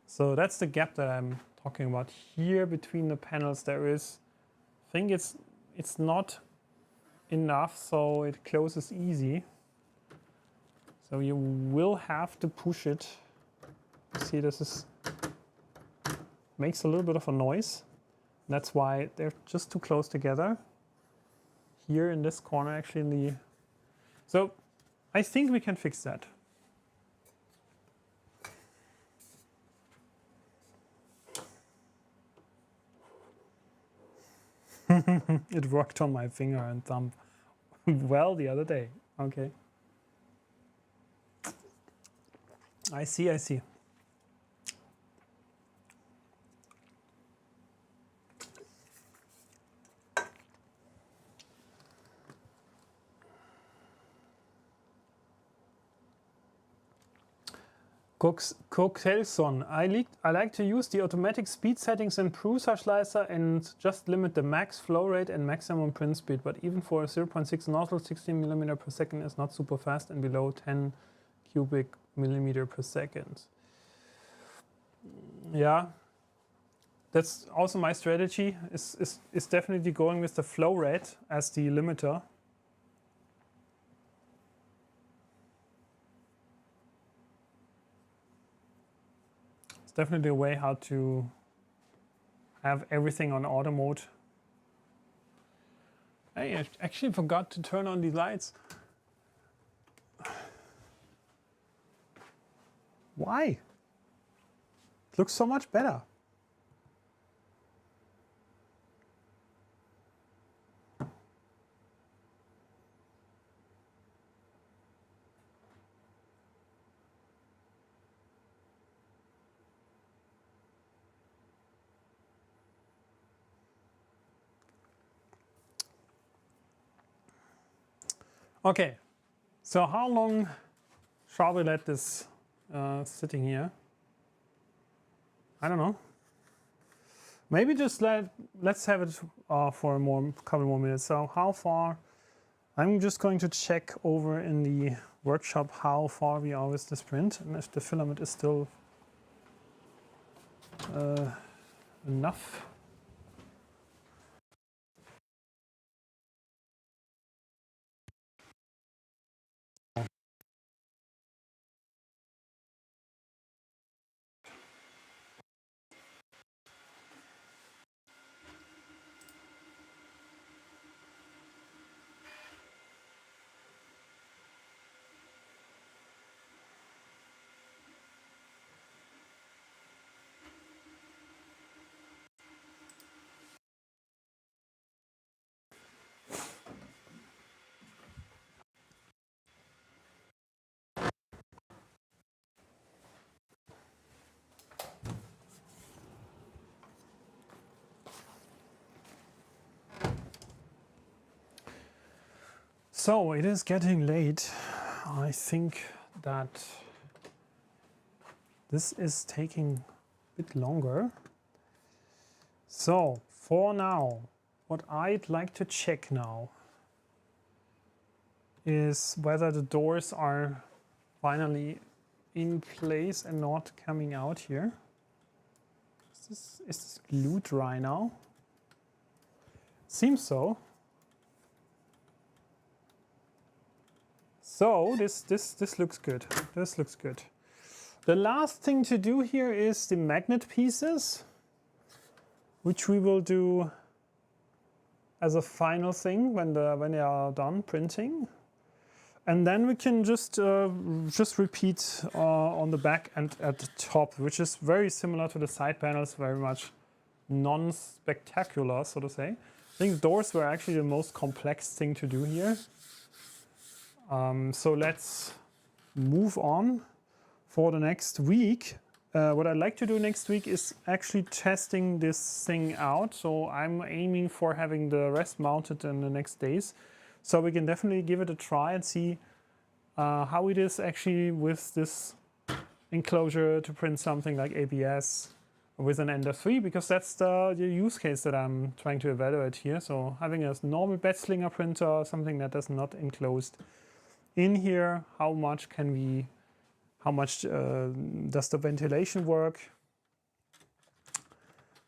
So that's the gap that I'm talking about here between the panels. There is, I think it's not enough so it closes easy. So you will have to push it. See, this makes a little bit of a noise. That's why they're just too close together. Here in this corner, actually in the... So I think we can fix that. It worked on my finger and thumb well the other day. Okay. I see, I see. Coxelson, I like to use the automatic speed settings in Prusa Slicer and just limit the max flow rate and maximum print speed, but even for a 0.6 nozzle, 16 millimeter per second is not super fast and below 10 cubic millimeter per second. Yeah, that's also my strategy, is definitely going with the flow rate as the limiter. Definitely a way how to have everything on auto mode. Hey, I actually forgot to turn on the lights. Why? It looks so much better. Okay, so how long shall we let this sitting here? I don't know. Maybe just let's have it for a couple more minutes. So how far? I'm just going to check over in the workshop how far we are with this print and if the filament is still enough. So it is getting late. I think that this is taking a bit longer. So for now, what I'd like to check now is whether the doors are finally in place and not coming out here. Is this glue dry now? Seems so. So this looks good. This looks good. The last thing to do here is the magnet pieces, which we will do as a final thing when they are done printing. And then we can just repeat on the back and at the top, which is very similar to the side panels, very much non-spectacular, so to say. I think the doors were actually the most complex thing to do here. So let's move on for the next week. What I'd like to do next week is actually testing this thing out. So I'm aiming for having the rest mounted in the next days. So we can definitely give it a try and see how it is actually with this enclosure to print something like ABS with an Ender 3, because that's the use case that I'm trying to evaluate here. So having a normal bed slinger printer, something that is not enclosed in here, how much does the ventilation work?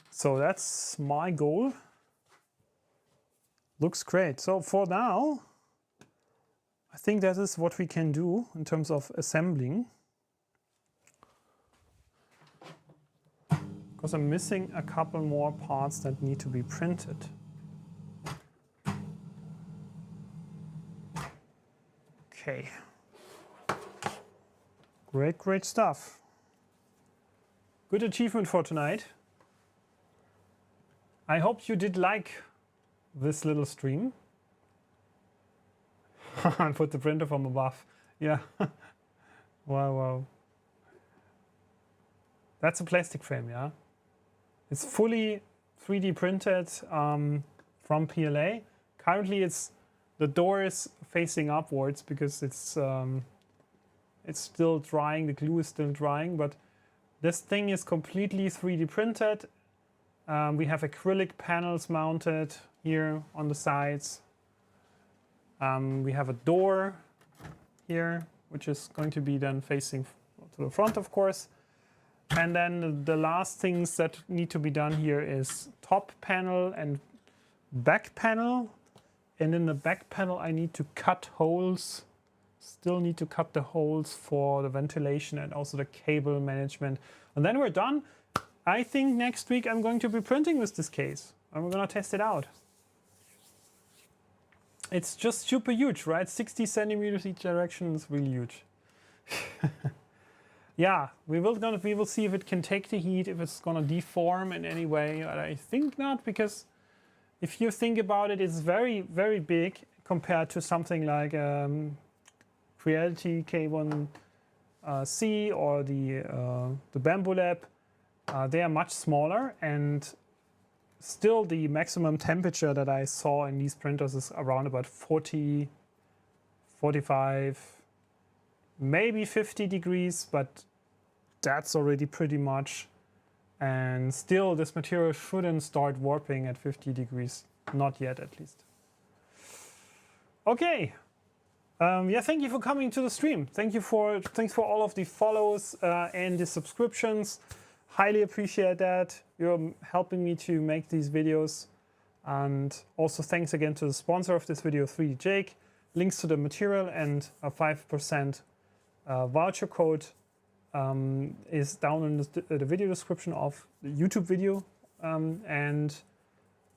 So that's my goal. Looks great. So for now, I think that is what we can do in terms of assembling. Because I'm missing a couple more parts that need to be printed. Okay. Great stuff. Good achievement for tonight. I hope you did like this little stream. And put the printer from above. Yeah. Wow. That's a plastic frame, yeah. It's fully 3D printed from PLA. Currently, the door is facing upwards because it's still drying. The glue is still drying, but this thing is completely 3D printed. We have acrylic panels mounted here on the sides. We have a door here, which is going to be then facing to the front, of course. And then the last things that need to be done here is top panel and back panel. And in the back panel, I need to cut holes. Still need to cut the holes for the ventilation and also the cable management. And then we're done. I think next week I'm going to be printing with this case. And we're going to test it out. It's just super huge, right? 60 centimeters each direction is really huge. Yeah, we will see if it can take the heat, if it's gonna deform in any way. But I think not, because if you think about it, it's very, very big compared to something like Creality K1C or the Bamboo Lab. They are much smaller, and still the maximum temperature that I saw in these printers is around about 40, 45, maybe 50 degrees, but that's already pretty much. And still this material shouldn't start warping at 50 degrees. Not yet, at least. Okay. Yeah, thank you for coming to the stream. Thanks for all of the follows and the subscriptions. Highly appreciate that. You're helping me to make these videos. And also thanks again to the sponsor of this video, 3D Jake. Links to the material and a 5% voucher code is down in the video description of the YouTube video. And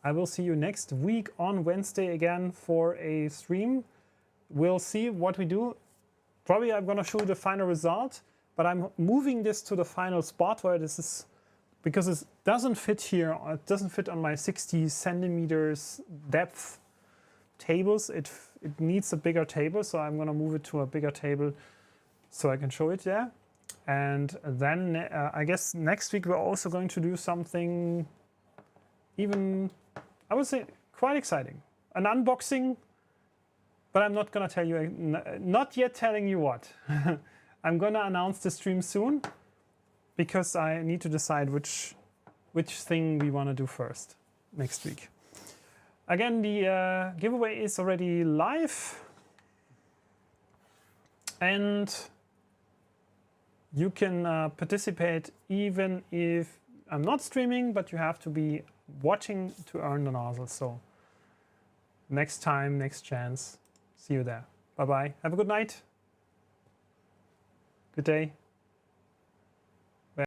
I will see you next week on Wednesday again for a stream. We'll see what we do. Probably I'm going to show the final result, but I'm moving this to the final spot where this is, because it doesn't fit here. It doesn't fit on my 60 centimeters depth tables. It needs a bigger table, so I'm going to move it to a bigger table so I can show it there. And then I guess next week we're also going to do something even, I would say, quite exciting. An unboxing, but I'm not going to tell you, not yet telling you what. I'm going to announce the stream soon, because I need to decide which thing we want to do first next week. Again, the giveaway is already live. And you can participate even if I'm not streaming, but you have to be watching to earn the nozzle. So Next time, next chance. See you there. Bye-bye. Have a good night. Good day.